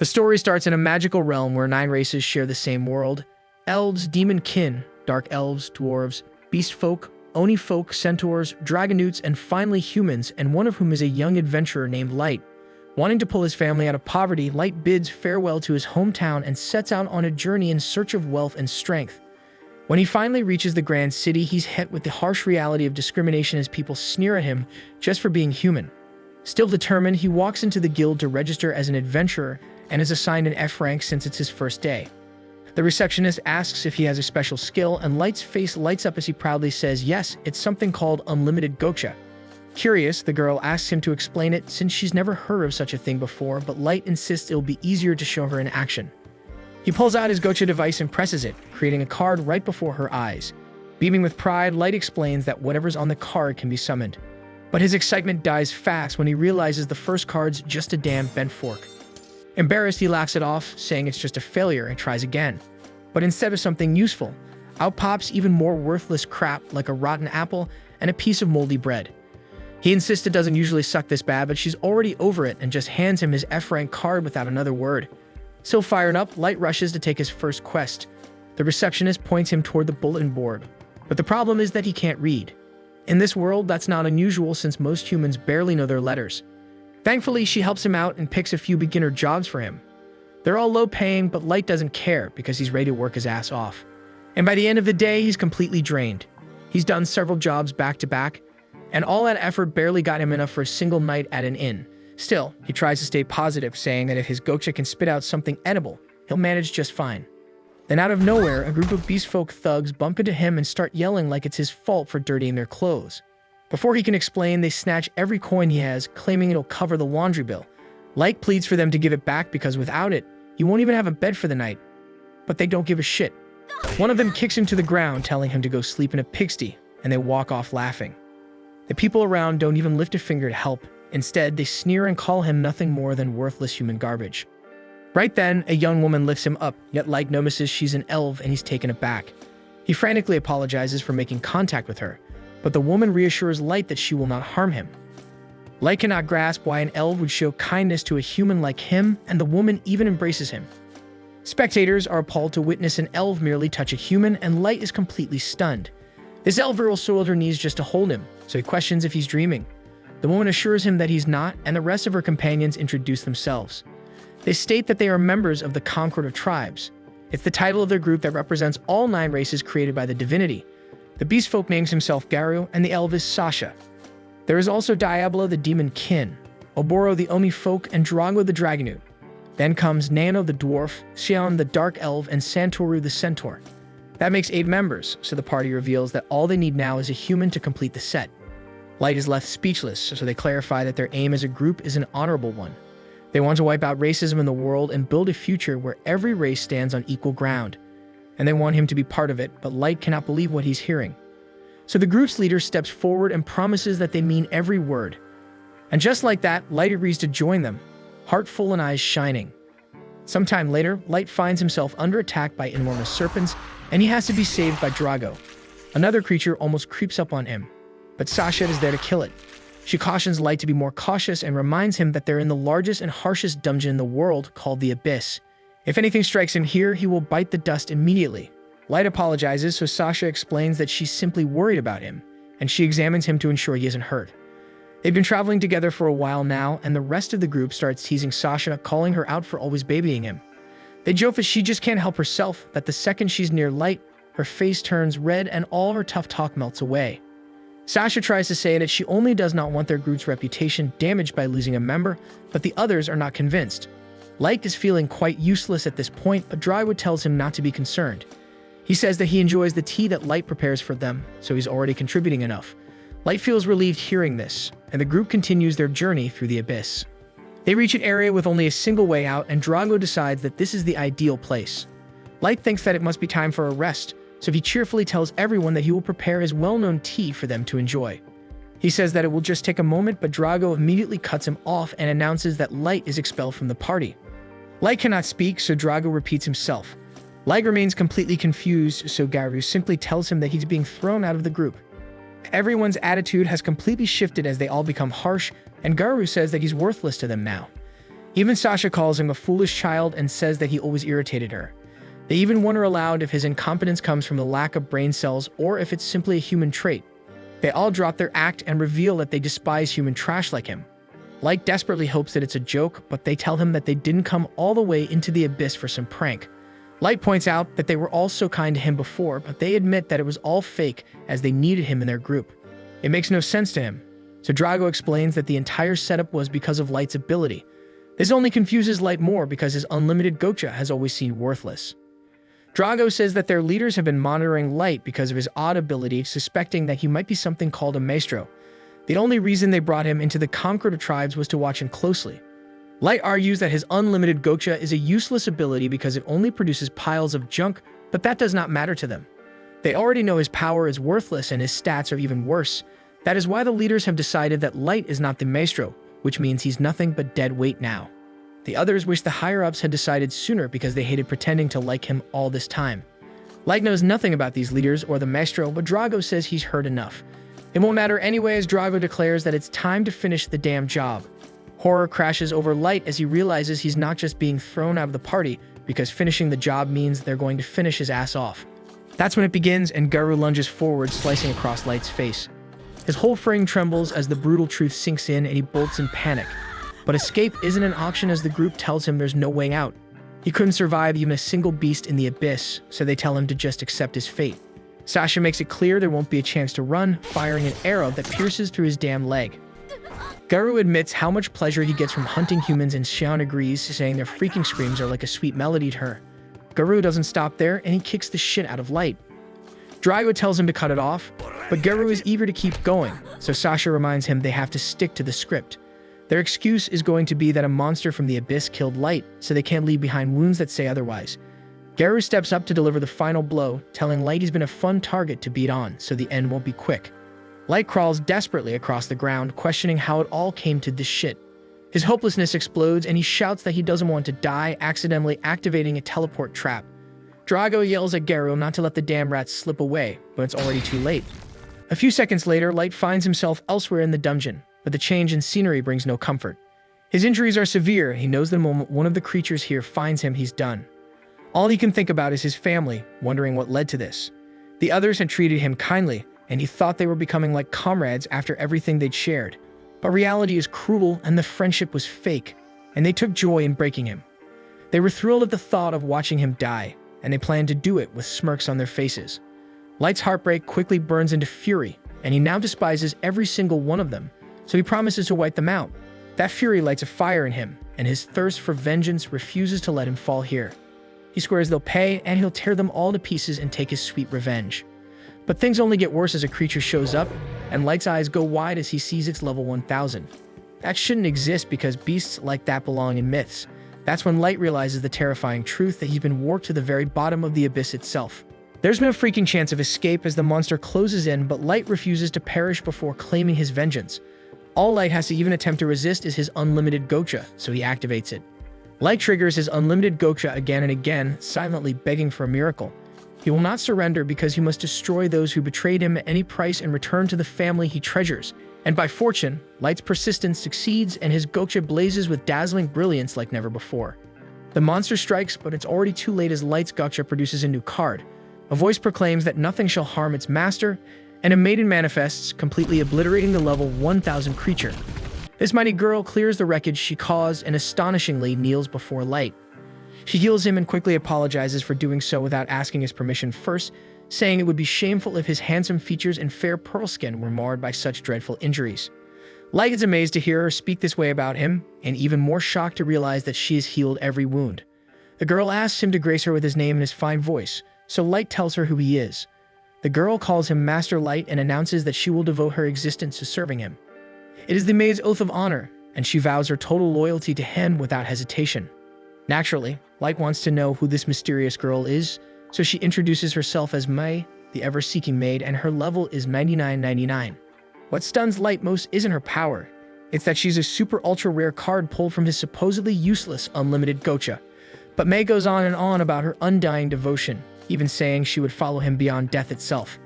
The story starts in a magical realm where 9 races share the same world: elves, demon kin, dark elves, dwarves, beast folk, oni folk, centaurs, dragonutes, and finally humans, and one of whom is a young adventurer named Light. Wanting to pull his family out of poverty, Light bids farewell to his hometown and sets out on a journey in search of wealth and strength. When he finally reaches the grand city, he's hit with the harsh reality of discrimination as people sneer at him just for being human. Still determined, he walks into the guild to register as an adventurer and is assigned an F rank since it's his first day. The receptionist asks if he has a special skill, and Light's face lights up as he proudly says yes, it's something called Unlimited Gacha. Curious, the girl asks him to explain it since she's never heard of such a thing before, but Light insists it'll be easier to show her in action. He pulls out his Gacha device and presses it, creating a card right before her eyes. Beaming with pride, Light explains that whatever's on the card can be summoned. But his excitement dies fast when he realizes the first card's just a damn bent fork. Embarrassed, he laughs it off, saying it's just a failure, and tries again. But instead of something useful, out pops even more worthless crap like a rotten apple and a piece of moldy bread. He insists it doesn't usually suck this bad, but she's already over it and just hands him his F-rank card without another word. So fired up, Light rushes to take his first quest. The receptionist points him toward the bulletin board. But the problem is that he can't read. In this world, that's not unusual since most humans barely know their letters. Thankfully, she helps him out and picks a few beginner jobs for him. They're all low-paying, but Light doesn't care because he's ready to work his ass off. And by the end of the day, he's completely drained. He's done several jobs back-to-back, and all that effort barely got him enough for a single night at an inn. Still, he tries to stay positive, saying that if his Gacha can spit out something edible, he'll manage just fine. Then out of nowhere, a group of beast folk thugs bump into him and start yelling like it's his fault for dirtying their clothes. Before he can explain, they snatch every coin he has, claiming it'll cover the laundry bill. Light pleads for them to give it back because without it, he won't even have a bed for the night. But they don't give a shit. One of them kicks him to the ground, telling him to go sleep in a pigsty, and they walk off laughing. The people around don't even lift a finger to help. Instead, they sneer and call him nothing more than worthless human garbage. Right then, a young woman lifts him up, yet Light notices she's an elf and he's taken aback. He frantically apologizes for making contact with her, but the woman reassures Light that she will not harm him. Light cannot grasp why an elf would show kindness to a human like him, and the woman even embraces him. Spectators are appalled to witness an elf merely touch a human, and Light is completely stunned. This elf will soil her knees just to hold him, so he questions if he's dreaming. The woman assures him that he's not, and the rest of her companions introduce themselves. They state that they are members of the Concord of Tribes. It's the title of their group that represents all 9 races created by the divinity. The beast folk names himself Garu, and the elf is Sasha. There is also Diablo the demon kin, Oboro the Omi folk, and Drago the dragonute. Then comes Nano the dwarf, Xion the dark elf, and Santoru the centaur. That makes 8 members, so the party reveals that all they need now is a human to complete the set. Light is left speechless, so they clarify that their aim as a group is an honorable one. They want to wipe out racism in the world and build a future where every race stands on equal ground. And they want him to be part of it, but Light cannot believe what he's hearing. So the group's leader steps forward and promises that they mean every word. And just like that, Light agrees to join them, heart full and eyes shining. Sometime later, Light finds himself under attack by enormous serpents, and he has to be saved by Drago. Another creature almost creeps up on him, but Sasha is there to kill it. She cautions Light to be more cautious and reminds him that they're in the largest and harshest dungeon in the world called the Abyss. If anything strikes him here, he will bite the dust immediately. Light apologizes, so Sasha explains that she's simply worried about him, and she examines him to ensure he isn't hurt. They've been traveling together for a while now, and the rest of the group starts teasing Sasha, calling her out for always babying him. They joke that she just can't help herself, that the second she's near Light, her face turns red and all her tough talk melts away. Sasha tries to say that she only does not want their group's reputation damaged by losing a member, but the others are not convinced. Light is feeling quite useless at this point, but Drywood tells him not to be concerned. He says that he enjoys the tea that Light prepares for them, so he's already contributing enough. Light feels relieved hearing this, and the group continues their journey through the Abyss. They reach an area with only a single way out, and Drago decides that this is the ideal place. Light thinks that it must be time for a rest, so he cheerfully tells everyone that he will prepare his well-known tea for them to enjoy. He says that it will just take a moment, but Drago immediately cuts him off and announces that Light is expelled from the party. Light cannot speak, so Drago repeats himself. Light remains completely confused, so Garu simply tells him that he's being thrown out of the group. Everyone's attitude has completely shifted as they all become harsh, and Garu says that he's worthless to them now. Even Sasha calls him a foolish child and says that he always irritated her. They even wonder aloud if his incompetence comes from the lack of brain cells or if it's simply a human trait. They all drop their act and reveal that they despise human trash like him. Light desperately hopes that it's a joke, but they tell him that they didn't come all the way into the abyss for some prank. Light points out that they were all so kind to him before, but they admit that it was all fake as they needed him in their group. It makes no sense to him. So Drago explains that the entire setup was because of Light's ability. This only confuses Light more because his unlimited Gacha has always seemed worthless. Drago says that their leaders have been monitoring Light because of his odd ability, suspecting that he might be something called a maestro. The only reason they brought him into the Concord tribes was to watch him closely. Light argues that his unlimited Gacha is a useless ability because it only produces piles of junk, but that does not matter to them. They already know his power is worthless and his stats are even worse. That is why the leaders have decided that Light is not the maestro, which means he's nothing but dead weight now. The others wish the higher-ups had decided sooner because they hated pretending to like him all this time. Light knows nothing about these leaders or the maestro, but Drago says he's heard enough. It won't matter anyway as Drago declares that it's time to finish the damn job. Horror crashes over Light as he realizes he's not just being thrown out of the party because finishing the job means they're going to finish his ass off. That's when it begins and Garu lunges forward, slicing across Light's face. His whole frame trembles as the brutal truth sinks in and he bolts in panic. But escape isn't an option as the group tells him there's no way out. He couldn't survive even a single beast in the abyss, so they tell him to just accept his fate. Sasha makes it clear there won't be a chance to run, firing an arrow that pierces through his damn leg. Garu admits how much pleasure he gets from hunting humans and Xian agrees, saying their freaking screams are like a sweet melody to her. Garu doesn't stop there and he kicks the shit out of Light. Drago tells him to cut it off, but Garu is eager to keep going, so Sasha reminds him they have to stick to the script. Their excuse is going to be that a monster from the abyss killed Light, so they can't leave behind wounds that say otherwise. Garu steps up to deliver the final blow, telling Light he's been a fun target to beat on, so the end won't be quick. Light crawls desperately across the ground, questioning how it all came to this shit. His hopelessness explodes and he shouts that he doesn't want to die, accidentally activating a teleport trap. Drago yells at Garu not to let the damn rats slip away, but it's already too late. A few seconds later, Light finds himself elsewhere in the dungeon, but the change in scenery brings no comfort. His injuries are severe. He knows the moment one of the creatures here finds him, he's done. All he can think about is his family, wondering what led to this. The others had treated him kindly, and he thought they were becoming like comrades after everything they'd shared. But reality is cruel, and the friendship was fake, and they took joy in breaking him. They were thrilled at the thought of watching him die, and they planned to do it with smirks on their faces. Light's heartbreak quickly burns into fury, and he now despises every single one of them, so he promises to wipe them out. That fury lights a fire in him, and his thirst for vengeance refuses to let him fall here. He swears they'll pay, and he'll tear them all to pieces and take his sweet revenge. But things only get worse as a creature shows up, and Light's eyes go wide as he sees its level 1000. That shouldn't exist because beasts like that belong in myths. That's when Light realizes the terrifying truth that he's been warped to the very bottom of the abyss itself. There's no freaking chance of escape as the monster closes in, but Light refuses to perish before claiming his vengeance. All Light has to even attempt to resist is his unlimited Gacha, so he activates it. Light triggers his unlimited Gacha again and again, silently begging for a miracle. He will not surrender because he must destroy those who betrayed him at any price and return to the family he treasures. And by fortune, Light's persistence succeeds and his Gacha blazes with dazzling brilliance like never before. The monster strikes, but it's already too late as Light's Gacha produces a new card. A voice proclaims that nothing shall harm its master, and a maiden manifests, completely obliterating the level 1000 creature. This mighty girl clears the wreckage she caused and astonishingly kneels before Light. She heals him and quickly apologizes for doing so without asking his permission first, saying it would be shameful if his handsome features and fair pearl skin were marred by such dreadful injuries. Light is amazed to hear her speak this way about him, and even more shocked to realize that she has healed every wound. The girl asks him to grace her with his name and his fine voice, so Light tells her who he is. The girl calls him Master Light and announces that she will devote her existence to serving him. It is the maid's oath of honor, and she vows her total loyalty to him without hesitation. Naturally, Light wants to know who this mysterious girl is, so she introduces herself as May, the ever-seeking maid, and her level is 9999. What stuns Light most isn't her power, it's that she's a super ultra-rare card pulled from his supposedly useless unlimited Gacha. But May goes on and on about her undying devotion, even saying she would follow him beyond death itself.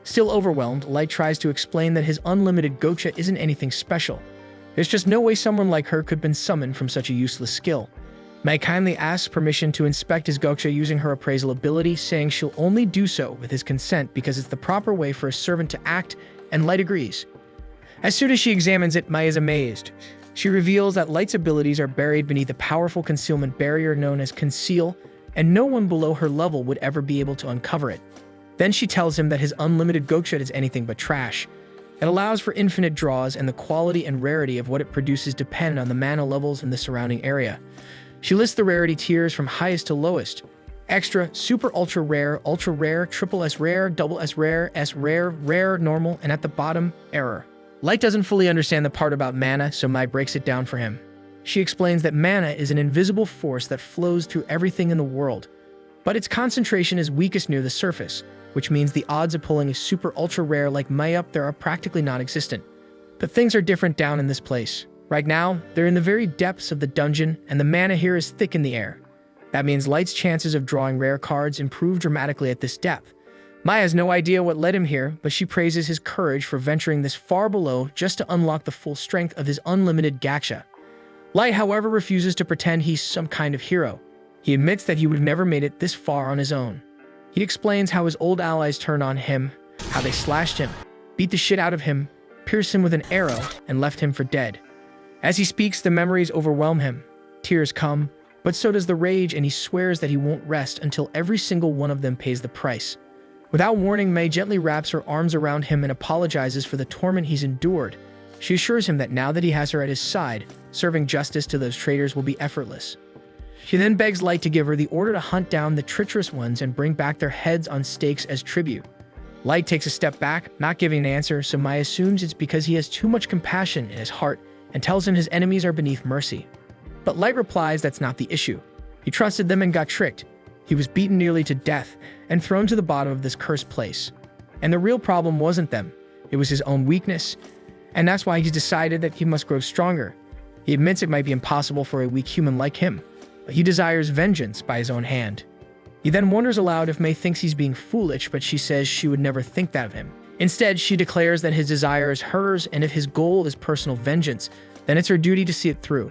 Still overwhelmed, Light tries to explain that his unlimited Gacha isn't anything special. There's just no way someone like her could have been summoned from such a useless skill. Mai kindly asks permission to inspect his Gacha using her appraisal ability, saying she'll only do so with his consent because it's the proper way for a servant to act, and Light agrees. As soon as she examines it, Mai is amazed. She reveals that Light's abilities are buried beneath a powerful concealment barrier known as Conceal, and no one below her level would ever be able to uncover it. Then she tells him that his unlimited Gacha is anything but trash. It allows for infinite draws, and the quality and rarity of what it produces depend on the mana levels in the surrounding area. She lists the rarity tiers from highest to lowest: extra, super ultra rare, triple S rare, double S rare, rare, normal, and at the bottom, error. Light doesn't fully understand the part about mana, so Mai breaks it down for him. She explains that mana is an invisible force that flows through everything in the world, but its concentration is weakest near the surface, which means the odds of pulling a super ultra rare like Mai up there are practically non-existent. But things are different down in this place. Right now, they're in the very depths of the dungeon, and the mana here is thick in the air. That means Light's chances of drawing rare cards improve dramatically at this depth. Mai has no idea what led him here, but she praises his courage for venturing this far below just to unlock the full strength of his unlimited Gacha. Light, however, refuses to pretend he's some kind of hero. He admits that he would have never made it this far on his own. He explains how his old allies turned on him, how they slashed him, beat the shit out of him, pierced him with an arrow, and left him for dead. As he speaks, the memories overwhelm him. Tears come, but so does the rage, and he swears that he won't rest until every single one of them pays the price. Without warning, Mai gently wraps her arms around him and apologizes for the torment he's endured. She assures him that now that he has her at his side, serving justice to those traitors will be effortless. She then begs Light to give her the order to hunt down the treacherous ones and bring back their heads on stakes as tribute. Light takes a step back, not giving an answer, so Mai assumes it's because he has too much compassion in his heart and tells him his enemies are beneath mercy. But Light replies that's not the issue. He trusted them and got tricked. He was beaten nearly to death and thrown to the bottom of this cursed place. And the real problem wasn't them. It was his own weakness. And that's why he's decided that he must grow stronger. He admits it might be impossible for a weak human like him, but he desires vengeance by his own hand. He then wonders aloud if Mai thinks he's being foolish, but she says she would never think that of him. Instead, she declares that his desire is hers, and if his goal is personal vengeance, then it's her duty to see it through.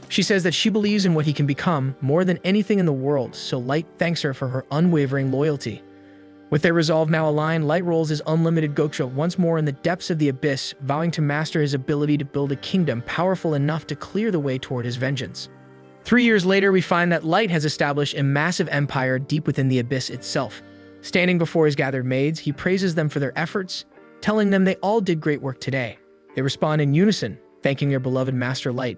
She says that she believes in what he can become more than anything in the world, so Light thanks her for her unwavering loyalty. With their resolve now aligned, Light rolls his unlimited Gacha once more in the depths of the abyss, vowing to master his ability to build a kingdom powerful enough to clear the way toward his vengeance. 3 years later, we find that Light has established a massive empire deep within the abyss itself. Standing before his gathered maids, he praises them for their efforts, telling them they all did great work today. They respond in unison, thanking their beloved master Light.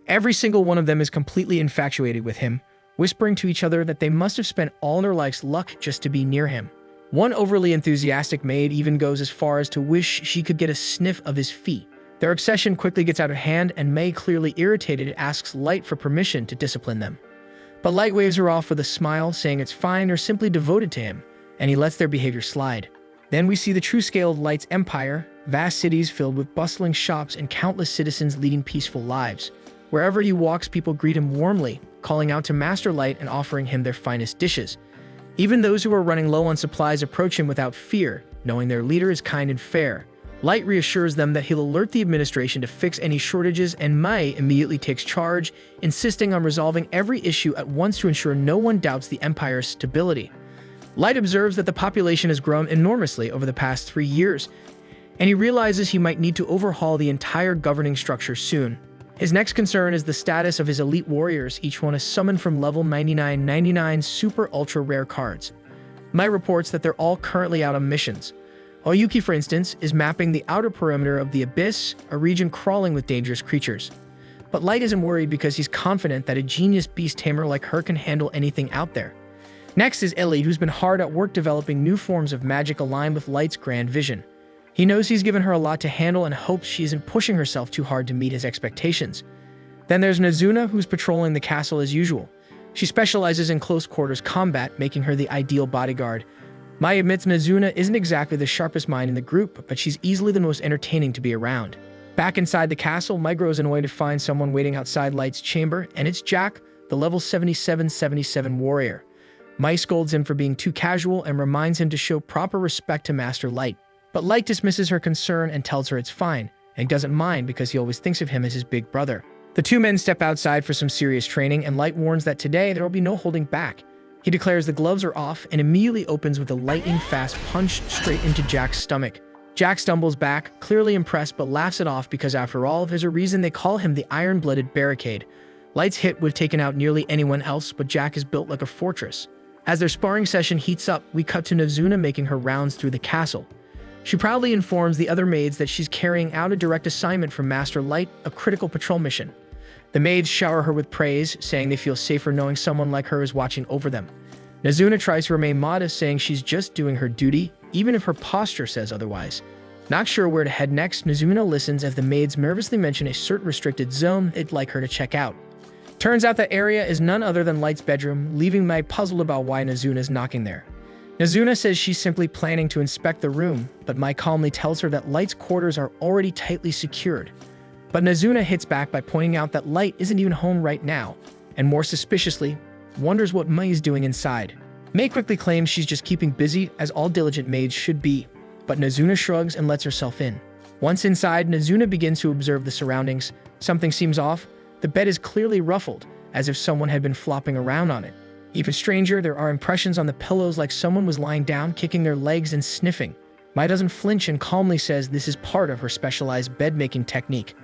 Every single one of them is completely infatuated with him, whispering to each other that they must have spent all their life's luck just to be near him. One overly enthusiastic maid even goes as far as to wish she could get a sniff of his feet. Their obsession quickly gets out of hand, and Mai, clearly irritated, asks Light for permission to discipline them. But Light waves her off with a smile, saying it's fine, they're simply devoted to him, and he lets their behavior slide. Then we see the true scale of Light's empire, vast cities filled with bustling shops and countless citizens leading peaceful lives. Wherever he walks, people greet him warmly, calling out to Master Light and offering him their finest dishes. Even those who are running low on supplies approach him without fear, knowing their leader is kind and fair. Light reassures them that he'll alert the administration to fix any shortages, and Mai immediately takes charge, insisting on resolving every issue at once to ensure no one doubts the empire's stability. Light observes that the population has grown enormously over the past 3 years, and he realizes he might need to overhaul the entire governing structure soon. His next concern is the status of his elite warriors. Each one is summoned from level 99 super ultra rare cards. Mai reports that they're all currently out on missions. Oyuki, for instance, is mapping the outer perimeter of the Abyss, a region crawling with dangerous creatures. But Light isn't worried because he's confident that a genius beast tamer like her can handle anything out there. Next is Elite, who's been hard at work developing new forms of magic aligned with Light's grand vision. He knows he's given her a lot to handle and hopes she isn't pushing herself too hard to meet his expectations. Then there's Nazuna, who's patrolling the castle as usual. She specializes in close quarters combat, making her the ideal bodyguard. Mai admits Nazuna isn't exactly the sharpest mind in the group, but she's easily the most entertaining to be around. Back inside the castle, Mai grows annoyed to find someone waiting outside Light's chamber, and it's Jack, the level 77 warrior. Mai scolds him for being too casual and reminds him to show proper respect to Master Light. But Light dismisses her concern and tells her it's fine, and doesn't mind because he always thinks of him as his big brother. The two men step outside for some serious training, and Light warns that today there will be no holding back. He declares the gloves are off and immediately opens with a lightning-fast punch straight into Jack's stomach. Jack stumbles back, clearly impressed, but laughs it off because after all, there's a reason they call him the Iron-Blooded Barricade. Light's hit would have taken out nearly anyone else, but Jack is built like a fortress. As their sparring session heats up, we cut to Nazuna making her rounds through the castle. She proudly informs the other maids that she's carrying out a direct assignment from Master Light, a critical patrol mission. The maids shower her with praise, saying they feel safer knowing someone like her is watching over them. Nazuna tries to remain modest, saying she's just doing her duty, even if her posture says otherwise. Not sure where to head next, Nazuna listens as the maids nervously mention a certain restricted zone they'd like her to check out. Turns out that area is none other than Light's bedroom, leaving Mai puzzled about why Nazuna's knocking there. Nazuna says she's simply planning to inspect the room, but Mai calmly tells her that Light's quarters are already tightly secured. But Nazuna hits back by pointing out that Light isn't even home right now, and more suspiciously, wonders what Mai is doing inside. Mai quickly claims she's just keeping busy, as all diligent maids should be, but Nazuna shrugs and lets herself in. Once inside, Nazuna begins to observe the surroundings. Something seems off. The bed is clearly ruffled, as if someone had been flopping around on it. Even stranger, there are impressions on the pillows like someone was lying down, kicking their legs and sniffing. Mai doesn't flinch and calmly says this is part of her specialized bed-making technique.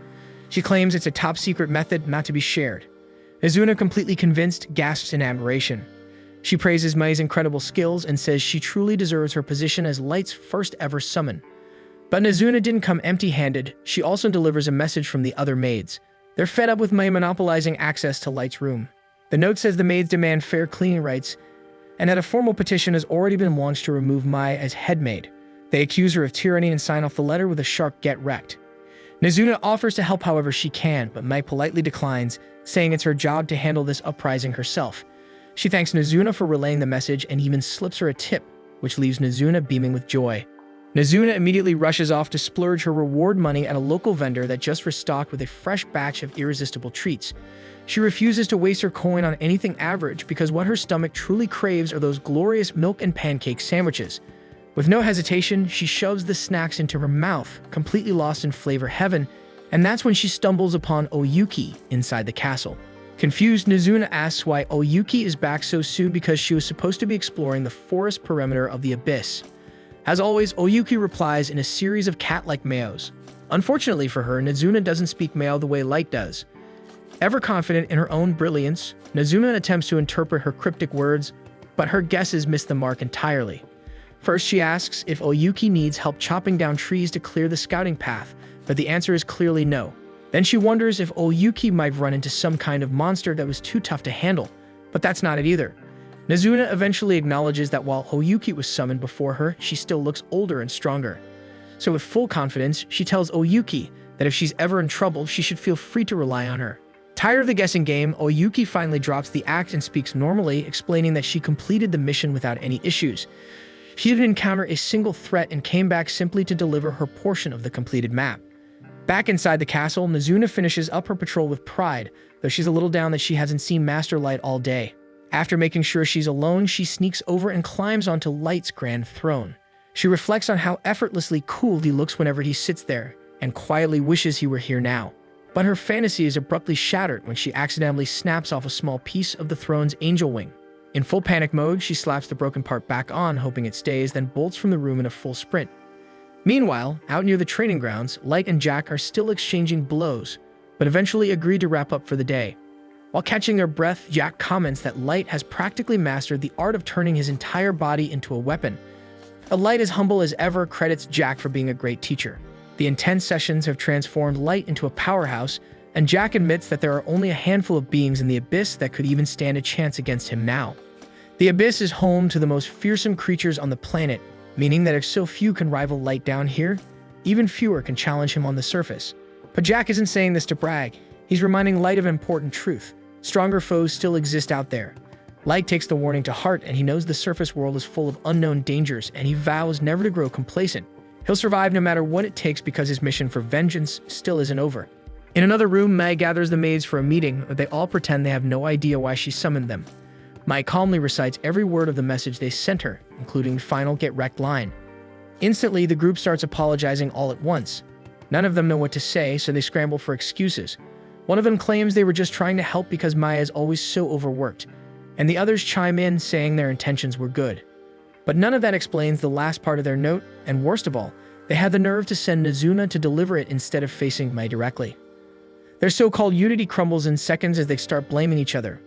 She claims it's a top-secret method not to be shared. Nazuna, completely convinced, gasps in admiration. She praises Mai's incredible skills and says she truly deserves her position as Light's first-ever summon. But Nazuna didn't come empty-handed. She also delivers a message from the other maids. They're fed up with Mai monopolizing access to Light's room. The note says the maids demand fair cleaning rights, and that a formal petition has already been launched to remove Mai as head maid. They accuse her of tyranny and sign off the letter with a sharp "get wrecked." Nazuna offers to help however she can, but Mai politely declines, saying it's her job to handle this uprising herself. She thanks Nazuna for relaying the message and even slips her a tip, which leaves Nazuna beaming with joy. Nazuna immediately rushes off to splurge her reward money at a local vendor that just restocked with a fresh batch of irresistible treats. She refuses to waste her coin on anything average because what her stomach truly craves are those glorious milk and pancake sandwiches. With no hesitation, she shoves the snacks into her mouth, completely lost in flavor heaven, and that's when she stumbles upon Oyuki inside the castle. Confused, Nazuna asks why Oyuki is back so soon because she was supposed to be exploring the forest perimeter of the abyss. As always, Oyuki replies in a series of cat-like meows. Unfortunately for her, Nazuna doesn't speak meow the way Light does. Ever confident in her own brilliance, Nazuna attempts to interpret her cryptic words, but her guesses miss the mark entirely. First, she asks if Oyuki needs help chopping down trees to clear the scouting path, but the answer is clearly no. Then she wonders if Oyuki might run into some kind of monster that was too tough to handle, but that's not it either. Nazuna eventually acknowledges that while Oyuki was summoned before her, she still looks older and stronger. So with full confidence, she tells Oyuki that if she's ever in trouble, she should feel free to rely on her. Tired of the guessing game, Oyuki finally drops the act and speaks normally, explaining that she completed the mission without any issues. She didn't encounter a single threat and came back simply to deliver her portion of the completed map. Back inside the castle, Nazuna finishes up her patrol with pride, though she's a little down that she hasn't seen Master Light all day. After making sure she's alone, she sneaks over and climbs onto Light's grand throne. She reflects on how effortlessly cool he looks whenever he sits there, and quietly wishes he were here now. But her fantasy is abruptly shattered when she accidentally snaps off a small piece of the throne's angel wing. In full panic mode, she slaps the broken part back on, hoping it stays, then bolts from the room in a full sprint. Meanwhile, out near the training grounds, Light and Jack are still exchanging blows, but eventually agree to wrap up for the day. While catching their breath, Jack comments that Light has practically mastered the art of turning his entire body into a weapon. A Light as humble as ever credits Jack for being a great teacher. The intense sessions have transformed Light into a powerhouse, and Jack admits that there are only a handful of beings in the Abyss that could even stand a chance against him now. The Abyss is home to the most fearsome creatures on the planet, meaning that if so few can rival Light down here, even fewer can challenge him on the surface. But Jack isn't saying this to brag. He's reminding Light of an important truth. Stronger foes still exist out there. Light takes the warning to heart, and he knows the surface world is full of unknown dangers, and he vows never to grow complacent. He'll survive no matter what it takes because his mission for vengeance still isn't over. In another room, Mai gathers the maids for a meeting, but they all pretend they have no idea why she summoned them. Mai calmly recites every word of the message they sent her, including the final "get wrecked" line. Instantly, the group starts apologizing all at once. None of them know what to say, so they scramble for excuses. One of them claims they were just trying to help because Maya is always so overworked, and the others chime in saying their intentions were good. But none of that explains the last part of their note, and worst of all, they had the nerve to send Nazuna to deliver it instead of facing Mai directly. Their so-called unity crumbles in seconds as they start blaming each other.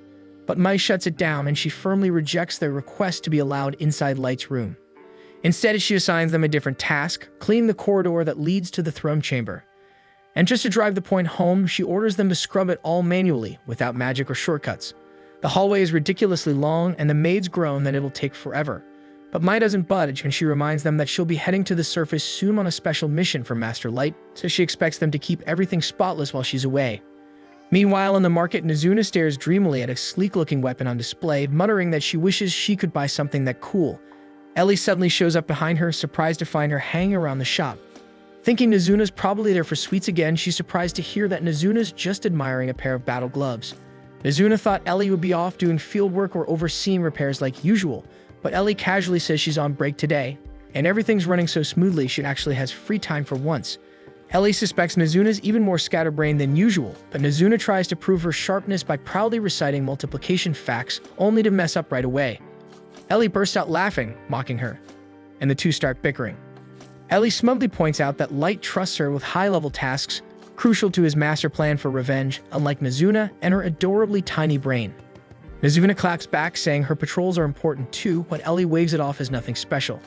But Mai shuts it down and she firmly rejects their request to be allowed inside Light's room. Instead, she assigns them a different task, cleaning the corridor that leads to the throne chamber. And just to drive the point home, she orders them to scrub it all manually, without magic or shortcuts. The hallway is ridiculously long, and the maids groan that it'll take forever. But Mai doesn't budge, and she reminds them that she'll be heading to the surface soon on a special mission for Master Light, so she expects them to keep everything spotless while she's away. Meanwhile, in the market, Nazuna stares dreamily at a sleek-looking weapon on display, muttering that she wishes she could buy something that cool. Ellie suddenly shows up behind her, surprised to find her hanging around the shop. Thinking Nazuna's probably there for sweets again, she's surprised to hear that Nazuna's just admiring a pair of battle gloves. Nazuna thought Ellie would be off doing field work or overseeing repairs like usual, but Ellie casually says she's on break today, and everything's running so smoothly she actually has free time for once. Ellie suspects Nazuna's even more scatterbrained than usual, but Nazuna tries to prove her sharpness by proudly reciting multiplication facts, only to mess up right away. Ellie bursts out laughing, mocking her, and the two start bickering. Ellie smugly points out that Light trusts her with high-level tasks, crucial to his master plan for revenge, unlike Nazuna and her adorably tiny brain. Nazuna claps back, saying her patrols are important too, but Ellie waves it off as nothing special.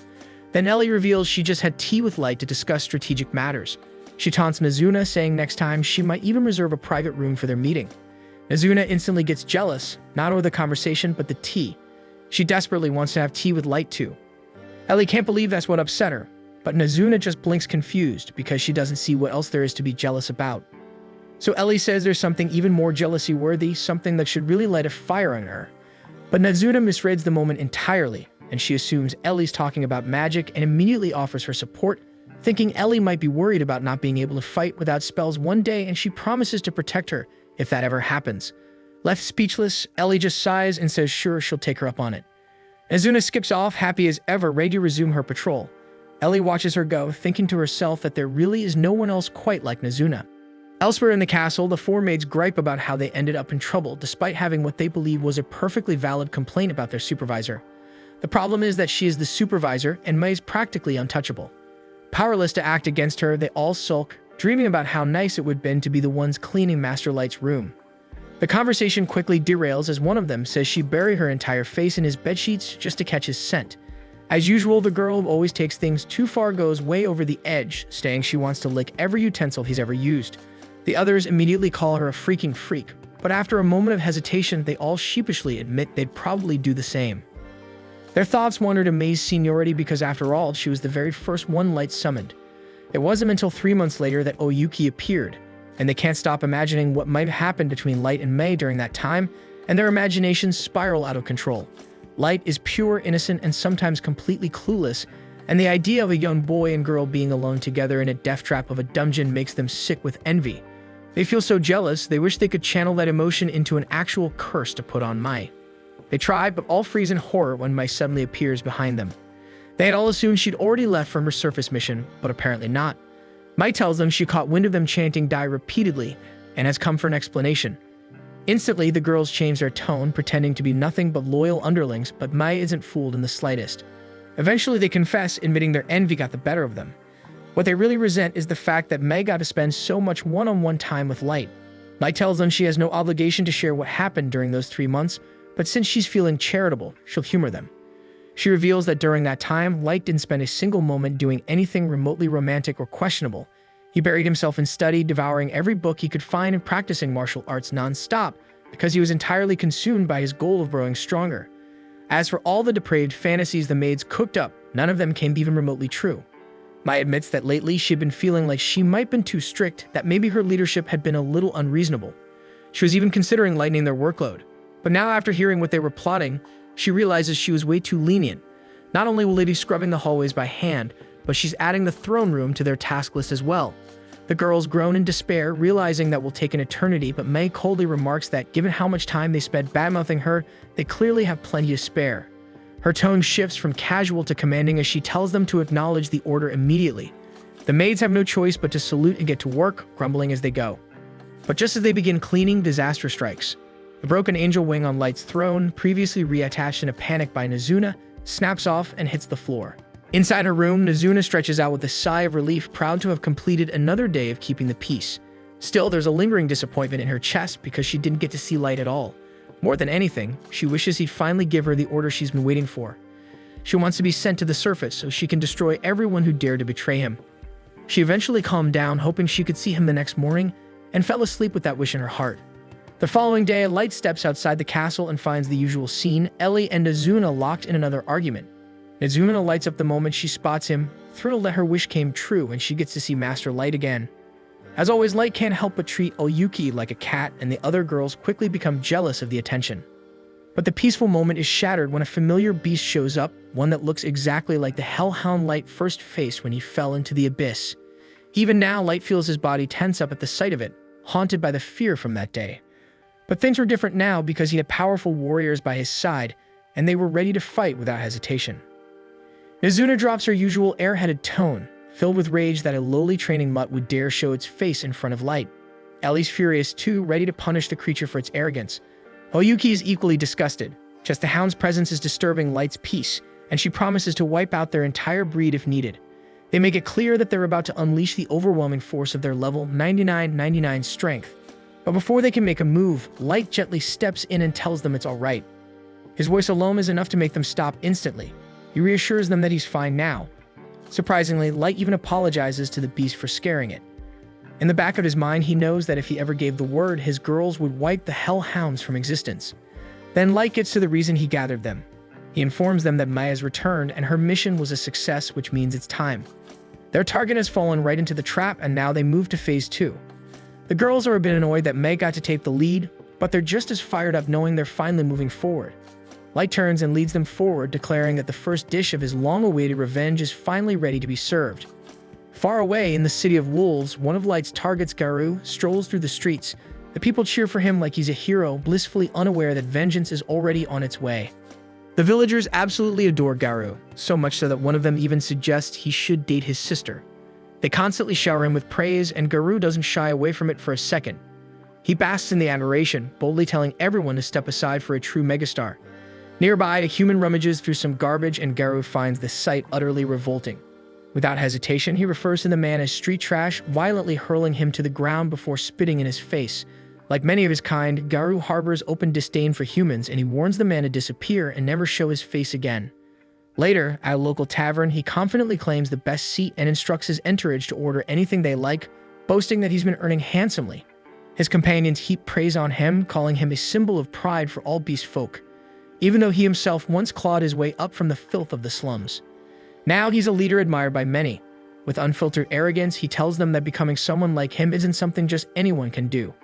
Then Ellie reveals she just had tea with Light to discuss strategic matters. She taunts Nazuna, saying next time she might even reserve a private room for their meeting. Nazuna instantly gets jealous, not over the conversation, but the tea. She desperately wants to have tea with Light too. Ellie can't believe that's what upset her, but Nazuna just blinks confused because she doesn't see what else there is to be jealous about. So Ellie says there's something even more jealousy-worthy, something that should really light a fire on her. But Nazuna misreads the moment entirely, and she assumes Ellie's talking about magic and immediately offers her support, thinking Ellie might be worried about not being able to fight without spells one day, and she promises to protect her if that ever happens. Left speechless, Ellie just sighs and says sure, she'll take her up on it. Nazuna skips off, happy as ever, ready to resume her patrol. Ellie watches her go, thinking to herself that there really is no one else quite like Nazuna. Elsewhere in the castle, the four maids gripe about how they ended up in trouble despite having what they believe was a perfectly valid complaint about their supervisor. The problem is that she is the supervisor and Mai is practically untouchable. Powerless to act against her, they all sulk, dreaming about how nice it would have been to be the ones cleaning Master Light's room. The conversation quickly derails as one of them says she buried her entire face in his bedsheets just to catch his scent. As usual, the girl who always takes things too far goes way over the edge, saying she wants to lick every utensil he's ever used. The others immediately call her a freaking freak, but after a moment of hesitation, they all sheepishly admit they'd probably do the same. Their thoughts wander to Mei's seniority because after all, she was the very first one Light summoned. It wasn't until 3 months later that Oyuki appeared, and they can't stop imagining what might have happened between Light and Mei during that time, and their imaginations spiral out of control. Light is pure, innocent, and sometimes completely clueless, and the idea of a young boy and girl being alone together in a death trap of a dungeon makes them sick with envy. They feel so jealous, they wish they could channel that emotion into an actual curse to put on Mai. They try, but all freeze in horror when Mai suddenly appears behind them. They had all assumed she'd already left from her surface mission, but apparently not. Mai tells them she caught wind of them chanting "die" repeatedly, and has come for an explanation. Instantly, the girls change their tone, pretending to be nothing but loyal underlings, but Mai isn't fooled in the slightest. Eventually, they confess, admitting their envy got the better of them. What they really resent is the fact that Mai got to spend so much one-on-one time with Light. Mai tells them she has no obligation to share what happened during those 3 months, but since she's feeling charitable, she'll humor them. She reveals that during that time, Light didn't spend a single moment doing anything remotely romantic or questionable. He buried himself in study, devouring every book he could find and practicing martial arts non-stop, because he was entirely consumed by his goal of growing stronger. As for all the depraved fantasies the maids cooked up, none of them came even remotely true. Mai admits that lately she'd been feeling like she might have been too strict, that maybe her leadership had been a little unreasonable. She was even considering lightening their workload. But now, after hearing what they were plotting, she realizes she was way too lenient. Not only will they be scrubbing the hallways by hand, but she's adding the throne room to their task list as well. The girls groan in despair, realizing that will take an eternity, but Mai coldly remarks that given how much time they spent badmouthing her, they clearly have plenty to spare. Her tone shifts from casual to commanding as she tells them to acknowledge the order immediately. The maids have no choice but to salute and get to work, grumbling as they go. But just as they begin cleaning, disaster strikes. The broken angel wing on Light's throne, previously reattached in a panic by Nizuna, snaps off and hits the floor. Inside her room, Nizuna stretches out with a sigh of relief, proud to have completed another day of keeping the peace. Still, there's a lingering disappointment in her chest because she didn't get to see Light at all. More than anything, she wishes he'd finally give her the order she's been waiting for. She wants to be sent to the surface so she can destroy everyone who dared to betray him. She eventually calmed down, hoping she could see him the next morning, and fell asleep with that wish in her heart. The following day, Light steps outside the castle and finds the usual scene, Ellie and Nizuna locked in another argument. Nizuna lights up the moment she spots him, thrilled that her wish came true and she gets to see Master Light again. As always, Light can't help but treat Oyuki like a cat, and the other girls quickly become jealous of the attention. But the peaceful moment is shattered when a familiar beast shows up, one that looks exactly like the hellhound Light first faced when he fell into the abyss. Even now, Light feels his body tense up at the sight of it, haunted by the fear from that day. But things were different now because he had powerful warriors by his side, and they were ready to fight without hesitation. Nizuna drops her usual airheaded tone, filled with rage that a lowly training mutt would dare show its face in front of Light. Ellie's furious too, ready to punish the creature for its arrogance. Oyuki is equally disgusted. Just the hound's presence is disturbing Light's peace, and she promises to wipe out their entire breed if needed. They make it clear that they're about to unleash the overwhelming force of their level 99 strength. But before they can make a move, Light gently steps in and tells them it's alright. His voice alone is enough to make them stop instantly. He reassures them that he's fine now. Surprisingly, Light even apologizes to the beast for scaring it. In the back of his mind, he knows that if he ever gave the word, his girls would wipe the hellhounds from existence. Then Light gets to the reason he gathered them. He informs them that Maya's returned and her mission was a success, which means it's time. Their target has fallen right into the trap, and now they move to Phase 2. The girls are a bit annoyed that May got to take the lead, but they're just as fired up knowing they're finally moving forward. Light turns and leads them forward, declaring that the first dish of his long-awaited revenge is finally ready to be served. Far away in the City of Wolves, one of Light's targets, Garou, strolls through the streets. The people cheer for him like he's a hero, blissfully unaware that vengeance is already on its way. The villagers absolutely adore Garou, so much so that one of them even suggests he should date his sister. They constantly shower him with praise, and Garou doesn't shy away from it for a second. He basks in the admiration, boldly telling everyone to step aside for a true megastar. Nearby, a human rummages through some garbage, and Garou finds the sight utterly revolting. Without hesitation, he refers to the man as street trash, violently hurling him to the ground before spitting in his face. Like many of his kind, Garou harbors open disdain for humans, and he warns the man to disappear and never show his face again. Later, at a local tavern, he confidently claims the best seat and instructs his entourage to order anything they like, boasting that he's been earning handsomely. His companions heap praise on him, calling him a symbol of pride for all beast folk, even though he himself once clawed his way up from the filth of the slums. Now he's a leader admired by many. With unfiltered arrogance, he tells them that becoming someone like him isn't something just anyone can do.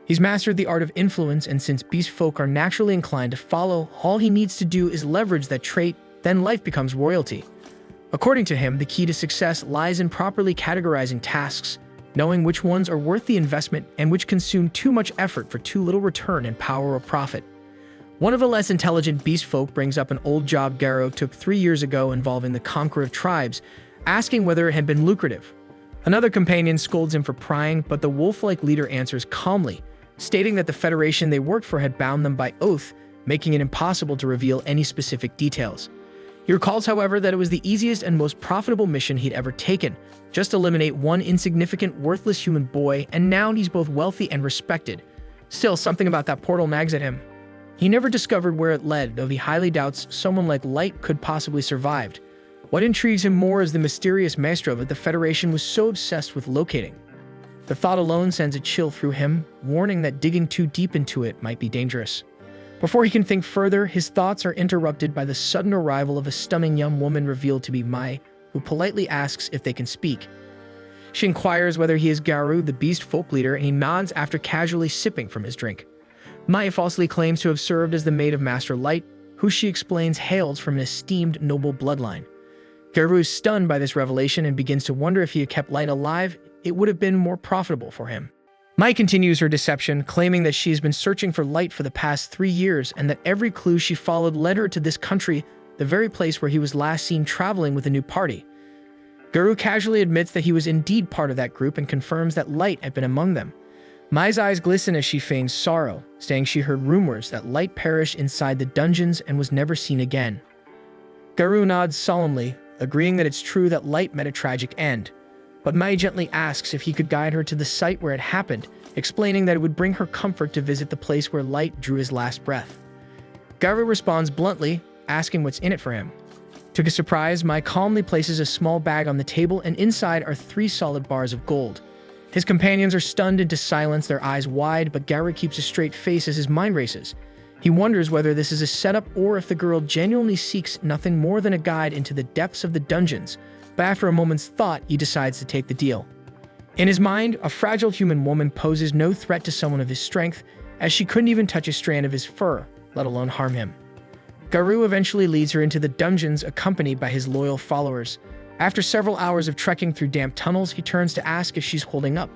He's mastered the art of influence, and since beast folk are naturally inclined to follow, all he needs to do is leverage that trait, then life becomes royalty. According to him, the key to success lies in properly categorizing tasks, knowing which ones are worth the investment and which consume too much effort for too little return in power or profit. One of the less intelligent beast folk brings up an old job Garou took 3 years ago involving the Concord tribes, asking whether it had been lucrative. Another companion scolds him for prying, but the wolf-like leader answers calmly, stating that the Federation they worked for had bound them by oath, making it impossible to reveal any specific details. He recalls, however, that it was the easiest and most profitable mission he'd ever taken. Just eliminate one insignificant, worthless human boy, and now he's both wealthy and respected. Still, something about that portal nags at him. He never discovered where it led, though he highly doubts someone like Light could possibly survive. What intrigues him more is the mysterious maestro that the Federation was so obsessed with locating. The thought alone sends a chill through him, warning that digging too deep into it might be dangerous. Before he can think further, his thoughts are interrupted by the sudden arrival of a stunning young woman revealed to be Mai, who politely asks if they can speak. She inquires whether he is Garou, the beast folk leader, and he nods after casually sipping from his drink. Mai falsely claims to have served as the maid of Master Light, who she explains hails from an esteemed noble bloodline. Garou is stunned by this revelation and begins to wonder if he had kept Light alive, it would have been more profitable for him. Mai continues her deception, claiming that she has been searching for Light for the past 3 years and that every clue she followed led her to this country, the very place where he was last seen traveling with a new party. Garou casually admits that he was indeed part of that group and confirms that Light had been among them. Mai's eyes glisten as she feigns sorrow, saying she heard rumors that Light perished inside the dungeons and was never seen again. Garou nods solemnly, agreeing that it's true that Light met a tragic end, but Mai gently asks if he could guide her to the site where it happened, explaining that it would bring her comfort to visit the place where Light drew his last breath. Garou responds bluntly, asking what's in it for him. To his surprise, Mai calmly places a small bag on the table, and inside are 3 solid bars of gold. His companions are stunned into silence, their eyes wide, but Garou keeps a straight face as his mind races. He wonders whether this is a setup or if the girl genuinely seeks nothing more than a guide into the depths of the dungeons, but after a moment's thought, he decides to take the deal. In his mind, a fragile human woman poses no threat to someone of his strength, as she couldn't even touch a strand of his fur, let alone harm him. Garou eventually leads her into the dungeons, accompanied by his loyal followers. After several hours of trekking through damp tunnels, he turns to ask if she's holding up.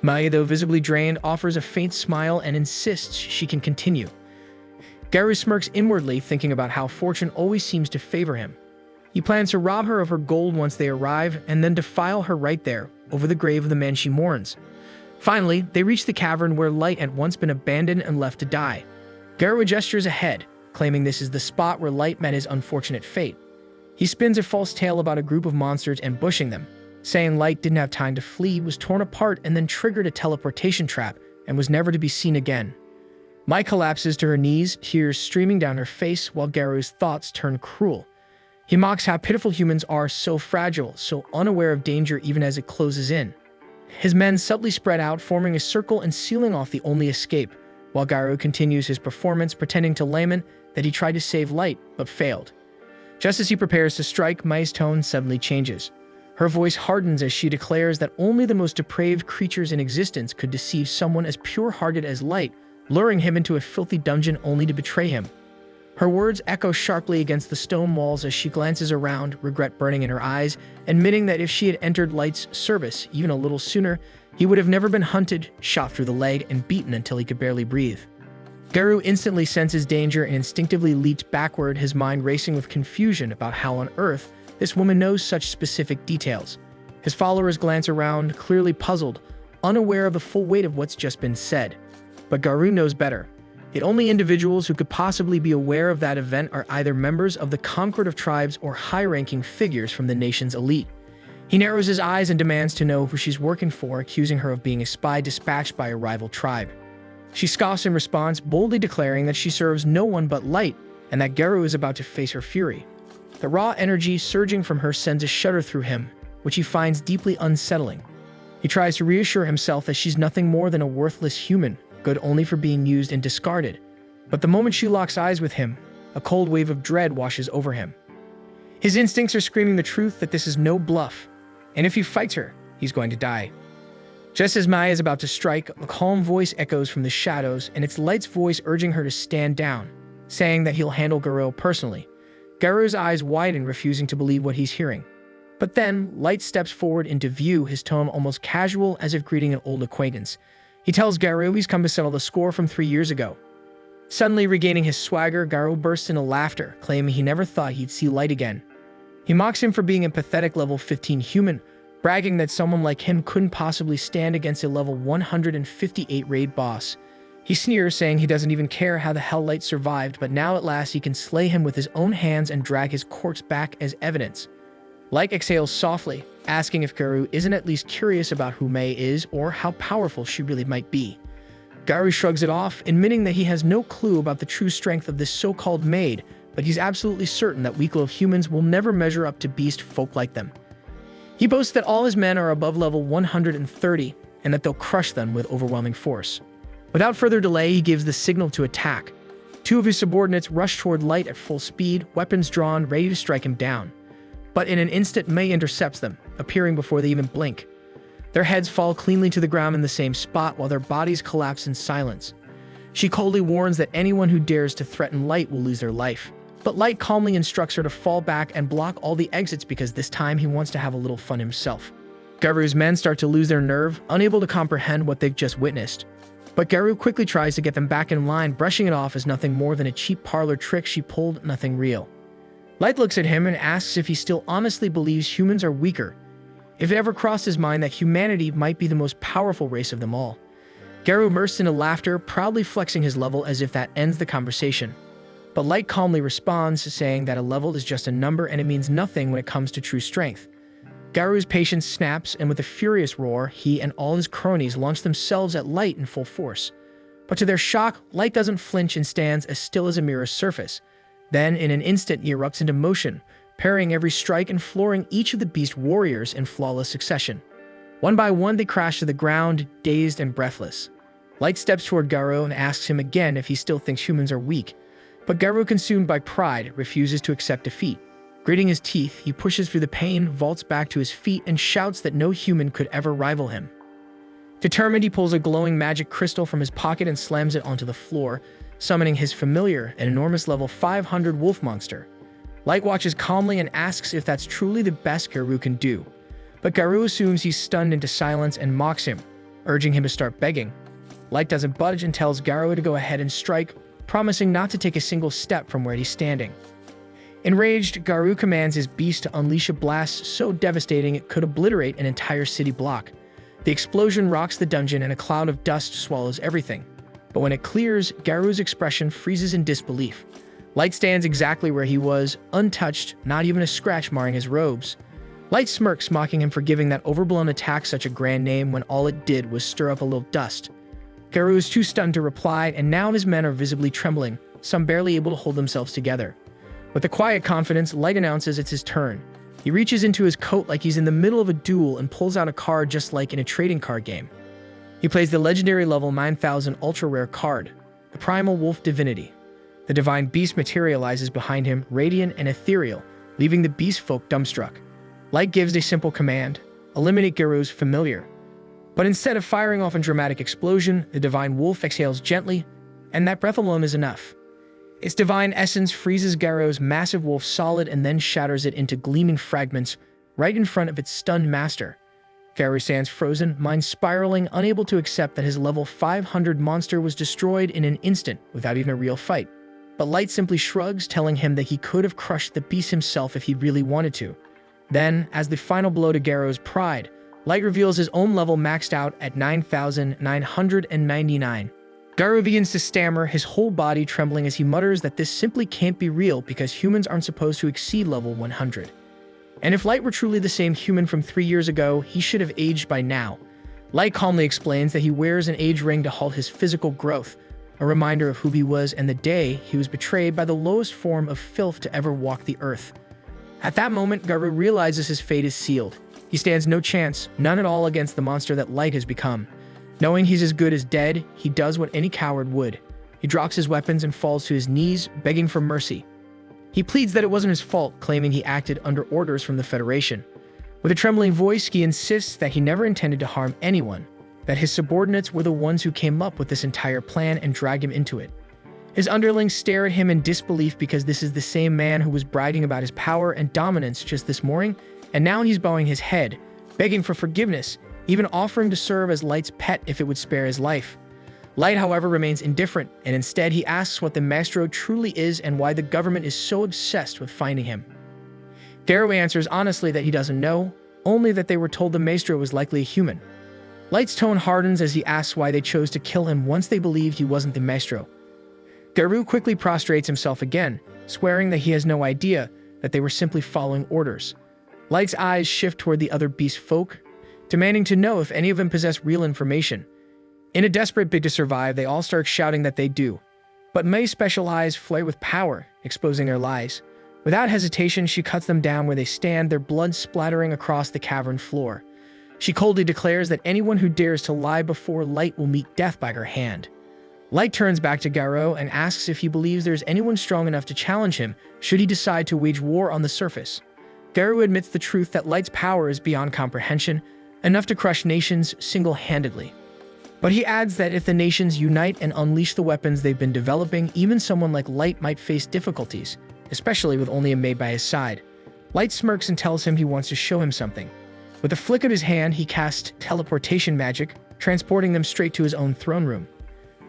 Mai, though visibly drained, offers a faint smile and insists she can continue. Garou smirks inwardly, thinking about how fortune always seems to favor him. He plans to rob her of her gold once they arrive, and then defile her right there, over the grave of the man she mourns. Finally, they reach the cavern where Light had once been abandoned and left to die. Garou gestures ahead, claiming this is the spot where Light met his unfortunate fate. He spins a false tale about a group of monsters ambushing them, saying Light didn't have time to flee, was torn apart, and then triggered a teleportation trap, and was never to be seen again. Mai collapses to her knees, tears streaming down her face, while Garou's thoughts turn cruel. He mocks how pitiful humans are, so fragile, so unaware of danger even as it closes in. His men subtly spread out, forming a circle and sealing off the only escape, while Garou continues his performance, pretending to layman that he tried to save Light, but failed. Just as he prepares to strike, Mai's tone suddenly changes. Her voice hardens as she declares that only the most depraved creatures in existence could deceive someone as pure-hearted as Light, luring him into a filthy dungeon only to betray him. Her words echo sharply against the stone walls as she glances around, regret burning in her eyes, admitting that if she had entered Light's service even a little sooner, he would have never been hunted, shot through the leg, and beaten until he could barely breathe. Garou instantly senses danger and instinctively leaps backward, his mind racing with confusion about how on earth this woman knows such specific details. His followers glance around, clearly puzzled, unaware of the full weight of what's just been said. But Garou knows better. The only individuals who could possibly be aware of that event are either members of the Concord of tribes or high-ranking figures from the nation's elite. He narrows his eyes and demands to know who she's working for, accusing her of being a spy dispatched by a rival tribe. She scoffs in response, boldly declaring that she serves no one but Light, and that Garou is about to face her fury. The raw energy surging from her sends a shudder through him, which he finds deeply unsettling. He tries to reassure himself that she's nothing more than a worthless human, good only for being used and discarded. But the moment she locks eyes with him, a cold wave of dread washes over him. His instincts are screaming the truth that this is no bluff, and if he fights her, he's going to die. Just as Mai is about to strike, a calm voice echoes from the shadows, and it's Light's voice urging her to stand down, saying that he'll handle Garou personally. Garou's eyes widen, refusing to believe what he's hearing. But then, Light steps forward into view, his tone almost casual, as if greeting an old acquaintance. He tells Garou he's come to settle the score from 3 years ago. Suddenly regaining his swagger, Garou bursts into laughter, claiming he never thought he'd see Light again. He mocks him for being a pathetic level 15 human, bragging that someone like him couldn't possibly stand against a level 158 raid boss. He sneers, saying he doesn't even care how the hell Light survived, but now at last he can slay him with his own hands and drag his corpse back as evidence. Light exhales softly, asking if Garou isn't at least curious about who Mai is or how powerful she really might be. Garou shrugs it off, admitting that he has no clue about the true strength of this so-called maid, but he's absolutely certain that weak-willed humans will never measure up to beast folk like them. He boasts that all his men are above level 130, and that they'll crush them with overwhelming force. Without further delay, he gives the signal to attack. 2 of his subordinates rush toward Light at full speed, weapons drawn, ready to strike him down. But in an instant, Mai intercepts them, appearing before they even blink. Their heads fall cleanly to the ground in the same spot, while their bodies collapse in silence. She coldly warns that anyone who dares to threaten Light will lose their life. But Light calmly instructs her to fall back and block all the exits because this time he wants to have a little fun himself. Garou's men start to lose their nerve, unable to comprehend what they've just witnessed. But Garou quickly tries to get them back in line, brushing it off as nothing more than a cheap parlor trick she pulled, nothing real. Light looks at him and asks if he still honestly believes humans are weaker, if it ever crossed his mind that humanity might be the most powerful race of them all. Garou bursts into laughter, proudly flexing his level as if that ends the conversation. But Light calmly responds, saying that a level is just a number and it means nothing when it comes to true strength. Garou's patience snaps, and with a furious roar, he and all his cronies launch themselves at Light in full force. But to their shock, Light doesn't flinch and stands as still as a mirror's surface. Then, in an instant, he erupts into motion, parrying every strike and flooring each of the beast warriors in flawless succession. One by one, they crash to the ground, dazed and breathless. Light steps toward Garou and asks him again if he still thinks humans are weak. But Garou, consumed by pride, refuses to accept defeat. Gritting his teeth, he pushes through the pain, vaults back to his feet, and shouts that no human could ever rival him. Determined, he pulls a glowing magic crystal from his pocket and slams it onto the floor, summoning his familiar, an enormous level 500 wolf monster. Light watches calmly and asks if that's truly the best Garou can do. But Garou assumes he's stunned into silence and mocks him, urging him to start begging. Light doesn't budge and tells Garou to go ahead and strike, promising not to take a single step from where he's standing. Enraged, Garou commands his beast to unleash a blast so devastating it could obliterate an entire city block. The explosion rocks the dungeon and a cloud of dust swallows everything. But when it clears, Garou's expression freezes in disbelief. Light stands exactly where he was, untouched, not even a scratch marring his robes. Light smirks, mocking him for giving that overblown attack such a grand name when all it did was stir up a little dust. Garou is too stunned to reply, and now his men are visibly trembling, some barely able to hold themselves together. With a quiet confidence, Light announces it's his turn. He reaches into his coat like he's in the middle of a duel and pulls out a card just like in a trading card game. He plays the legendary level 9000 ultra-rare card, the Primal Wolf Divinity. The divine beast materializes behind him, radiant and ethereal, leaving the beast folk dumbstruck. Light gives a simple command: eliminate Garou's familiar. But instead of firing off a dramatic explosion, the divine wolf exhales gently, and that breath alone is enough. Its divine essence freezes Garou's massive wolf solid and then shatters it into gleaming fragments right in front of its stunned master. Garou stands frozen, mind spiraling, unable to accept that his level 500 monster was destroyed in an instant without even a real fight. But Light simply shrugs, telling him that he could have crushed the beast himself if he really wanted to. Then, as the final blow to Garou's pride, Light reveals his own level maxed out at 9,999. Garou begins to stammer, his whole body trembling as he mutters that this simply can't be real because humans aren't supposed to exceed level 100. And if Light were truly the same human from 3 years ago, he should have aged by now. Light calmly explains that he wears an age ring to halt his physical growth, a reminder of who he was and the day he was betrayed by the lowest form of filth to ever walk the earth. At that moment, Garou realizes his fate is sealed. He stands no chance, none at all, against the monster that Light has become. Knowing he's as good as dead, he does what any coward would. He drops his weapons and falls to his knees, begging for mercy. He pleads that it wasn't his fault, claiming he acted under orders from the Federation. With a trembling voice, he insists that he never intended to harm anyone, that his subordinates were the ones who came up with this entire plan and dragged him into it. His underlings stare at him in disbelief because this is the same man who was bragging about his power and dominance just this morning, and now he's bowing his head, begging for forgiveness, even offering to serve as Light's pet if it would spare his life. Light, however, remains indifferent, and instead he asks what the Maestro truly is and why the government is so obsessed with finding him. Garou answers honestly that he doesn't know, only that they were told the Maestro was likely a human. Light's tone hardens as he asks why they chose to kill him once they believed he wasn't the Maestro. Garou quickly prostrates himself again, swearing that he has no idea, that they were simply following orders. Light's eyes shift toward the other beast folk, demanding to know if any of them possess real information. In a desperate bid to survive, they all start shouting that they do. But May's special eyes flare with power, exposing their lies. Without hesitation, she cuts them down where they stand, their blood splattering across the cavern floor. She coldly declares that anyone who dares to lie before Light will meet death by her hand. Light turns back to Garou and asks if he believes there's anyone strong enough to challenge him should he decide to wage war on the surface. Garou admits the truth that Light's power is beyond comprehension, enough to crush nations single-handedly. But he adds that if the nations unite and unleash the weapons they've been developing, even someone like Light might face difficulties, especially with only a maid by his side. Light smirks and tells him he wants to show him something. With a flick of his hand, he casts teleportation magic, transporting them straight to his own throne room.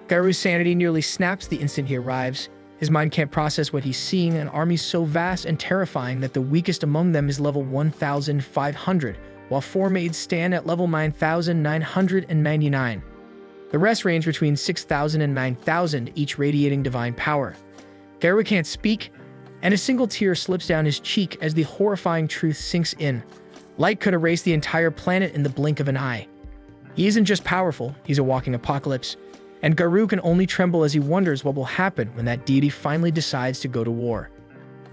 Garou's sanity nearly snaps the instant he arrives. His mind can't process what he's seeing, an army so vast and terrifying that the weakest among them is level 1,500, while 4 maids stand at level 9,999. The rest range between 6,000 and 9,000, each radiating divine power. Garwa can't speak, and a single tear slips down his cheek as the horrifying truth sinks in. Light could erase the entire planet in the blink of an eye. He isn't just powerful, he's a walking apocalypse, and Garou can only tremble as he wonders what will happen when that deity finally decides to go to war.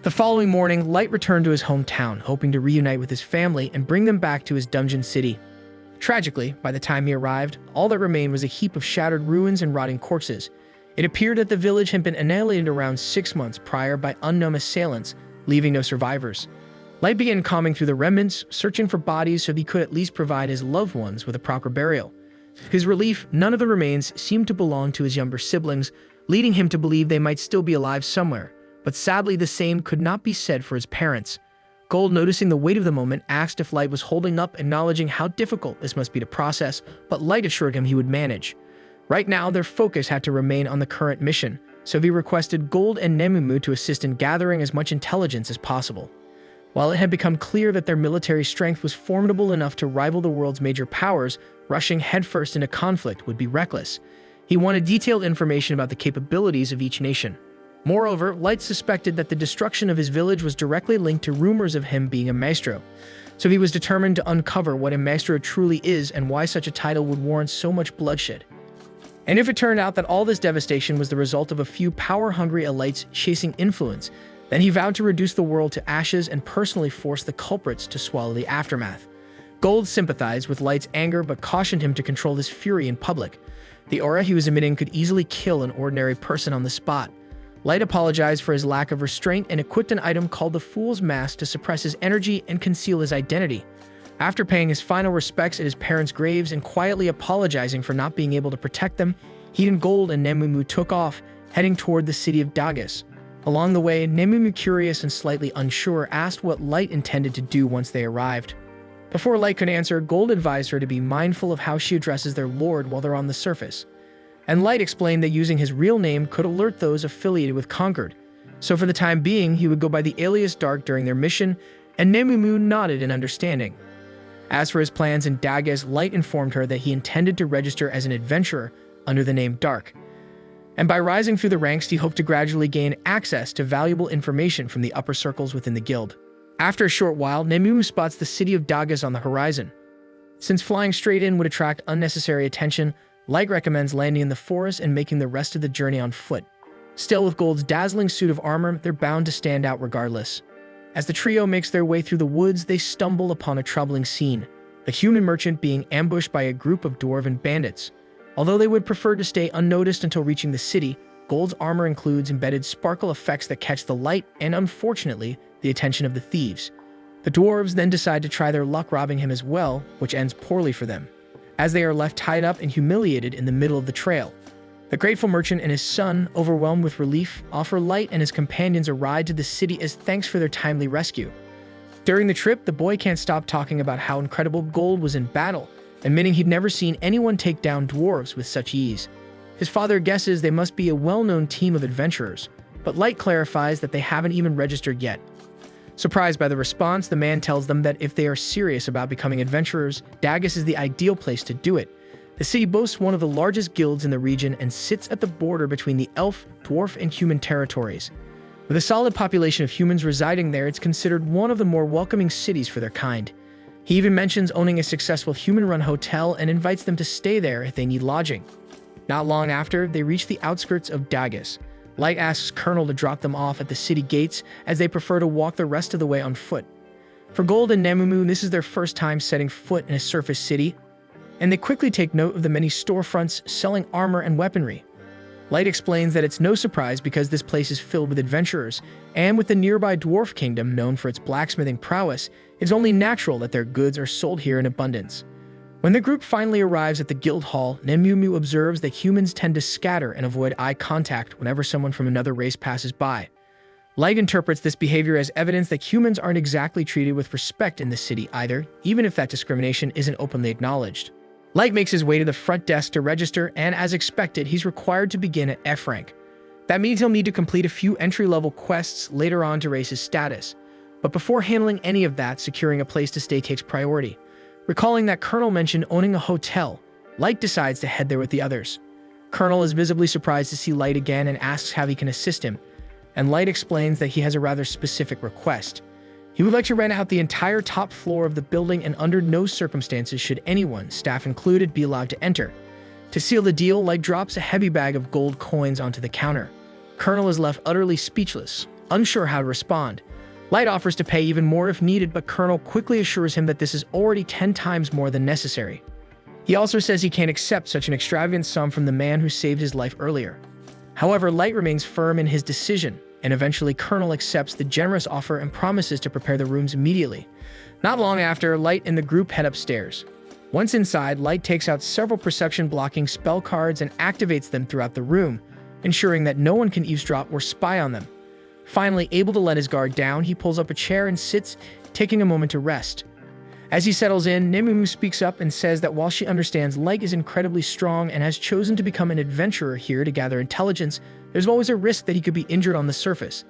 The following morning, Light returned to his hometown, hoping to reunite with his family and bring them back to his dungeon city. Tragically, by the time he arrived, all that remained was a heap of shattered ruins and rotting corpses. It appeared that the village had been annihilated around 6 months prior by unknown assailants, leaving no survivors. Light began combing through the remnants, searching for bodies so he could at least provide his loved ones with a proper burial. To his relief, none of the remains seemed to belong to his younger siblings, leading him to believe they might still be alive somewhere. But sadly, the same could not be said for his parents. Gold, noticing the weight of the moment, asked if Light was holding up, acknowledging how difficult this must be to process, but Light assured him he would manage. Right now, their focus had to remain on the current mission, so he requested Gold and Nemumu to assist in gathering as much intelligence as possible. While it had become clear that their military strength was formidable enough to rival the world's major powers, rushing headfirst into conflict would be reckless. He wanted detailed information about the capabilities of each nation. Moreover, Light suspected that the destruction of his village was directly linked to rumors of him being a maestro, so he was determined to uncover what a maestro truly is and why such a title would warrant so much bloodshed. And if it turned out that all this devastation was the result of a few power-hungry elites chasing influence, then he vowed to reduce the world to ashes and personally force the culprits to swallow the aftermath. Gold sympathized with Light's anger but cautioned him to control his fury in public. The aura he was emitting could easily kill an ordinary person on the spot. Light apologized for his lack of restraint and equipped an item called the Fool's Mask to suppress his energy and conceal his identity. After paying his final respects at his parents' graves and quietly apologizing for not being able to protect them, he and Gold and Nemumu took off, heading toward the city of Dagas. Along the way, Nemumu, curious and slightly unsure, asked what Light intended to do once they arrived. Before Light could answer, Gold advised her to be mindful of how she addresses their lord while they're on the surface. And Light explained that using his real name could alert those affiliated with Concord. So for the time being, he would go by the alias Dark during their mission, and Nemumu nodded in understanding. As for his plans in Dagas, Light informed her that he intended to register as an adventurer under the name Dark. And by rising through the ranks, he hoped to gradually gain access to valuable information from the upper circles within the guild. After a short while, Nemumu spots the city of Dagas on the horizon. Since flying straight in would attract unnecessary attention, Light recommends landing in the forest and making the rest of the journey on foot. Still, with Gold's dazzling suit of armor, they're bound to stand out regardless. As the trio makes their way through the woods, they stumble upon a troubling scene, a human merchant being ambushed by a group of dwarven bandits. Although they would prefer to stay unnoticed until reaching the city, Gold's armor includes embedded sparkle effects that catch the light and, unfortunately, the attention of the thieves. The dwarves then decide to try their luck robbing him as well, which ends poorly for them, as they are left tied up and humiliated in the middle of the trail. The grateful merchant and his son, overwhelmed with relief, offer Light and his companions a ride to the city as thanks for their timely rescue. During the trip, the boy can't stop talking about how incredible Gold was in battle, admitting he'd never seen anyone take down dwarves with such ease. His father guesses they must be a well-known team of adventurers, but Light clarifies that they haven't even registered yet. Surprised by the response, the man tells them that if they are serious about becoming adventurers, Dagas is the ideal place to do it. The city boasts one of the largest guilds in the region and sits at the border between the elf, dwarf, and human territories. With a solid population of humans residing there, it's considered one of the more welcoming cities for their kind. He even mentions owning a successful human-run hotel and invites them to stay there if they need lodging. Not long after, they reach the outskirts of Dagas. Light asks Colonel to drop them off at the city gates as they prefer to walk the rest of the way on foot. For Gold and Nemumu, this is their first time setting foot in a surface city, and they quickly take note of the many storefronts selling armor and weaponry. Light explains that it's no surprise because this place is filled with adventurers, and with the nearby dwarf kingdom known for its blacksmithing prowess, it's only natural that their goods are sold here in abundance. When the group finally arrives at the guild hall, Nemumu observes that humans tend to scatter and avoid eye contact whenever someone from another race passes by. Light interprets this behavior as evidence that humans aren't exactly treated with respect in the city either, even if that discrimination isn't openly acknowledged. Light makes his way to the front desk to register, and as expected, he's required to begin at F rank. That means he'll need to complete a few entry-level quests later on to raise his status. But before handling any of that, securing a place to stay takes priority. Recalling that Colonel mentioned owning a hotel, Light decides to head there with the others. Colonel is visibly surprised to see Light again and asks how he can assist him, and Light explains that he has a rather specific request. He would like to rent out the entire top floor of the building, and under no circumstances should anyone, staff included, be allowed to enter. To seal the deal, Light drops a heavy bag of gold coins onto the counter. Colonel is left utterly speechless, unsure how to respond. Light offers to pay even more if needed, but Colonel quickly assures him that this is already 10 times more than necessary. He also says he can't accept such an extravagant sum from the man who saved his life earlier. However, Light remains firm in his decision, and eventually Colonel accepts the generous offer and promises to prepare the rooms immediately. Not long after, Light and the group head upstairs. Once inside, Light takes out several perception-blocking spell cards and activates them throughout the room, ensuring that no one can eavesdrop or spy on them. Finally, able to let his guard down, he pulls up a chair and sits, taking a moment to rest. As he settles in, Nemumu speaks up and says that while she understands Light is incredibly strong and has chosen to become an adventurer here to gather intelligence, there's always a risk that he could be injured on the surface.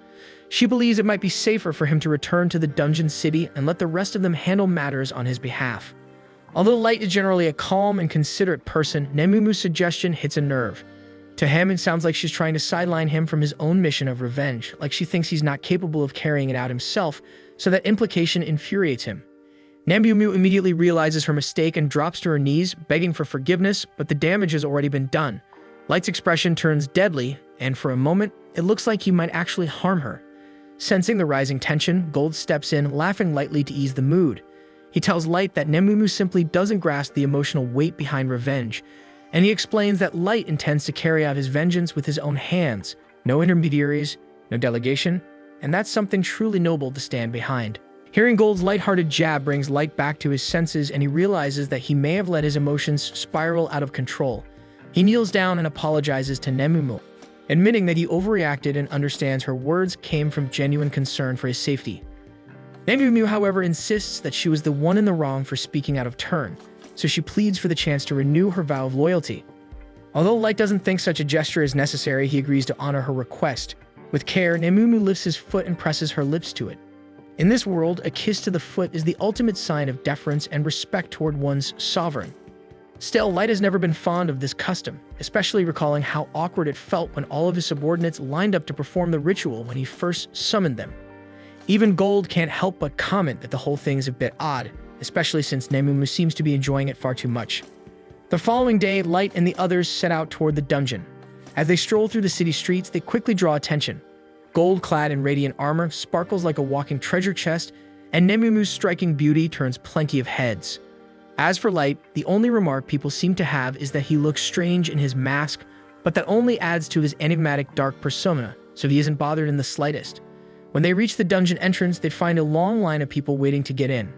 She believes it might be safer for him to return to the dungeon city and let the rest of them handle matters on his behalf. Although Light is generally a calm and considerate person, Nemumu's suggestion hits a nerve. To him, it sounds like she's trying to sideline him from his own mission of revenge, like she thinks he's not capable of carrying it out himself, so that implication infuriates him. Nemumu immediately realizes her mistake and drops to her knees, begging for forgiveness, but the damage has already been done. Light's expression turns deadly, and for a moment, it looks like he might actually harm her. Sensing the rising tension, Gold steps in, laughing lightly to ease the mood. He tells Light that Nemumu simply doesn't grasp the emotional weight behind revenge, and he explains that Light intends to carry out his vengeance with his own hands, no intermediaries, no delegation, and that's something truly noble to stand behind. Hearing Gold's lighthearted jab brings Light back to his senses, and he realizes that he may have let his emotions spiral out of control. He kneels down and apologizes to Nemumu, admitting that he overreacted and understands her words came from genuine concern for his safety. Nemumu, however, insists that she was the one in the wrong for speaking out of turn, so she pleads for the chance to renew her vow of loyalty. Although Light doesn't think such a gesture is necessary, he agrees to honor her request. With care, Nemumu lifts his foot and presses her lips to it. In this world, a kiss to the foot is the ultimate sign of deference and respect toward one's sovereign. Still, Light has never been fond of this custom, especially recalling how awkward it felt when all of his subordinates lined up to perform the ritual when he first summoned them. Even Gold can't help but comment that the whole thing is a bit odd, especially since Nemumu seems to be enjoying it far too much. The following day, Light and the others set out toward the dungeon. As they stroll through the city streets, they quickly draw attention. Gold, clad in radiant armor, sparkles like a walking treasure chest, and Nemumu's striking beauty turns plenty of heads. As for Light, the only remark people seem to have is that he looks strange in his mask, but that only adds to his enigmatic dark persona, so he isn't bothered in the slightest. When they reach the dungeon entrance, they find a long line of people waiting to get in.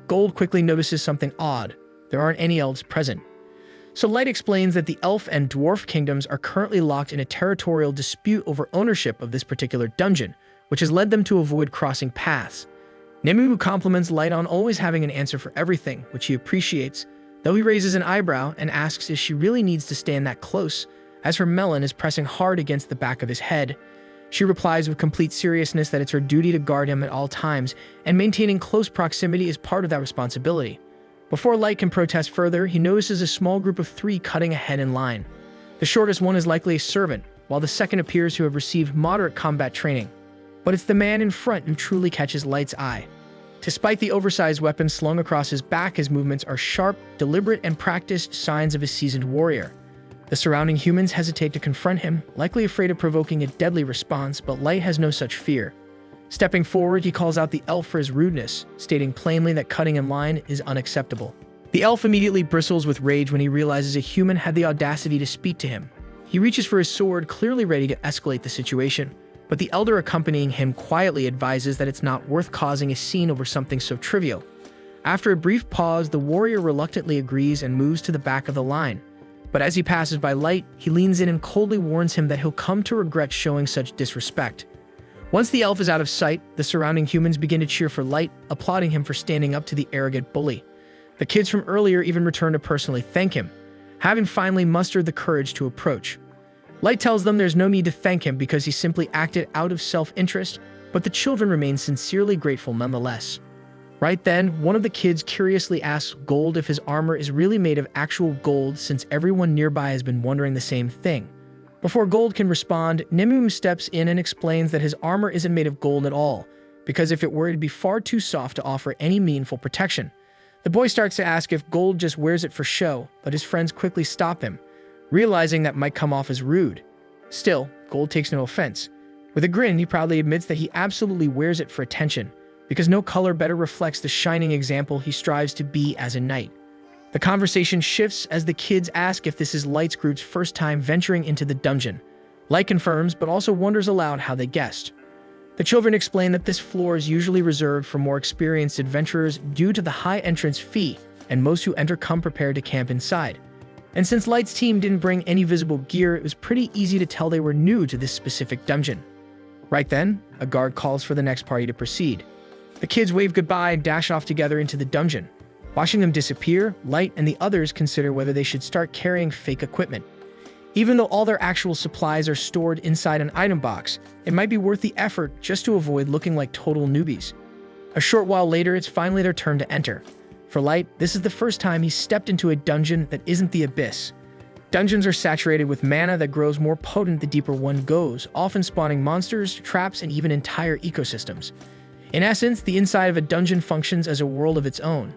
Gold quickly notices something odd. There aren't any elves present. So Light explains that the elf and dwarf kingdoms are currently locked in a territorial dispute over ownership of this particular dungeon, which has led them to avoid crossing paths. Nemumu compliments Light on always having an answer for everything, which he appreciates, though he raises an eyebrow and asks if she really needs to stand that close, as her melon is pressing hard against the back of his head. She replies with complete seriousness that it's her duty to guard him at all times, and maintaining close proximity is part of that responsibility. Before Light can protest further, he notices a small group of 3 cutting ahead in line. The shortest one is likely a servant, while the second appears to have received moderate combat training. But it's the man in front who truly catches Light's eye. Despite the oversized weapon slung across his back, his movements are sharp, deliberate, and practiced, signs of a seasoned warrior. The surrounding humans hesitate to confront him, likely afraid of provoking a deadly response, but Light has no such fear. Stepping forward, he calls out the elf for his rudeness, stating plainly that cutting in line is unacceptable. The elf immediately bristles with rage when he realizes a human had the audacity to speak to him. He reaches for his sword, clearly ready to escalate the situation, but the elder accompanying him quietly advises that it's not worth causing a scene over something so trivial. After a brief pause, the warrior reluctantly agrees and moves to the back of the line. But as he passes by Light, he leans in and coldly warns him that he'll come to regret showing such disrespect. Once the elf is out of sight, the surrounding humans begin to cheer for Light, applauding him for standing up to the arrogant bully. The kids from earlier even return to personally thank him, having finally mustered the courage to approach. Light tells them there's no need to thank him because he simply acted out of self-interest, but the children remain sincerely grateful nonetheless. Right then, one of the kids curiously asks Gold if his armor is really made of actual gold, since everyone nearby has been wondering the same thing. Before Gold can respond, Nemu steps in and explains that his armor isn't made of gold at all, because if it were, it'd be far too soft to offer any meaningful protection. The boy starts to ask if Gold just wears it for show, but his friends quickly stop him, realizing that might come off as rude. Still, Gold takes no offense. With a grin, he proudly admits that he absolutely wears it for attention, because no color better reflects the shining example he strives to be as a knight. The conversation shifts as the kids ask if this is Light's group's first time venturing into the dungeon. Light confirms, but also wonders aloud how they guessed. The children explain that this floor is usually reserved for more experienced adventurers due to the high entrance fee, and most who enter come prepared to camp inside. And since Light's team didn't bring any visible gear, it was pretty easy to tell they were new to this specific dungeon. Right then, a guard calls for the next party to proceed. The kids wave goodbye and dash off together into the dungeon. Watching them disappear, Light and the others consider whether they should start carrying fake equipment. Even though all their actual supplies are stored inside an item box, it might be worth the effort just to avoid looking like total newbies. A short while later, it's finally their turn to enter. For Light, this is the first time he's stepped into a dungeon that isn't the Abyss. Dungeons are saturated with mana that grows more potent the deeper one goes, often spawning monsters, traps, and even entire ecosystems. In essence, the inside of a dungeon functions as a world of its own.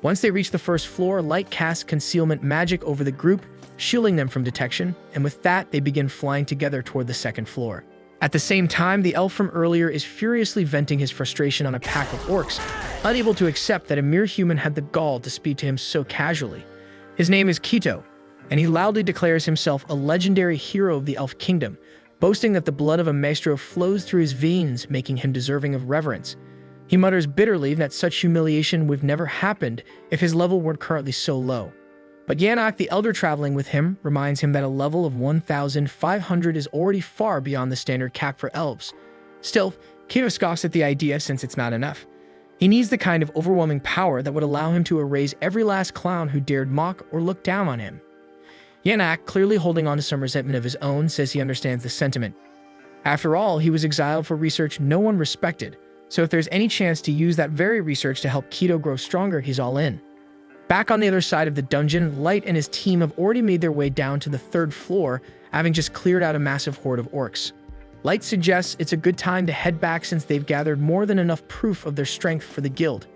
Once they reach the first floor, Light casts concealment magic over the group, shielding them from detection, and with that, they begin flying together toward the second floor. At the same time, the elf from earlier is furiously venting his frustration on a pack of orcs, unable to accept that a mere human had the gall to speak to him so casually. His name is Kito, and he loudly declares himself a legendary hero of the elf kingdom, boasting that the blood of a maestro flows through his veins, making him deserving of reverence. He mutters bitterly that such humiliation would never happened if his level weren't currently so low. But Yanok, the elder traveling with him, reminds him that a level of 1,500 is already far beyond the standard cap for elves. Still, Kito scoffs at the idea since it's not enough. He needs the kind of overwhelming power that would allow him to erase every last clown who dared mock or look down on him. Yanok, clearly holding on to some resentment of his own, says he understands the sentiment. After all, he was exiled for research no one respected, so if there's any chance to use that very research to help Kito grow stronger, he's all in. Back on the other side of the dungeon, Light and his team have already made their way down to the third floor, having just cleared out a massive horde of orcs. Light suggests it's a good time to head back since they've gathered more than enough proof of their strength for the guild.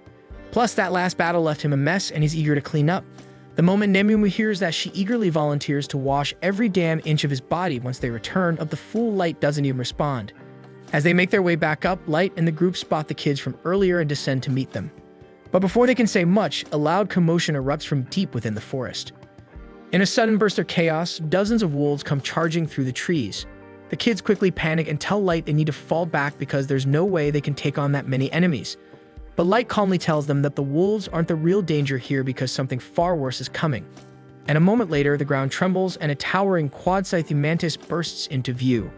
Plus, that last battle left him a mess and he's eager to clean up. The moment Nemu hears that, she eagerly volunteers to wash every damn inch of his body. Once they return, the fool Light doesn't even respond. As they make their way back up, Light and the group spot the kids from earlier and descend to meet them. But before they can say much, a loud commotion erupts from deep within the forest. In a sudden burst of chaos, dozens of wolves come charging through the trees. The kids quickly panic and tell Light they need to fall back because there's no way they can take on that many enemies. But Light calmly tells them that the wolves aren't the real danger here because something far worse is coming. And a moment later, the ground trembles and a towering quad-scythe mantis bursts into view.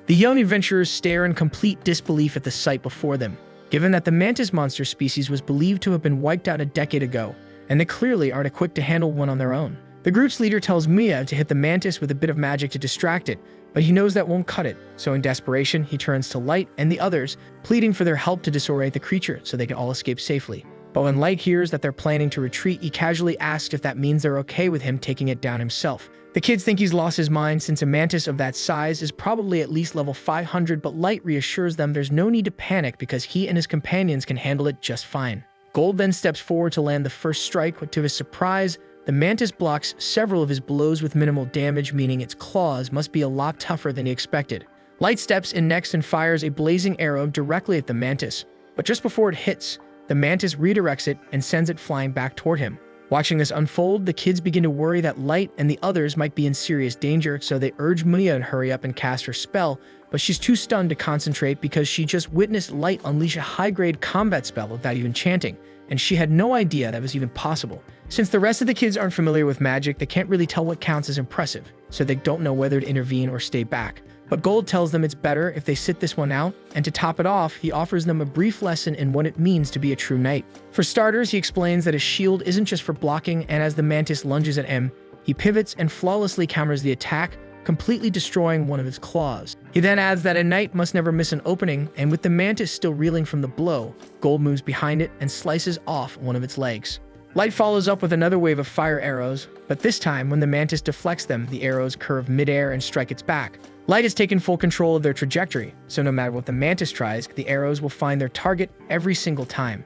The young adventurers stare in complete disbelief at the sight before them, given that the mantis monster species was believed to have been wiped out a decade ago, and they clearly aren't equipped to handle one on their own. The group's leader tells Mia to hit the mantis with a bit of magic to distract it, but he knows that won't cut it, so in desperation, he turns to Light and the others, pleading for their help to disorient the creature so they can all escape safely. But when Light hears that they're planning to retreat, he casually asks if that means they're okay with him taking it down himself. The kids think he's lost his mind since a mantis of that size is probably at least level 500, but Light reassures them there's no need to panic because he and his companions can handle it just fine. Gold then steps forward to land the first strike, but to his surprise, the mantis blocks several of his blows with minimal damage, meaning its claws must be a lot tougher than he expected. Light steps in next and fires a blazing arrow directly at the mantis, but just before it hits, the mantis redirects it and sends it flying back toward him. Watching this unfold, the kids begin to worry that Light and the others might be in serious danger, so they urge Mia to hurry up and cast her spell, but she's too stunned to concentrate because she just witnessed Light unleash a high-grade combat spell without even chanting, and she had no idea that was even possible. Since the rest of the kids aren't familiar with magic, they can't really tell what counts as impressive, so they don't know whether to intervene or stay back. But Gold tells them it's better if they sit this one out, and to top it off, he offers them a brief lesson in what it means to be a true knight. For starters, he explains that a shield isn't just for blocking, and as the mantis lunges at him, he pivots and flawlessly counters the attack, completely destroying one of its claws. He then adds that a knight must never miss an opening, and with the mantis still reeling from the blow, Gold moves behind it and slices off one of its legs. Light follows up with another wave of fire arrows, but this time, when the mantis deflects them, the arrows curve midair and strike its back. Light has taken full control of their trajectory, so no matter what the mantis tries, the arrows will find their target every single time.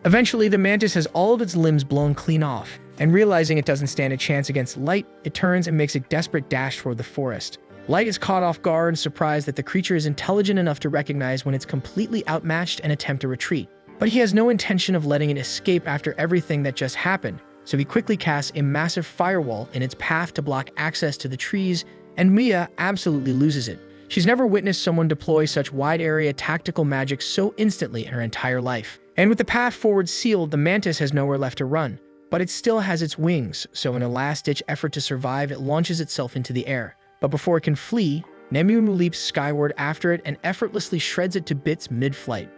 Eventually, the mantis has all of its limbs blown clean off, and realizing it doesn't stand a chance against Light, it turns and makes a desperate dash toward the forest. Light is caught off guard and surprised that the creature is intelligent enough to recognize when it's completely outmatched and attempt to retreat. But he has no intention of letting it escape after everything that just happened, so he quickly casts a massive firewall in its path to block access to the trees, and Mia absolutely loses it. She's never witnessed someone deploy such wide-area tactical magic so instantly in her entire life. And with the path forward sealed, the mantis has nowhere left to run, but it still has its wings, so in a last-ditch effort to survive, it launches itself into the air. But before it can flee, Nemumu leaps skyward after it and effortlessly shreds it to bits mid-flight.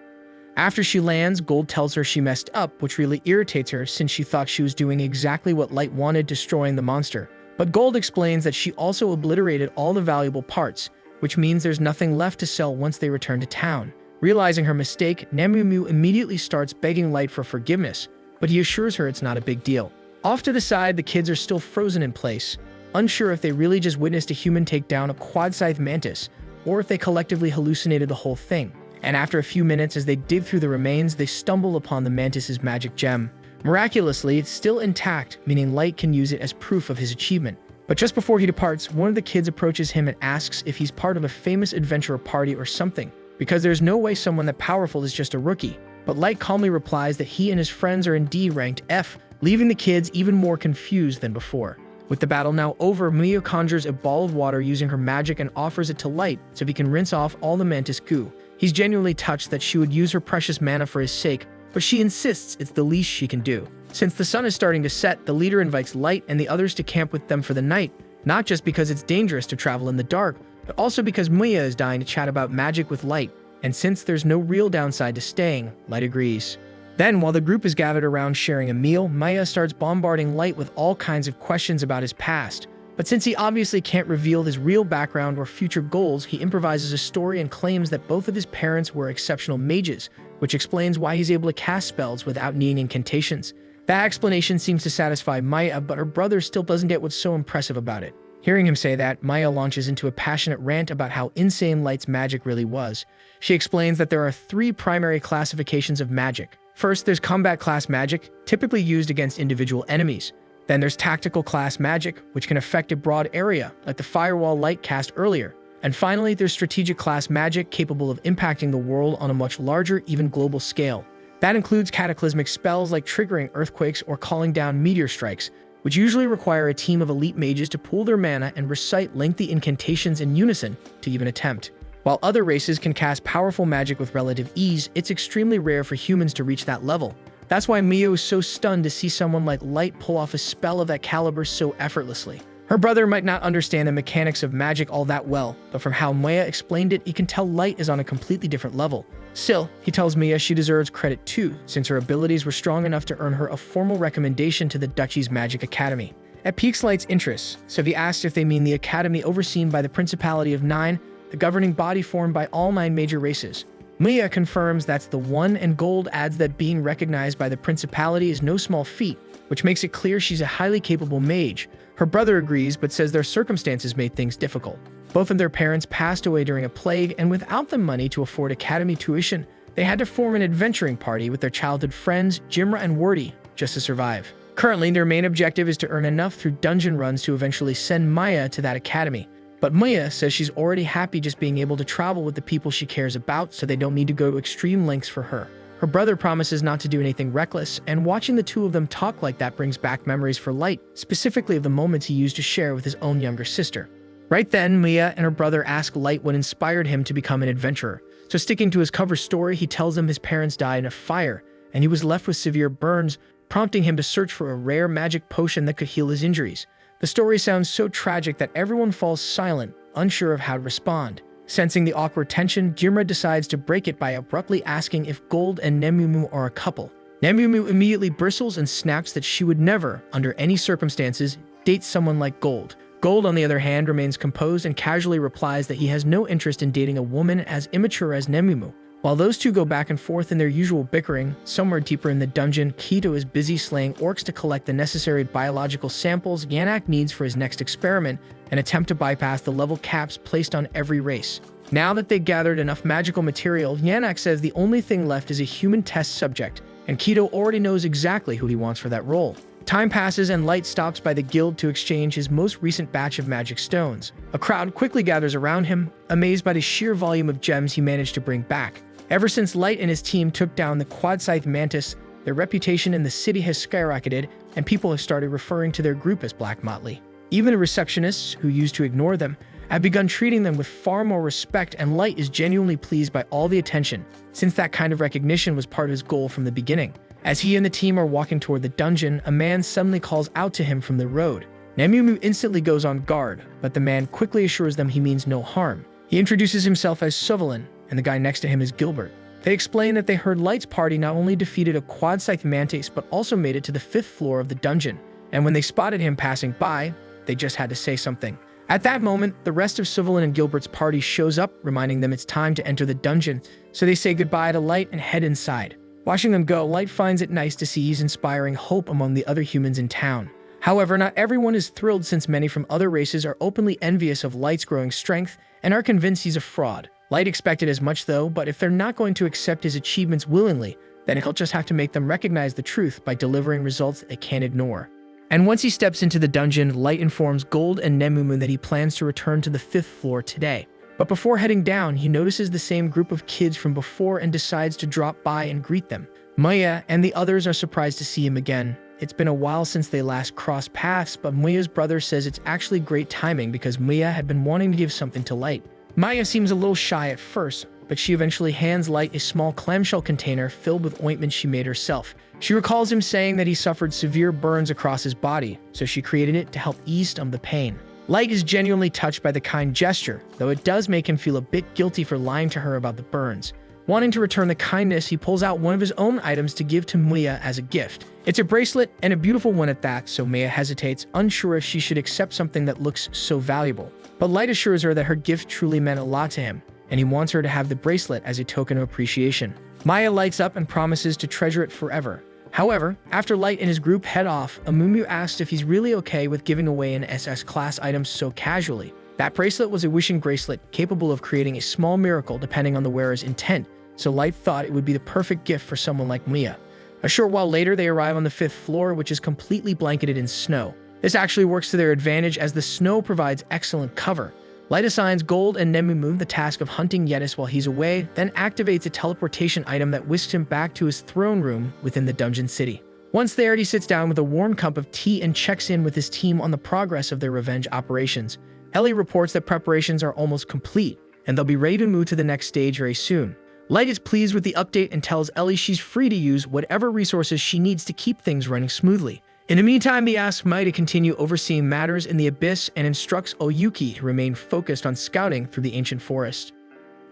After she lands, Gold tells her she messed up, which really irritates her since she thought she was doing exactly what Light wanted, destroying the monster. But Gold explains that she also obliterated all the valuable parts, which means there's nothing left to sell once they return to town. Realizing her mistake, Nemumu immediately starts begging Light for forgiveness, but he assures her it's not a big deal. Off to the side, the kids are still frozen in place, unsure if they really just witnessed a human take down a quad-sized mantis, or if they collectively hallucinated the whole thing. And after a few minutes, as they dig through the remains, they stumble upon the mantis's magic gem. Miraculously, it's still intact, meaning Light can use it as proof of his achievement. But just before he departs, one of the kids approaches him and asks if he's part of a famous adventurer party or something, because there's no way someone that powerful is just a rookie. But Light calmly replies that he and his friends are indeed ranked F, leaving the kids even more confused than before. With the battle now over, Mia conjures a ball of water using her magic and offers it to Light so he can rinse off all the mantis goo. He's genuinely touched that she would use her precious mana for his sake, but she insists it's the least she can do. Since the sun is starting to set, the leader invites Light and the others to camp with them for the night, not just because it's dangerous to travel in the dark, but also because Mia is dying to chat about magic with Light, and since there's no real downside to staying, Light agrees. Then, while the group is gathered around sharing a meal, Maya starts bombarding Light with all kinds of questions about his past. But since he obviously can't reveal his real background or future goals, he improvises a story and claims that both of his parents were exceptional mages, which explains why he's able to cast spells without needing incantations. That explanation seems to satisfy Maya, but her brother still doesn't get what's so impressive about it. Hearing him say that, Maya launches into a passionate rant about how insane Light's magic really was. She explains that there are 3 primary classifications of magic. First, there's combat class magic, typically used against individual enemies. Then there's tactical class magic, which can affect a broad area, like the firewall Light cast earlier. And finally, there's strategic class magic, capable of impacting the world on a much larger, even global scale. That includes cataclysmic spells like triggering earthquakes or calling down meteor strikes, which usually require a team of elite mages to pool their mana and recite lengthy incantations in unison to even attempt. While other races can cast powerful magic with relative ease, it's extremely rare for humans to reach that level. That's why Mio is so stunned to see someone like Light pull off a spell of that caliber so effortlessly. Her brother might not understand the mechanics of magic all that well, but from how Maya explained it, you can tell Light is on a completely different level. Still, he tells Mia she deserves credit too, since her abilities were strong enough to earn her a formal recommendation to the Duchy's Magic Academy. It piques Light's interest, so he asks if they mean the academy overseen by the Principality of Nine, the governing body formed by all 9 major races. Mia confirms that's the one, and Gold adds that being recognized by the Principality is no small feat, which makes it clear she's a highly capable mage. Her brother agrees, but says their circumstances made things difficult. Both of their parents passed away during a plague, and without the money to afford academy tuition, they had to form an adventuring party with their childhood friends, Jimra and Wordy, just to survive. Currently, their main objective is to earn enough through dungeon runs to eventually send Maya to that academy. But Maya says she's already happy just being able to travel with the people she cares about, so they don't need to go to extreme lengths for her. Her brother promises not to do anything reckless, and watching the two of them talk like that brings back memories for Light, specifically of the moments he used to share with his own younger sister. Right then, Mia and her brother ask Light what inspired him to become an adventurer. So sticking to his cover story, he tells them his parents died in a fire, and he was left with severe burns, prompting him to search for a rare magic potion that could heal his injuries. The story sounds so tragic that everyone falls silent, unsure of how to respond. Sensing the awkward tension, Jimra decides to break it by abruptly asking if Gold and Nemumu are a couple. Nemumu immediately bristles and snaps that she would never, under any circumstances, date someone like Gold. Gold, on the other hand, remains composed and casually replies that he has no interest in dating a woman as immature as Nemumu. While those two go back and forth in their usual bickering, somewhere deeper in the dungeon, Kito is busy slaying orcs to collect the necessary biological samples Yannick needs for his next experiment, and attempt to bypass the level caps placed on every race. Now that they've gathered enough magical material, Yannick says the only thing left is a human test subject, and Kito already knows exactly who he wants for that role. Time passes and Light stops by the guild to exchange his most recent batch of magic stones. A crowd quickly gathers around him, amazed by the sheer volume of gems he managed to bring back. Ever since Light and his team took down the Quad-Scythe Mantis, their reputation in the city has skyrocketed, and people have started referring to their group as Black Motley. Even the receptionists, who used to ignore them, have begun treating them with far more respect, and Light is genuinely pleased by all the attention, since that kind of recognition was part of his goal from the beginning. As he and the team are walking toward the dungeon, a man suddenly calls out to him from the road. Nemumu instantly goes on guard, but the man quickly assures them he means no harm. He introduces himself as Suvalin, and the guy next to him is Gilbert. They explain that they heard Light's party not only defeated a Quad-Scythe Mantis, but also made it to the 5th floor of the dungeon, and when they spotted him passing by, they just had to say something. At that moment, the rest of Suvalin and Gilbert's party shows up, reminding them it's time to enter the dungeon, so they say goodbye to Light and head inside. Watching them go, Light finds it nice to see he's inspiring hope among the other humans in town. However, not everyone is thrilled, since many from other races are openly envious of Light's growing strength and are convinced he's a fraud. Light expected as much though, but if they're not going to accept his achievements willingly, then he'll just have to make them recognize the truth by delivering results they can't ignore. And once he steps into the dungeon, Light informs Gold and Nemumu that he plans to return to the 5th floor today. But before heading down, he notices the same group of kids from before and decides to drop by and greet them. Maya and the others are surprised to see him again. It's been a while since they last crossed paths, but Maya's brother says it's actually great timing because Maya had been wanting to give something to Light. Maya seems a little shy at first, but she eventually hands Light a small clamshell container filled with ointment she made herself. She recalls him saying that he suffered severe burns across his body, so she created it to help ease some of the pain. Light is genuinely touched by the kind gesture, though it does make him feel a bit guilty for lying to her about the burns. Wanting to return the kindness, he pulls out one of his own items to give to Maya as a gift. It's a bracelet, and a beautiful one at that, so Maya hesitates, unsure if she should accept something that looks so valuable. But Light assures her that her gift truly meant a lot to him, and he wants her to have the bracelet as a token of appreciation. Maya lights up and promises to treasure it forever. However, after Light and his group head off, Amumu asks if he's really okay with giving away an SS-class item so casually. That bracelet was a wishing bracelet capable of creating a small miracle depending on the wearer's intent, so Light thought it would be the perfect gift for someone like Mia. A short while later, they arrive on the 5th floor, which is completely blanketed in snow. This actually works to their advantage as the snow provides excellent cover. Light assigns Gold and Nemumu the task of hunting Yetis while he's away, then activates a teleportation item that whisks him back to his throne room within the dungeon city. Once there, he sits down with a warm cup of tea and checks in with his team on the progress of their revenge operations. Ellie reports that preparations are almost complete, and they'll be ready to move to the next stage very soon. Light is pleased with the update and tells Ellie she's free to use whatever resources she needs to keep things running smoothly. In the meantime, he asks Mai to continue overseeing matters in the Abyss and instructs Oyuki to remain focused on scouting through the ancient forest.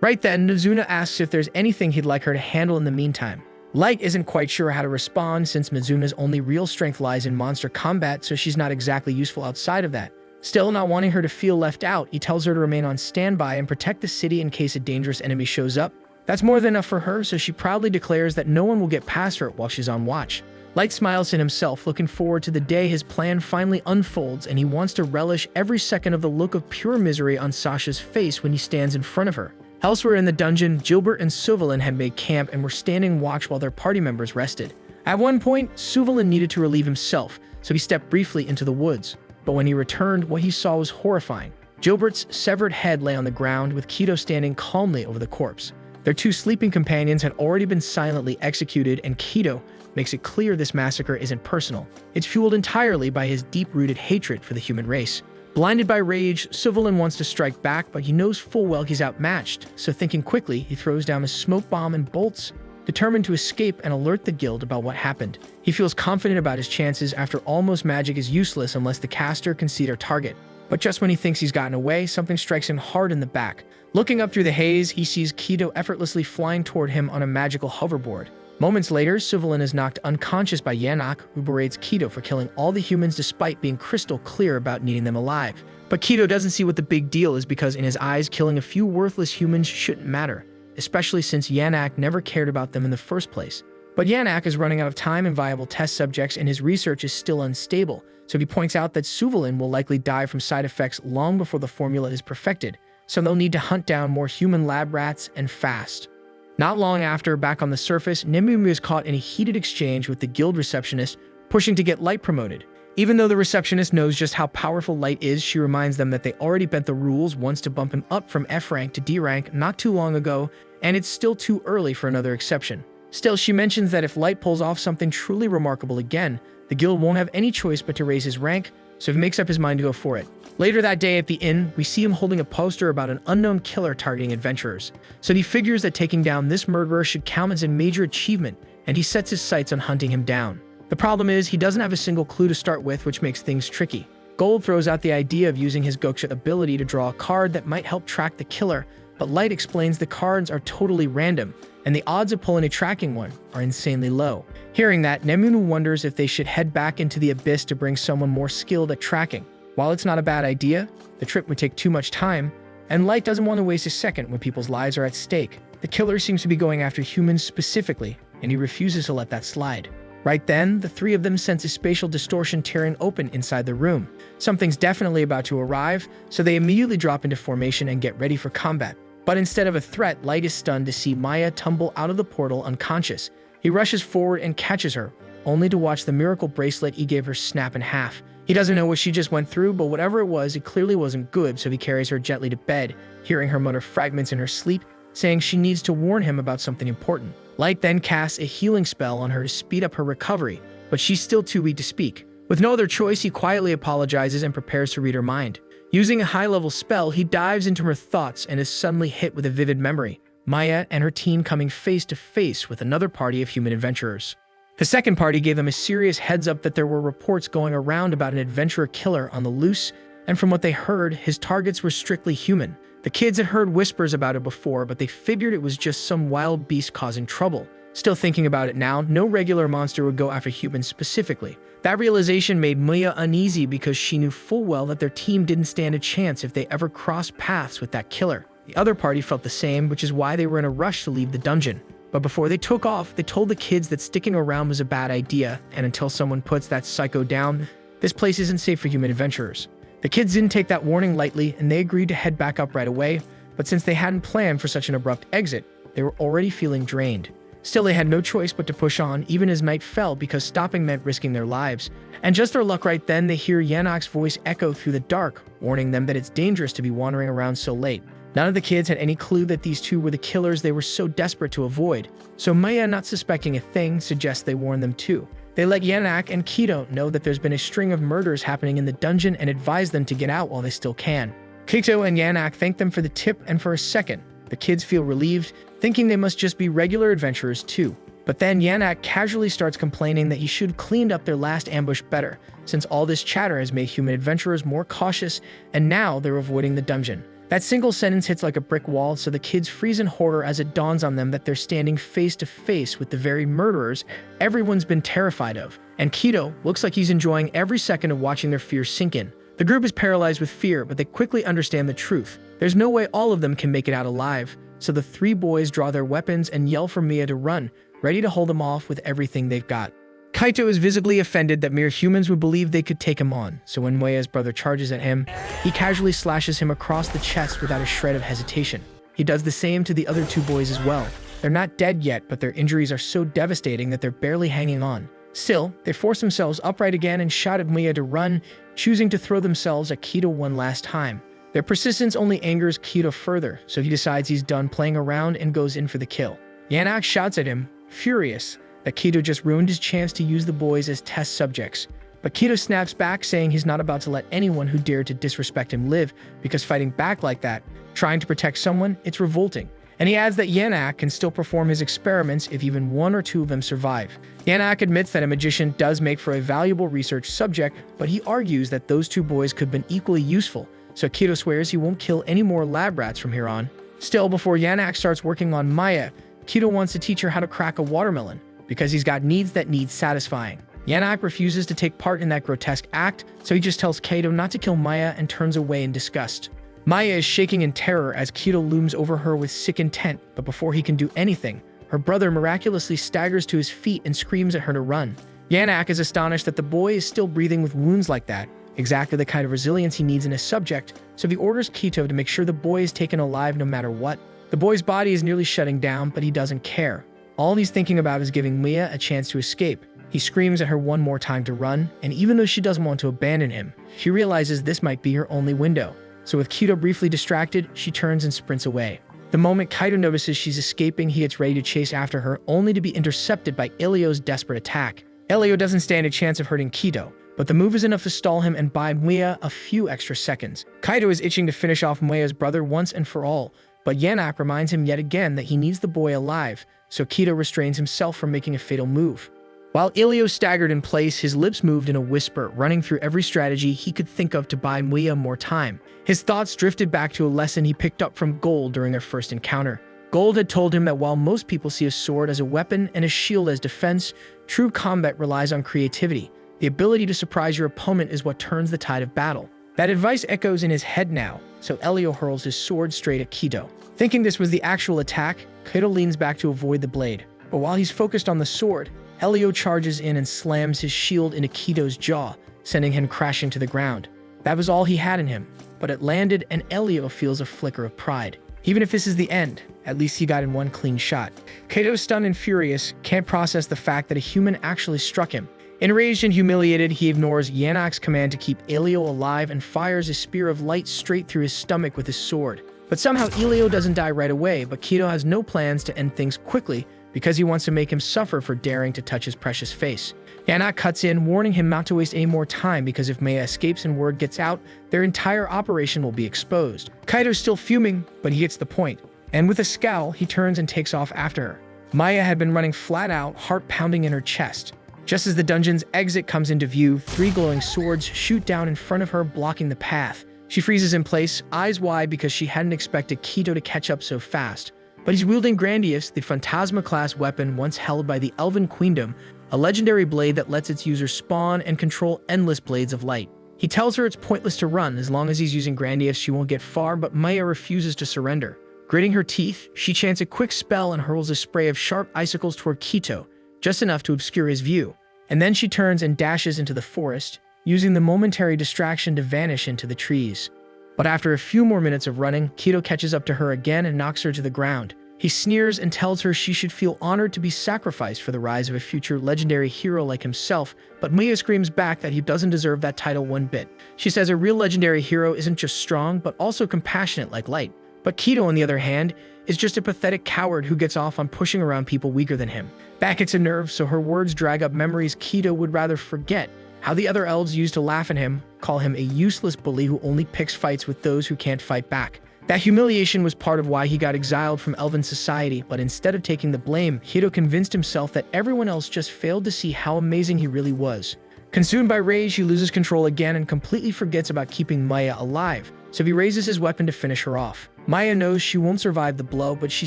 Right then, Mizuna asks if there's anything he'd like her to handle in the meantime. Light isn't quite sure how to respond since Mizuna's only real strength lies in monster combat, so she's not exactly useful outside of that. Still, not wanting her to feel left out, he tells her to remain on standby and protect the city in case a dangerous enemy shows up. That's more than enough for her, so she proudly declares that no one will get past her while she's on watch. Light smiles to himself, looking forward to the day his plan finally unfolds, and he wants to relish every second of the look of pure misery on Sasha's face when he stands in front of her. Elsewhere in the dungeon, Gilbert and Suvalin had made camp and were standing watch while their party members rested. At one point, Suvalin needed to relieve himself, so he stepped briefly into the woods. But when he returned, what he saw was horrifying. Gilbert's severed head lay on the ground, with Kito standing calmly over the corpse. Their two sleeping companions had already been silently executed, and Kito makes it clear this massacre isn't personal. It's fueled entirely by his deep-rooted hatred for the human race. Blinded by rage, Suvalin wants to strike back, but he knows full well he's outmatched, so thinking quickly, he throws down a smoke bomb and bolts, determined to escape and alert the guild about what happened. He feels confident about his chances after almost magic is useless unless the caster can see their target. But just when he thinks he's gotten away, something strikes him hard in the back. Looking up through the haze, he sees Kido effortlessly flying toward him on a magical hoverboard. Moments later, Suvalin is knocked unconscious by Yanok, who berates Kido for killing all the humans despite being crystal clear about needing them alive. But Kido doesn't see what the big deal is because in his eyes, killing a few worthless humans shouldn't matter, especially since Yanok never cared about them in the first place. But Yanok is running out of time and viable test subjects, and his research is still unstable, so he points out that Suvalin will likely die from side effects long before the formula is perfected, so they'll need to hunt down more human lab rats and fast. Not long after, back on the surface, Nemumu is caught in a heated exchange with the guild receptionist, pushing to get Light promoted. Even though the receptionist knows just how powerful Light is, she reminds them that they already bent the rules once to bump him up from F rank to D rank not too long ago, and it's still too early for another exception. Still, she mentions that if Light pulls off something truly remarkable again, the guild won't have any choice but to raise his rank, so he makes up his mind to go for it. Later that day at the inn, we see him holding a poster about an unknown killer targeting adventurers. So he figures that taking down this murderer should count as a major achievement, and he sets his sights on hunting him down. The problem is, he doesn't have a single clue to start with, which makes things tricky. Gold throws out the idea of using his Goksha ability to draw a card that might help track the killer, but Light explains the cards are totally random, and the odds of pulling a tracking one are insanely low. Hearing that, Nemunu wonders if they should head back into the abyss to bring someone more skilled at tracking. While it's not a bad idea, the trip would take too much time, and Light doesn't want to waste a second when people's lives are at stake. The killer seems to be going after humans specifically, and he refuses to let that slide. Right then, the three of them sense a spatial distortion tearing open inside the room. Something's definitely about to arrive, so they immediately drop into formation and get ready for combat. But instead of a threat, Light is stunned to see Maya tumble out of the portal unconscious. He rushes forward and catches her, only to watch the miracle bracelet he gave her snap in half. He doesn't know what she just went through, but whatever it was, it clearly wasn't good, so he carries her gently to bed, hearing her mutter fragments in her sleep, saying she needs to warn him about something important. Light then casts a healing spell on her to speed up her recovery, but she's still too weak to speak. With no other choice, he quietly apologizes and prepares to read her mind. Using a high-level spell, he dives into her thoughts and is suddenly hit with a vivid memory. Maya and her team coming face to face with another party of human adventurers. The second party gave them a serious heads up that there were reports going around about an adventurer killer on the loose, and from what they heard, his targets were strictly human. The kids had heard whispers about it before, but they figured it was just some wild beast causing trouble. Still thinking about it now, no regular monster would go after humans specifically. That realization made Maya uneasy because she knew full well that their team didn't stand a chance if they ever crossed paths with that killer. The other party felt the same, which is why they were in a rush to leave the dungeon. But before they took off, they told the kids that sticking around was a bad idea, and until someone puts that psycho down, this place isn't safe for human adventurers. The kids didn't take that warning lightly, and they agreed to head back up right away, but since they hadn't planned for such an abrupt exit, they were already feeling drained. Still, they had no choice but to push on, even as night fell, because stopping meant risking their lives. And just their luck right then, they hear Yanok's voice echo through the dark, warning them that it's dangerous to be wandering around so late. None of the kids had any clue that these two were the killers they were so desperate to avoid, so Maya, not suspecting a thing, suggests they warn them too. They let Yanok and Kido know that there's been a string of murders happening in the dungeon and advise them to get out while they still can. Kido and Yanok thank them for the tip, and for a second, the kids feel relieved, thinking they must just be regular adventurers too. But then Yanok casually starts complaining that he should have cleaned up their last ambush better, since all this chatter has made human adventurers more cautious, and now they're avoiding the dungeon. That single sentence hits like a brick wall, so the kids freeze in horror as it dawns on them that they're standing face to face with the very murderers everyone's been terrified of. And Kido looks like he's enjoying every second of watching their fears sink in. The group is paralyzed with fear, but they quickly understand the truth. There's no way all of them can make it out alive, so the three boys draw their weapons and yell for Mia to run, ready to hold them off with everything they've got. Kaito is visibly offended that mere humans would believe they could take him on, so when Moya's brother charges at him, he casually slashes him across the chest without a shred of hesitation. He does the same to the other two boys as well. They're not dead yet, but their injuries are so devastating that they're barely hanging on. Still, they force themselves upright again and shout at Moya to run, choosing to throw themselves at Kido one last time. Their persistence only angers Kido further, so he decides he's done playing around and goes in for the kill. Yanok shouts at him, furious, that Kido just ruined his chance to use the boys as test subjects. But Kido snaps back, saying he's not about to let anyone who dared to disrespect him live, because fighting back like that, trying to protect someone, it's revolting. And he adds that Yanak can still perform his experiments if even one or two of them survive. Yanak admits that a magician does make for a valuable research subject, but he argues that those two boys could have been equally useful, so Kido swears he won't kill any more lab rats from here on. Still, before Yanak starts working on Maya, Kido wants to teach her how to crack a watermelon, because he's got needs that need satisfying. Yanak refuses to take part in that grotesque act, so he just tells Kido not to kill Maya and turns away in disgust. Maya is shaking in terror as Kido looms over her with sick intent, but before he can do anything, her brother miraculously staggers to his feet and screams at her to run. Yanak is astonished that the boy is still breathing with wounds like that, exactly the kind of resilience he needs in a subject, so he orders Kido to make sure the boy is taken alive no matter what. The boy's body is nearly shutting down, but he doesn't care. All he's thinking about is giving Maya a chance to escape. He screams at her one more time to run, and even though she doesn't want to abandon him, she realizes this might be her only window. So with Kido briefly distracted, she turns and sprints away. The moment Kido notices she's escaping, he gets ready to chase after her, only to be intercepted by Elio's desperate attack. Elio doesn't stand a chance of hurting Kido, but the move is enough to stall him and buy Maya a few extra seconds. Kido is itching to finish off Maya's brother once and for all, but Yanak reminds him yet again that he needs the boy alive, so Kido restrains himself from making a fatal move. While Elio staggered in place, his lips moved in a whisper, running through every strategy he could think of to buy Maya more time. His thoughts drifted back to a lesson he picked up from Gold during their first encounter. Gold had told him that while most people see a sword as a weapon and a shield as defense, true combat relies on creativity. The ability to surprise your opponent is what turns the tide of battle. That advice echoes in his head now, so Elio hurls his sword straight at Kido. Thinking this was the actual attack, Kido leans back to avoid the blade. But while he's focused on the sword, Elio charges in and slams his shield into Kido's jaw, sending him crashing to the ground. That was all he had in him, but it landed and Elio feels a flicker of pride. Even if this is the end, at least he got in one clean shot. Kido, stunned and furious, can't process the fact that a human actually struck him. Enraged and humiliated, he ignores Yanak's command to keep Elio alive and fires a spear of light straight through his stomach with his sword. But somehow Elio doesn't die right away, but Kido has no plans to end things quickly, because he wants to make him suffer for daring to touch his precious face. Yanak cuts in, warning him not to waste any more time because if Maya escapes and word gets out, their entire operation will be exposed. Kaido's still fuming, but he gets the point. And with a scowl, he turns and takes off after her. Maya had been running flat out, heart pounding in her chest. Just as the dungeon's exit comes into view, 3 glowing swords shoot down in front of her, blocking the path. She freezes in place, eyes wide because she hadn't expected Kido to catch up so fast. But he's wielding Grandius, the Phantasma-class weapon once held by the Elven Queendom, a legendary blade that lets its user spawn and control endless blades of light. He tells her it's pointless to run, as long as he's using Grandius she won't get far, but Maya refuses to surrender. Gritting her teeth, she chants a quick spell and hurls a spray of sharp icicles toward Kido, just enough to obscure his view. And then she turns and dashes into the forest, using the momentary distraction to vanish into the trees. But after a few more minutes of running, Kido catches up to her again and knocks her to the ground. He sneers and tells her she should feel honored to be sacrificed for the rise of a future legendary hero like himself, but Maya screams back that he doesn't deserve that title one bit. She says a real legendary hero isn't just strong, but also compassionate like light. But Kido, on the other hand, is just a pathetic coward who gets off on pushing around people weaker than him. That gets a nerve, so her words drag up memories Kido would rather forget. How the other elves used to laugh at him, call him a useless bully who only picks fights with those who can't fight back. That humiliation was part of why he got exiled from Elven society, but instead of taking the blame, Kido convinced himself that everyone else just failed to see how amazing he really was. Consumed by rage, he loses control again and completely forgets about keeping Maya alive, so he raises his weapon to finish her off. Maya knows she won't survive the blow, but she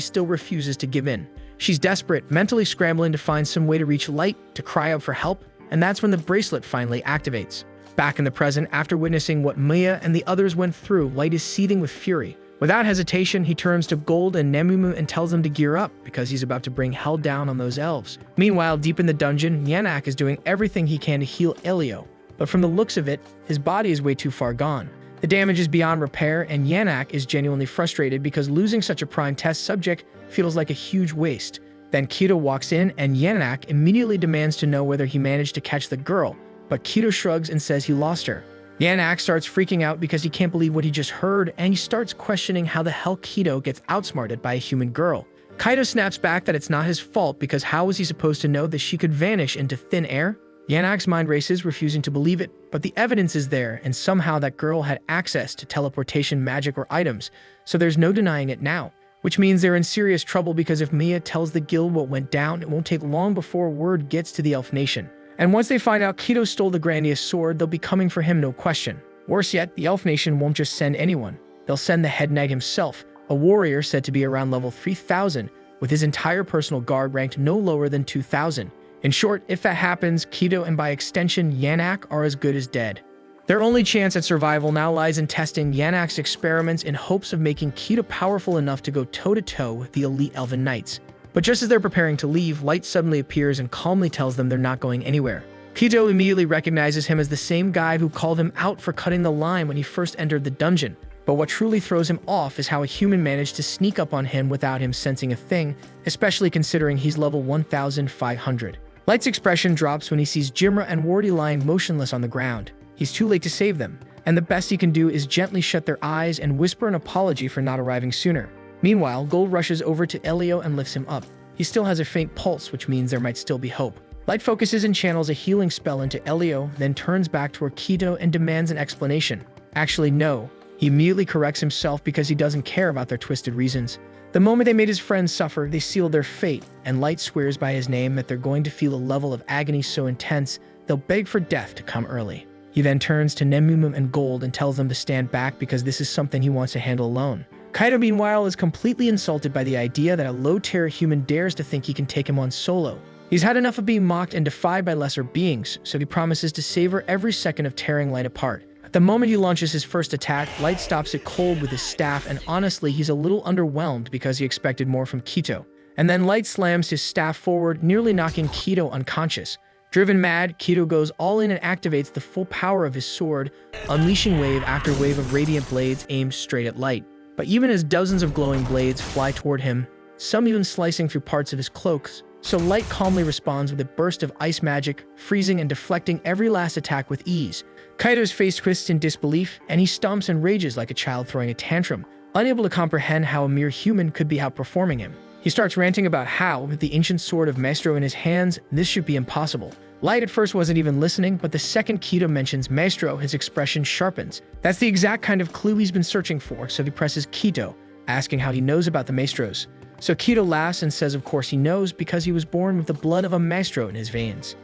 still refuses to give in. She's desperate, mentally scrambling to find some way to reach Light, to cry out for help, and that's when the bracelet finally activates. Back in the present, after witnessing what Maya and the others went through, Light is seething with fury. Without hesitation, he turns to Gold and Nemumu and tells them to gear up, because he's about to bring hell down on those elves. Meanwhile, deep in the dungeon, Yanak is doing everything he can to heal Elio, but from the looks of it, his body is way too far gone. The damage is beyond repair, and Yanak is genuinely frustrated because losing such a prime test subject feels like a huge waste. Then Kido walks in, and Yanak immediately demands to know whether he managed to catch the girl, but Kido shrugs and says he lost her. Yanak starts freaking out because he can't believe what he just heard, and he starts questioning how the hell Kido gets outsmarted by a human girl. Kaido snaps back that it's not his fault because how was he supposed to know that she could vanish into thin air? Yanak's mind races, refusing to believe it, but the evidence is there, and somehow that girl had access to teleportation magic or items, so there's no denying it now. which means they're in serious trouble because if Mia tells the guild what went down, it won't take long before word gets to the Elf Nation. And once they find out Kido stole the Grandius sword, they'll be coming for him, no question. Worse yet, the Elf Nation won't just send anyone. They'll send the head knight himself, a warrior said to be around level 3000, with his entire personal guard ranked no lower than 2000. In short, if that happens, Kido and by extension Yannack are as good as dead. Their only chance at survival now lies in testing Yannack's experiments in hopes of making Kido powerful enough to go toe-to-toe with the elite Elven Knights. But just as they're preparing to leave, Light suddenly appears and calmly tells them they're not going anywhere. Kido immediately recognizes him as the same guy who called him out for cutting the line when he first entered the dungeon. But what truly throws him off is how a human managed to sneak up on him without him sensing a thing, especially considering he's level 1500. Light's expression drops when he sees Jimra and Wardy lying motionless on the ground. He's too late to save them, and the best he can do is gently shut their eyes and whisper an apology for not arriving sooner. Meanwhile, Gold rushes over to Elio and lifts him up. He still has a faint pulse, which means there might still be hope. Light focuses and channels a healing spell into Elio, then turns back toward Kido and demands an explanation. Actually, no. He immediately corrects himself because he doesn't care about their twisted reasons. The moment they made his friends suffer, they sealed their fate, and Light swears by his name that they're going to feel a level of agony so intense, they'll beg for death to come early. He then turns to Nemumu and Gold and tells them to stand back because this is something he wants to handle alone. Kaido, meanwhile, is completely insulted by the idea that a low-tier human dares to think he can take him on solo. He's had enough of being mocked and defied by lesser beings, so he promises to savor every second of tearing Light apart. The moment he launches his first attack, Light stops it cold with his staff, and honestly, he's a little underwhelmed because he expected more from Kido. And then Light slams his staff forward, nearly knocking Kido unconscious. Driven mad, Kido goes all in and activates the full power of his sword, unleashing wave after wave of radiant blades aimed straight at Light. But even as dozens of glowing blades fly toward him, some even slicing through parts of his cloaks, so Light calmly responds with a burst of ice magic, freezing and deflecting every last attack with ease. Kaido's face twists in disbelief, and he stomps and rages like a child throwing a tantrum, unable to comprehend how a mere human could be outperforming him. He starts ranting about how, with the ancient sword of Maestro in his hands, this should be impossible. Light at first wasn't even listening, but the second Kido mentions Maestro, his expression sharpens. That's the exact kind of clue he's been searching for, so he presses Kido, asking how he knows about the Maestros. So Kido laughs and says of course he knows because he was born with the blood of a Maestro in his veins.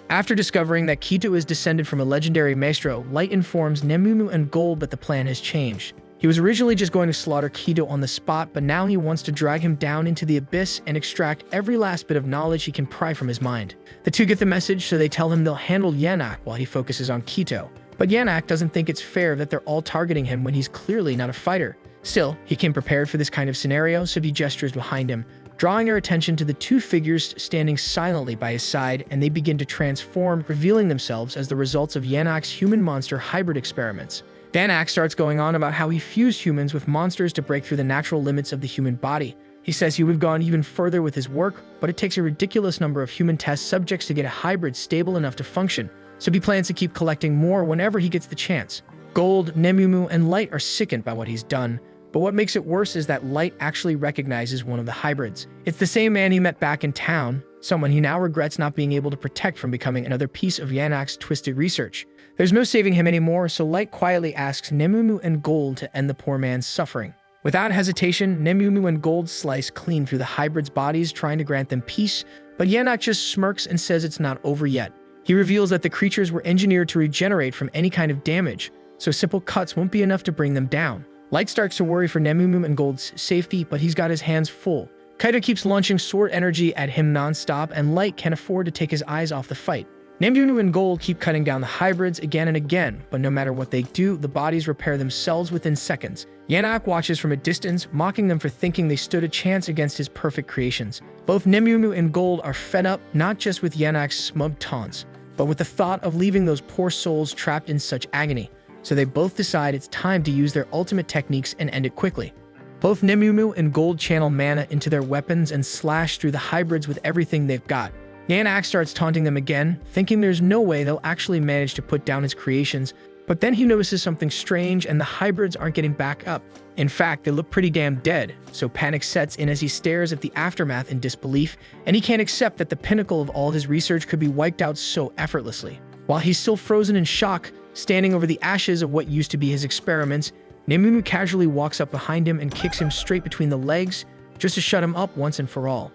After discovering that Kido is descended from a legendary Maestro, Light informs Nemumu and Gold that the plan has changed. He was originally just going to slaughter Kido on the spot, but now he wants to drag him down into the abyss and extract every last bit of knowledge he can pry from his mind. The two get the message, so they tell him they'll handle Yannack while he focuses on Kido. But Yannack doesn't think it's fair that they're all targeting him when he's clearly not a fighter. Still, he came prepared for this kind of scenario, so he gestures behind him, drawing our attention to the two figures standing silently by his side, and they begin to transform, revealing themselves as the results of Yannack's human-monster hybrid experiments. Yannack starts going on about how he fused humans with monsters to break through the natural limits of the human body. He says he would have gone even further with his work, but it takes a ridiculous number of human test subjects to get a hybrid stable enough to function, so he plans to keep collecting more whenever he gets the chance. Gold, Nemumu, and Light are sickened by what he's done, but what makes it worse is that Light actually recognizes one of the hybrids. It's the same man he met back in town, someone he now regrets not being able to protect from becoming another piece of Yannack's twisted research. There's no saving him anymore, so Light quietly asks Nemumu and Gold to end the poor man's suffering. Without hesitation, Nemumu and Gold slice clean through the hybrids' bodies, trying to grant them peace, but Yannack just smirks and says it's not over yet. He reveals that the creatures were engineered to regenerate from any kind of damage, so simple cuts won't be enough to bring them down. Light starts to worry for Nemumu and Gold's safety, but he's got his hands full. Kaido keeps launching sword energy at him non-stop, and Light can't afford to take his eyes off the fight. Nemumu and Gold keep cutting down the hybrids again and again, but no matter what they do, the bodies repair themselves within seconds. Yannack watches from a distance, mocking them for thinking they stood a chance against his perfect creations. Both Nemumu and Gold are fed up, not just with Yannack's smug taunts, but with the thought of leaving those poor souls trapped in such agony. So they both decide it's time to use their ultimate techniques and end it quickly. Both Nemumu and Gold channel mana into their weapons and slash through the hybrids with everything they've got. Yannack starts taunting them again, thinking there's no way they'll actually manage to put down his creations, but then he notices something strange and the hybrids aren't getting back up. In fact, they look pretty damn dead, so panic sets in as he stares at the aftermath in disbelief, and he can't accept that the pinnacle of all his research could be wiped out so effortlessly. While he's still frozen in shock, standing over the ashes of what used to be his experiments, Nemumu casually walks up behind him and kicks him straight between the legs, just to shut him up once and for all.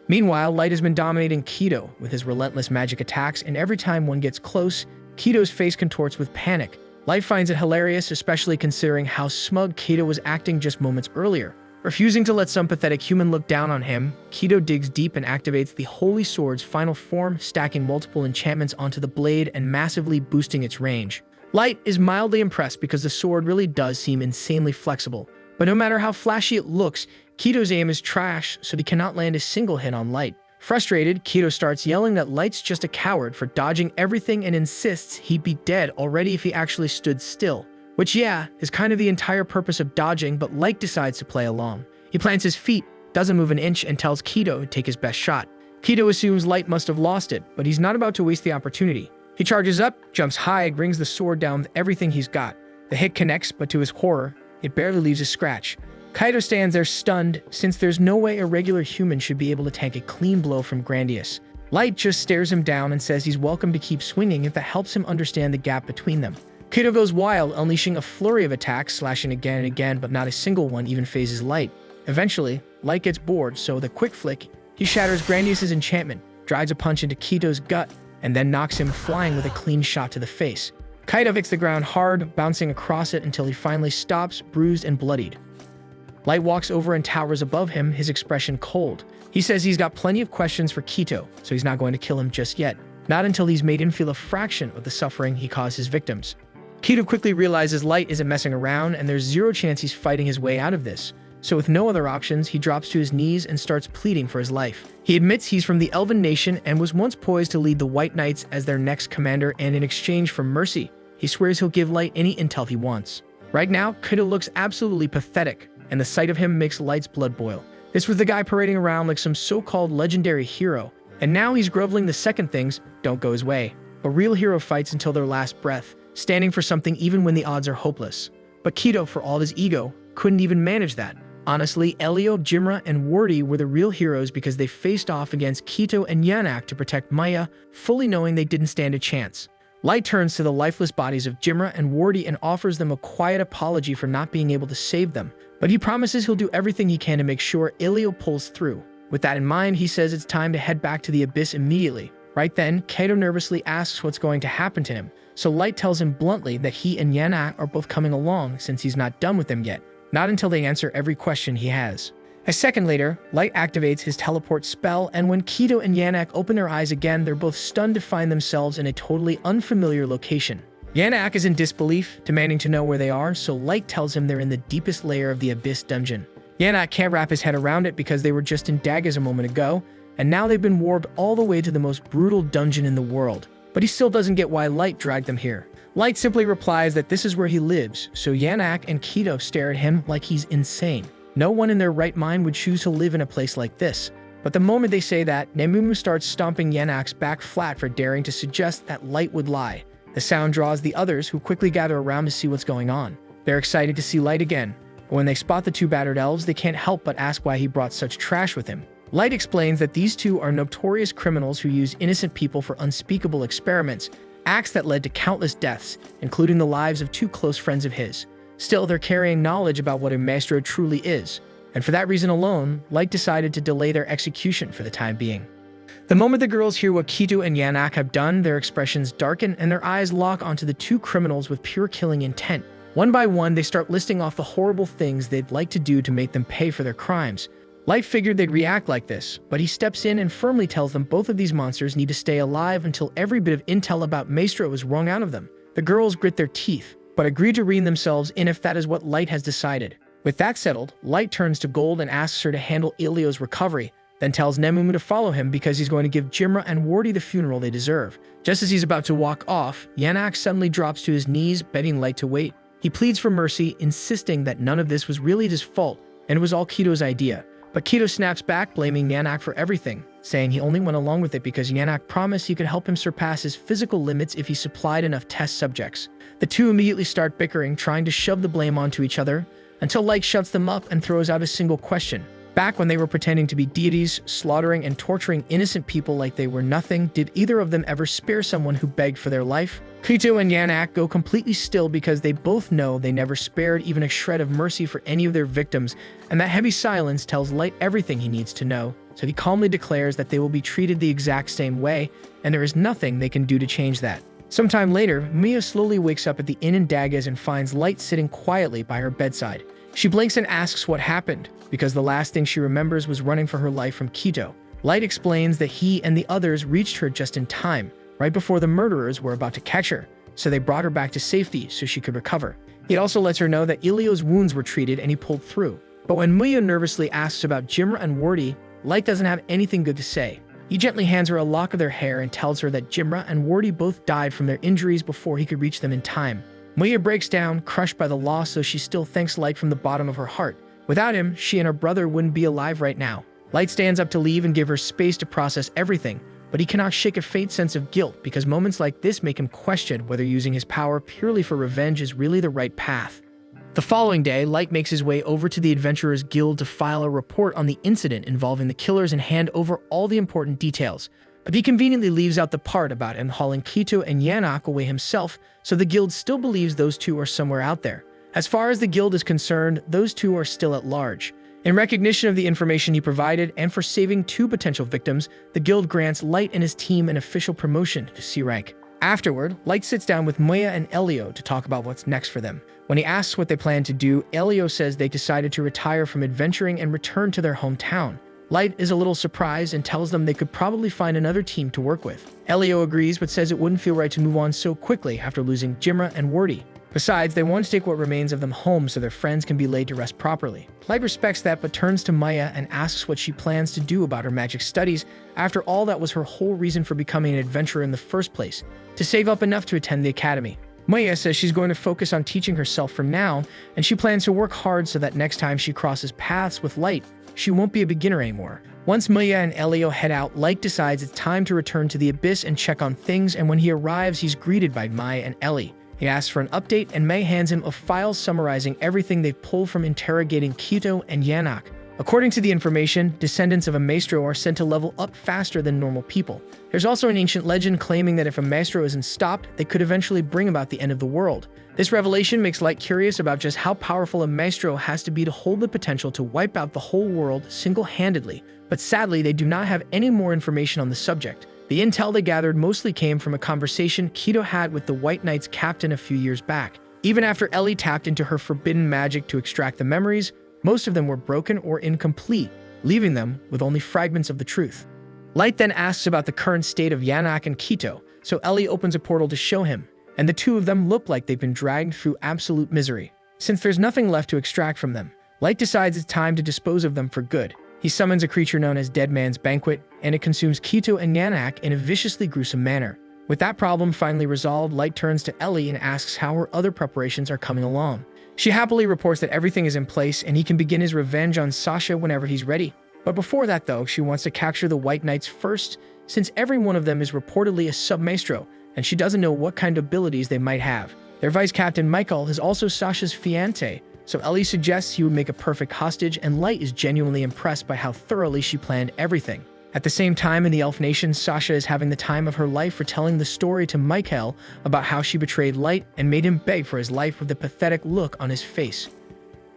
Meanwhile, Light has been dominating Kido with his relentless magic attacks, and every time one gets close, Kido's face contorts with panic. Light finds it hilarious, especially considering how smug Kido was acting just moments earlier. Refusing to let some pathetic human look down on him, Kido digs deep and activates the Holy Sword's final form, stacking multiple enchantments onto the blade and massively boosting its range. Light is mildly impressed because the sword really does seem insanely flexible, but no matter how flashy it looks, Kido's aim is trash, so he cannot land a single hit on Light. Frustrated, Kido starts yelling that Light's just a coward for dodging everything and insists he'd be dead already if he actually stood still. Which, yeah, is kind of the entire purpose of dodging, but Light decides to play along. He plants his feet, doesn't move an inch, and tells Kido to take his best shot. Kido assumes Light must have lost it, but he's not about to waste the opportunity. He charges up, jumps high, and brings the sword down with everything he's got. The hit connects, but to his horror, it barely leaves a scratch. Kido stands there stunned, since there's no way a regular human should be able to tank a clean blow from Grandius. Light just stares him down and says he's welcome to keep swinging if that helps him understand the gap between them. Kido goes wild, unleashing a flurry of attacks, slashing again and again, but not a single one even phases Light. Eventually, Light gets bored, so with a quick flick, he shatters Grandius' enchantment, drives a punch into Kido's gut, and then knocks him flying with a clean shot to the face. Kido hits the ground hard, bouncing across it until he finally stops, bruised and bloodied. Light walks over and towers above him, his expression cold. He says he's got plenty of questions for Kido, so he's not going to kill him just yet. Not until he's made him feel a fraction of the suffering he caused his victims. Kido quickly realizes Light isn't messing around, and there's zero chance he's fighting his way out of this. So with no other options, he drops to his knees and starts pleading for his life. He admits he's from the Elven Nation and was once poised to lead the White Knights as their next commander, and in exchange for mercy, he swears he'll give Light any intel he wants. Right now, Kido looks absolutely pathetic, and the sight of him makes Light's blood boil. This was the guy parading around like some so-called legendary hero, and now he's groveling the second things don't go his way. A real hero fights until their last breath, standing for something even when the odds are hopeless. But Kido, for all his ego, couldn't even manage that. Honestly, Elio, Jimra, and Wardy were the real heroes because they faced off against Kito and Yanak to protect Maya, fully knowing they didn't stand a chance. Light turns to the lifeless bodies of Jimra and Wardy and offers them a quiet apology for not being able to save them, but he promises he'll do everything he can to make sure Elio pulls through. With that in mind, he says it's time to head back to the Abyss immediately. Right then, Kido nervously asks what's going to happen to him, so Light tells him bluntly that he and Yanak are both coming along since he's not done with them yet. Not until they answer every question he has. A second later, Light activates his teleport spell, and when Kido and Yanak open their eyes again, they're both stunned to find themselves in a totally unfamiliar location. Yanak is in disbelief, demanding to know where they are, so Light tells him they're in the deepest layer of the Abyss dungeon. Yanak can't wrap his head around it because they were just in Daggers a moment ago, and now they've been warped all the way to the most brutal dungeon in the world. But he still doesn't get why Light dragged them here. Light simply replies that this is where he lives, so Yanak and Kido stare at him like he's insane. No one in their right mind would choose to live in a place like this. But the moment they say that, Nemumu starts stomping Yanak's back flat for daring to suggest that Light would lie. The sound draws the others, who quickly gather around to see what's going on. They're excited to see Light again, but when they spot the two battered elves, they can't help but ask why he brought such trash with him. Light explains that these two are notorious criminals who use innocent people for unspeakable experiments, acts that led to countless deaths, including the lives of two close friends of his. Still, they're carrying knowledge about what a maestro truly is, and for that reason alone, Light decided to delay their execution for the time being. The moment the girls hear what Kido and Yanak have done, their expressions darken and their eyes lock onto the two criminals with pure killing intent. One by one, they start listing off the horrible things they'd like to do to make them pay for their crimes. Light figured they'd react like this, but he steps in and firmly tells them both of these monsters need to stay alive until every bit of intel about Maestro is wrung out of them. The girls grit their teeth, but agree to rein themselves in if that is what Light has decided. With that settled, Light turns to Gold and asks her to handle Elio's recovery, then tells Nemumu to follow him because he's going to give Jimra and Wardy the funeral they deserve. Just as he's about to walk off, Yanak suddenly drops to his knees, begging Light to wait. He pleads for mercy, insisting that none of this was really his fault, and it was all Kido's idea. But Kido snaps back, blaming Yanak for everything, saying he only went along with it because Yanak promised he could help him surpass his physical limits if he supplied enough test subjects. The two immediately start bickering, trying to shove the blame onto each other, until Light shuts them up and throws out a single question. Back when they were pretending to be deities, slaughtering and torturing innocent people like they were nothing, did either of them ever spare someone who begged for their life? Kito and Yanak go completely still because they both know they never spared even a shred of mercy for any of their victims, and that heavy silence tells Light everything he needs to know, so he calmly declares that they will be treated the exact same way, and there is nothing they can do to change that. Sometime later, Mia slowly wakes up at the inn in Dagas and finds Light sitting quietly by her bedside. She blinks and asks what happened, because the last thing she remembers was running for her life from Kito. Light explains that he and the others reached her just in time, right before the murderers were about to catch her, so they brought her back to safety so she could recover. He also lets her know that Ilio's wounds were treated and he pulled through. But when Mia nervously asks about Jimra and Wardy, Light doesn't have anything good to say. He gently hands her a lock of their hair and tells her that Jimra and Wardy both died from their injuries before he could reach them in time. Mia breaks down, crushed by the loss, though she still thanks Light from the bottom of her heart. Without him, she and her brother wouldn't be alive right now. Light stands up to leave and give her space to process everything, but he cannot shake a faint sense of guilt because moments like this make him question whether using his power purely for revenge is really the right path. The following day, Light makes his way over to the Adventurers Guild to file a report on the incident involving the killers and hand over all the important details, but he conveniently leaves out the part about him hauling Kito and Yanak away himself, so the guild still believes those two are somewhere out there. As far as the guild is concerned, those two are still at large. In recognition of the information he provided and for saving two potential victims, the guild grants Light and his team an official promotion to C rank. Afterward, Light sits down with Maya and Elio to talk about what's next for them. When he asks what they plan to do, Elio says they decided to retire from adventuring and return to their hometown. Light is a little surprised and tells them they could probably find another team to work with. Elio agrees but says it wouldn't feel right to move on so quickly after losing Jimra and Wardy. Besides, they want to take what remains of them home so their friends can be laid to rest properly. Light respects that but turns to Maya and asks what she plans to do about her magic studies. After all, that was her whole reason for becoming an adventurer in the first place, to save up enough to attend the academy. Maya says she's going to focus on teaching herself for now, and she plans to work hard so that next time she crosses paths with Light, she won't be a beginner anymore. Once Maya and Elio head out, Light decides it's time to return to the Abyss and check on things, and when he arrives, he's greeted by Maya and Ellie. He asks for an update, and May hands him a file summarizing everything they've pulled from interrogating Kito and Yanak. According to the information, descendants of a maestro are said to level up faster than normal people. There's also an ancient legend claiming that if a maestro isn't stopped, they could eventually bring about the end of the world. This revelation makes Light curious about just how powerful a maestro has to be to hold the potential to wipe out the whole world single-handedly, but sadly they do not have any more information on the subject. The intel they gathered mostly came from a conversation Kito had with the White Knight's captain a few years back. Even after Ellie tapped into her forbidden magic to extract the memories, most of them were broken or incomplete, leaving them with only fragments of the truth. Light then asks about the current state of Yanak and Kito, so Ellie opens a portal to show him, and the two of them look like they've been dragged through absolute misery. Since there's nothing left to extract from them, Light decides it's time to dispose of them for good. He summons a creature known as Dead Man's Banquet, and it consumes Kito and Yanak in a viciously gruesome manner. With that problem finally resolved, Light turns to Ellie and asks how her other preparations are coming along. She happily reports that everything is in place and he can begin his revenge on Sasha whenever he's ready. But before that though, she wants to capture the White Knights first, since every one of them is reportedly a sub-maestro, and she doesn't know what kind of abilities they might have. Their vice captain Michael is also Sasha's fiancé, so Ellie suggests he would make a perfect hostage, and Light is genuinely impressed by how thoroughly she planned everything. At the same time, in the Elf Nation, Sasha is having the time of her life retelling the story to Michael about how she betrayed Light and made him beg for his life with a pathetic look on his face.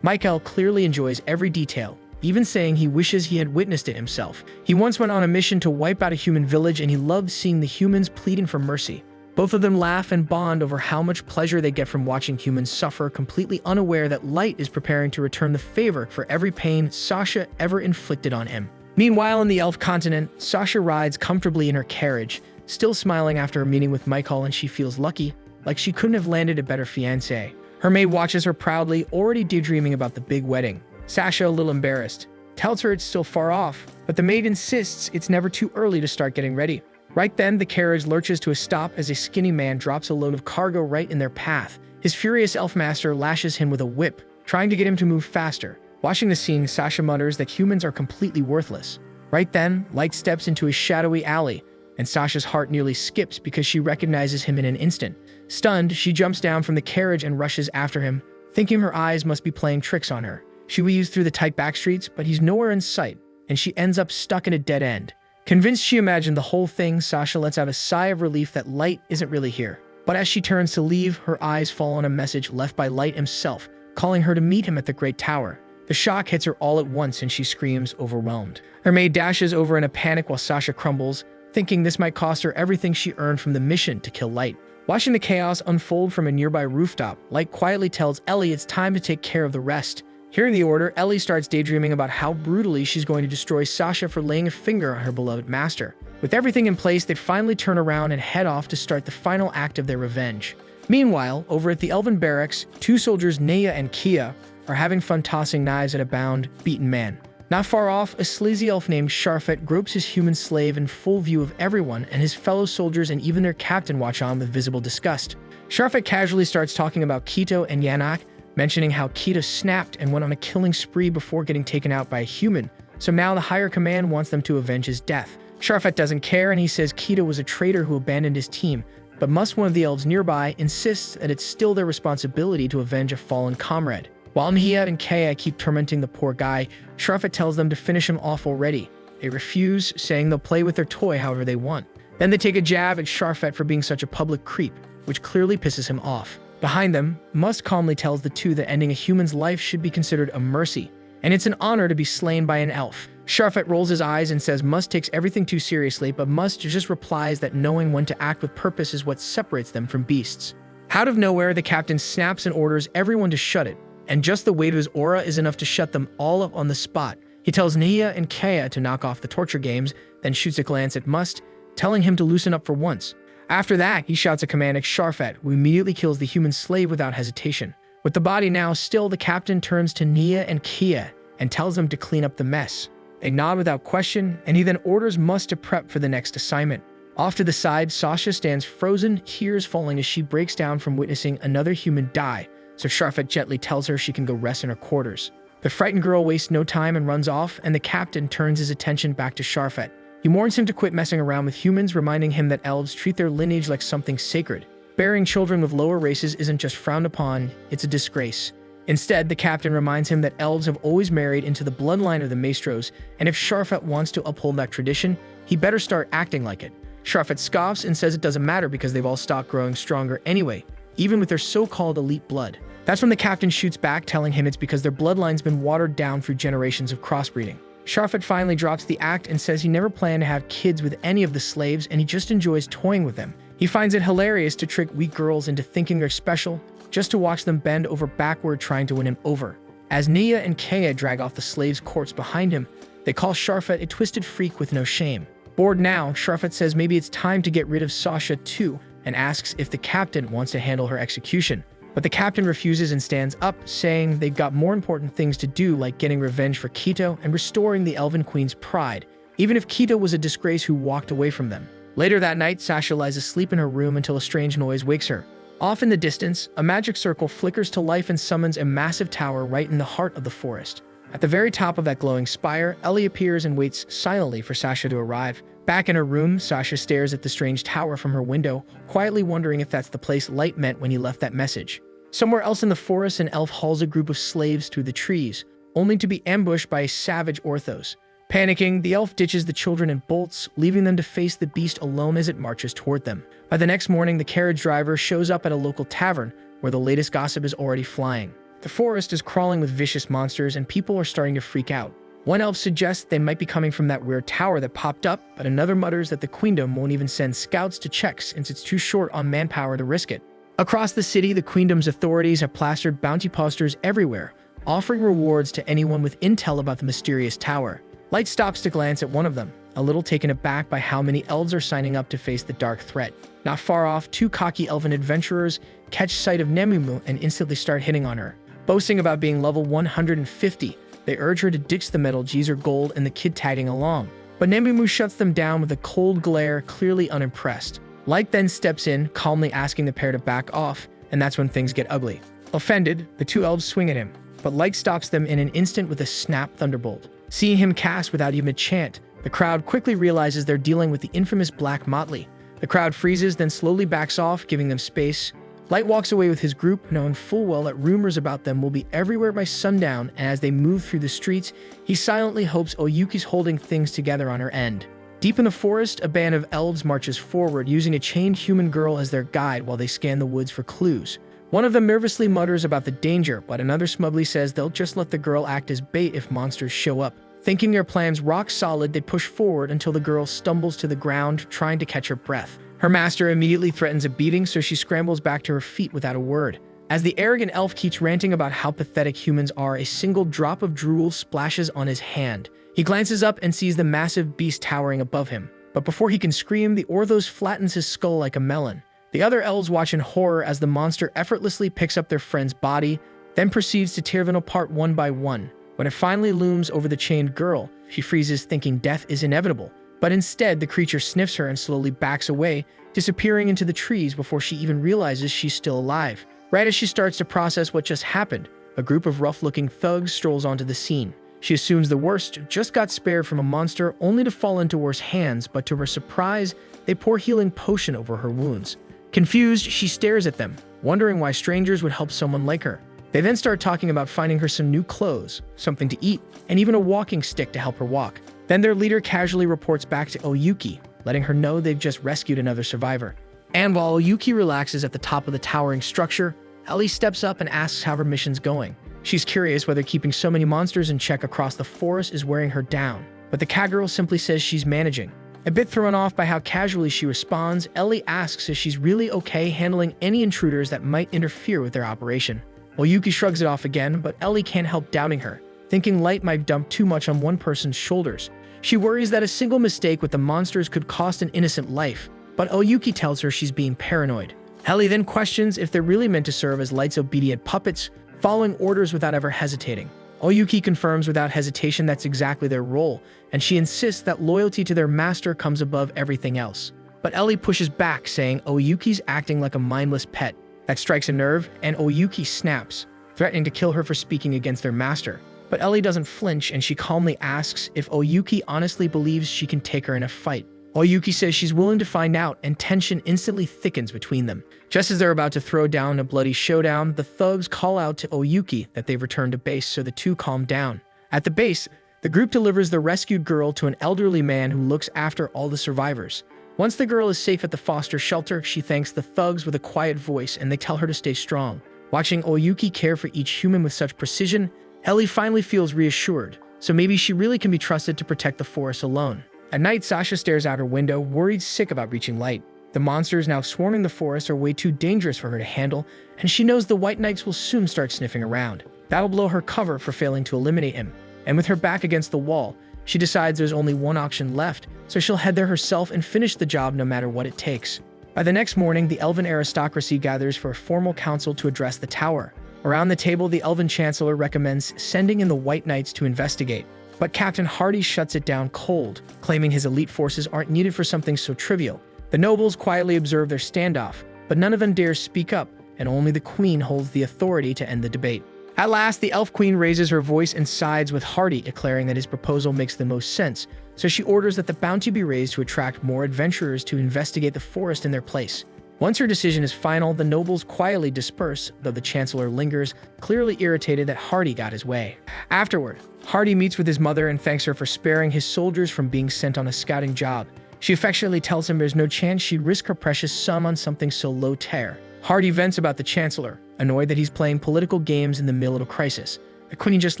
Michael clearly enjoys every detail, even saying he wishes he had witnessed it himself. He once went on a mission to wipe out a human village and he loved seeing the humans pleading for mercy. Both of them laugh and bond over how much pleasure they get from watching humans suffer, completely unaware that Light is preparing to return the favor for every pain Sasha ever inflicted on him. Meanwhile, in the Elf continent, Sasha rides comfortably in her carriage, still smiling after her meeting with Michael, and she feels lucky, like she couldn't have landed a better fiancé. Her maid watches her proudly, already daydreaming about the big wedding. Sasha, a little embarrassed, tells her it's still far off, but the maid insists it's never too early to start getting ready. Right then, the carriage lurches to a stop as a skinny man drops a load of cargo right in their path. His furious elf master lashes him with a whip, trying to get him to move faster. Watching the scene, Sasha mutters that humans are completely worthless. Right then, Light steps into a shadowy alley, and Sasha's heart nearly skips because she recognizes him in an instant. Stunned, she jumps down from the carriage and rushes after him, thinking her eyes must be playing tricks on her. She weaves through the tight back streets, but he's nowhere in sight, and she ends up stuck in a dead end. Convinced she imagined the whole thing, Sasha lets out a sigh of relief that Light isn't really here. But as she turns to leave, her eyes fall on a message left by Light himself, calling her to meet him at the Great Tower. The shock hits her all at once and she screams, overwhelmed. Her maid dashes over in a panic while Sasha crumbles, thinking this might cost her everything she earned from the mission to kill Light. Watching the chaos unfold from a nearby rooftop, Light quietly tells Ellie it's time to take care of the rest. Hearing the order, Ellie starts daydreaming about how brutally she's going to destroy Sasha for laying a finger on her beloved master. With everything in place, they finally turn around and head off to start the final act of their revenge. Meanwhile, over at the Elven barracks, two soldiers, Nea and Kia, are having fun tossing knives at a bound, beaten man. Not far off, a sleazy elf named Sharfet gropes his human slave in full view of everyone, and his fellow soldiers and even their captain watch on with visible disgust. Sharfet casually starts talking about Kito and Yanak, mentioning how Kito snapped and went on a killing spree before getting taken out by a human, so now the higher command wants them to avenge his death. Sharfet doesn't care, and he says Kito was a traitor who abandoned his team, but one of the elves nearby insists that it's still their responsibility to avenge a fallen comrade. While Nia and Kaya keep tormenting the poor guy, Sharfet tells them to finish him off already. They refuse, saying they'll play with their toy however they want. Then they take a jab at Sharfet for being such a public creep, which clearly pisses him off. Behind them, Must calmly tells the two that ending a human's life should be considered a mercy, and it's an honor to be slain by an elf. Sharfet rolls his eyes and says Must takes everything too seriously, but Must just replies that knowing when to act with purpose is what separates them from beasts. Out of nowhere, the captain snaps and orders everyone to shut it, and just the weight of his aura is enough to shut them all up on the spot. He tells Nia and Kaya to knock off the torture games, then shoots a glance at Must, telling him to loosen up for once. After that, he shouts a command at Sharfet, who immediately kills the human slave without hesitation. With the body now still, the captain turns to Nia and Kia and tells them to clean up the mess. They nod without question, and he then orders Must to prep for the next assignment. Off to the side, Sasha stands frozen, tears falling as she breaks down from witnessing another human die, so Sharfet gently tells her she can go rest in her quarters. The frightened girl wastes no time and runs off, and the captain turns his attention back to Sharfet. He warns him to quit messing around with humans, reminding him that elves treat their lineage like something sacred. Bearing children with lower races isn't just frowned upon, it's a disgrace. Instead, the captain reminds him that elves have always married into the bloodline of the maestros, and if Sharfet wants to uphold that tradition, he better start acting like it. Sharfet scoffs and says it doesn't matter because they've all stopped growing stronger anyway, even with their so-called elite blood. That's when the captain shoots back, telling him it's because their bloodline's been watered down through generations of crossbreeding. Sharfet finally drops the act and says he never planned to have kids with any of the slaves and he just enjoys toying with them. He finds it hilarious to trick weak girls into thinking they're special, just to watch them bend over backward trying to win him over. As Nia and Kaya drag off the slaves' corpse behind him, they call Sharfet a twisted freak with no shame. Bored now, Sharfet says maybe it's time to get rid of Sasha too, and asks if the captain wants to handle her execution. But the captain refuses and stands up, saying they've got more important things to do, like getting revenge for Kito and restoring the Elven Queen's pride, even if Kito was a disgrace who walked away from them. Later that night, Sasha lies asleep in her room until a strange noise wakes her. Off in the distance, a magic circle flickers to life and summons a massive tower right in the heart of the forest. At the very top of that glowing spire, Ellie appears and waits silently for Sasha to arrive. Back in her room, Sasha stares at the strange tower from her window, quietly wondering if that's the place Light meant when he left that message. Somewhere else in the forest, an elf hauls a group of slaves through the trees, only to be ambushed by a savage Orthos. Panicking, the elf ditches the children and bolts, leaving them to face the beast alone as it marches toward them. By the next morning, the carriage driver shows up at a local tavern, where the latest gossip is already flying. The forest is crawling with vicious monsters, and people are starting to freak out. One elf suggests they might be coming from that weird tower that popped up, but another mutters that the queendom won't even send scouts to check since it's too short on manpower to risk it. Across the city, the queendom's authorities have plastered bounty posters everywhere, offering rewards to anyone with intel about the mysterious tower. Light stops to glance at one of them, a little taken aback by how many elves are signing up to face the dark threat. Not far off, two cocky elven adventurers catch sight of Nemumu and instantly start hitting on her. Boasting about being level 150, they urge her to ditch the metal Geyser gold and the kid tagging along. But Nemumu shuts them down with a cold glare, clearly unimpressed. Light then steps in, calmly asking the pair to back off, and that's when things get ugly. Offended, the two elves swing at him, but Light stops them in an instant with a snap thunderbolt. Seeing him cast without even a chant, the crowd quickly realizes they're dealing with the infamous Black Motley. The crowd freezes, then slowly backs off, giving them space. Light walks away with his group, knowing full well that rumors about them will be everywhere by sundown, and as they move through the streets, he silently hopes Oyuki's holding things together on her end. Deep in the forest, a band of elves marches forward, using a chained human girl as their guide while they scan the woods for clues. One of them nervously mutters about the danger, but another smugly says they'll just let the girl act as bait if monsters show up. Thinking their plan's rock solid, they push forward until the girl stumbles to the ground, trying to catch her breath. Her master immediately threatens a beating, so she scrambles back to her feet without a word. As the arrogant elf keeps ranting about how pathetic humans are, a single drop of drool splashes on his hand. He glances up and sees the massive beast towering above him. But before he can scream, the Orthos flattens his skull like a melon. The other elves watch in horror as the monster effortlessly picks up their friend's body, then proceeds to tear them apart one by one. When it finally looms over the chained girl, she freezes, thinking death is inevitable. But instead, the creature sniffs her and slowly backs away, disappearing into the trees before she even realizes she's still alive. Right as she starts to process what just happened, a group of rough-looking thugs strolls onto the scene. She assumes the worst, just got spared from a monster, only to fall into worse hands, but to her surprise, they pour healing potion over her wounds. Confused, she stares at them, wondering why strangers would help someone like her. They then start talking about finding her some new clothes, something to eat, and even a walking stick to help her walk. Then their leader casually reports back to Oyuki, letting her know they've just rescued another survivor. And while Oyuki relaxes at the top of the towering structure, Ellie steps up and asks how her mission's going. She's curious whether keeping so many monsters in check across the forest is wearing her down, but the cat girl simply says she's managing. A bit thrown off by how casually she responds, Ellie asks if she's really okay handling any intruders that might interfere with their operation. Oyuki shrugs it off again, but Ellie can't help doubting her, thinking Light might dump too much on one person's shoulders. She worries that a single mistake with the monsters could cost an innocent life, but Oyuki tells her she's being paranoid. Ellie then questions if they're really meant to serve as Light's obedient puppets, following orders without ever hesitating. Oyuki confirms without hesitation that's exactly their role, and she insists that loyalty to their master comes above everything else. But Ellie pushes back, saying Oyuki's acting like a mindless pet. That strikes a nerve, and Oyuki snaps, threatening to kill her for speaking against their master. But Ellie doesn't flinch, and she calmly asks if Oyuki honestly believes she can take her in a fight. Oyuki says she's willing to find out, and tension instantly thickens between them. Just as they're about to throw down a bloody showdown, the thugs call out to Oyuki that they've returned to base, so the two calm down. At the base, the group delivers the rescued girl to an elderly man who looks after all the survivors. Once the girl is safe at the foster shelter, she thanks the thugs with a quiet voice, and they tell her to stay strong. Watching Oyuki care for each human with such precision, Ellie finally feels reassured, so maybe she really can be trusted to protect the forest alone. At night, Sasha stares out her window, worried sick about reaching Light. The monsters now swarming the forest are way too dangerous for her to handle, and she knows the White Knights will soon start sniffing around. That'll blow her cover for failing to eliminate him. And with her back against the wall, she decides there's only one option left, so she'll head there herself and finish the job no matter what it takes. By the next morning, the elven aristocracy gathers for a formal council to address the tower. Around the table, the elven chancellor recommends sending in the White Knights to investigate. But Captain Hardy shuts it down cold, claiming his elite forces aren't needed for something so trivial. The nobles quietly observe their standoff, but none of them dares speak up, and only the queen holds the authority to end the debate. At last, the elf queen raises her voice and sides with Hardy, declaring that his proposal makes the most sense, so she orders that the bounty be raised to attract more adventurers to investigate the forest in their place. Once her decision is final, the nobles quietly disperse, though the chancellor lingers, clearly irritated that Hardy got his way. Afterward, Hardy meets with his mother and thanks her for sparing his soldiers from being sent on a scouting job. She affectionately tells him there's no chance she'd risk her precious sum on something so low-tier. Hardy vents about the chancellor, annoyed that he's playing political games in the middle of a crisis. The queen just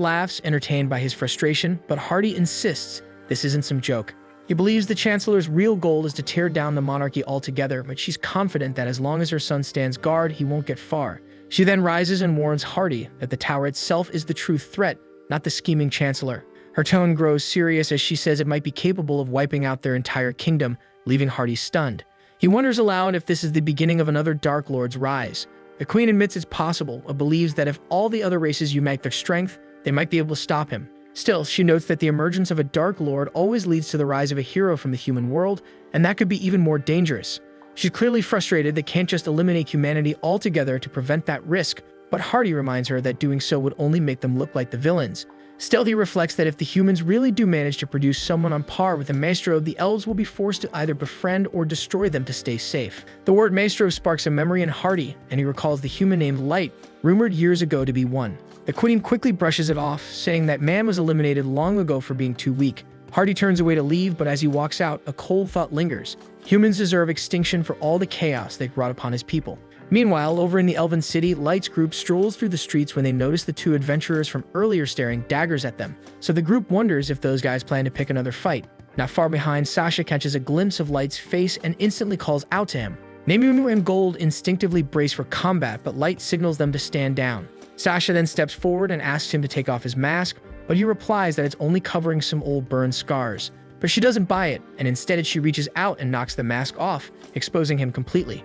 laughs, entertained by his frustration, but Hardy insists this isn't some joke. He believes the chancellor's real goal is to tear down the monarchy altogether, but she's confident that as long as her son stands guard, he won't get far. She then rises and warns Hardy that the tower itself is the true threat, not the scheming chancellor. Her tone grows serious as she says it might be capable of wiping out their entire kingdom, leaving Hardy stunned. He wonders aloud if this is the beginning of another Dark Lord's rise. The queen admits it's possible, but believes that if all the other races unite their strength, they might be able to stop him. Still, she notes that the emergence of a Dark Lord always leads to the rise of a hero from the human world, and that could be even more dangerous. She's clearly frustrated they can't just eliminate humanity altogether to prevent that risk, but Hardy reminds her that doing so would only make them look like the villains. Still, he reflects that if the humans really do manage to produce someone on par with the Maestro, the elves will be forced to either befriend or destroy them to stay safe. The word Maestro sparks a memory in Hardy, and he recalls the human named Light, rumored years ago to be one. The queen quickly brushes it off, saying that man was eliminated long ago for being too weak. Hardy turns away to leave, but as he walks out, a cold thought lingers. Humans deserve extinction for all the chaos they brought upon his people. Meanwhile, over in the Elven City, Light's group strolls through the streets when they notice the two adventurers from earlier staring daggers at them. So the group wonders if those guys plan to pick another fight. Not far behind, Sasha catches a glimpse of Light's face and instantly calls out to him. Nemumu and Gold instinctively brace for combat, but Light signals them to stand down. Sasha then steps forward and asks him to take off his mask, but he replies that it's only covering some old burned scars. But she doesn't buy it, and instead she reaches out and knocks the mask off, exposing him completely.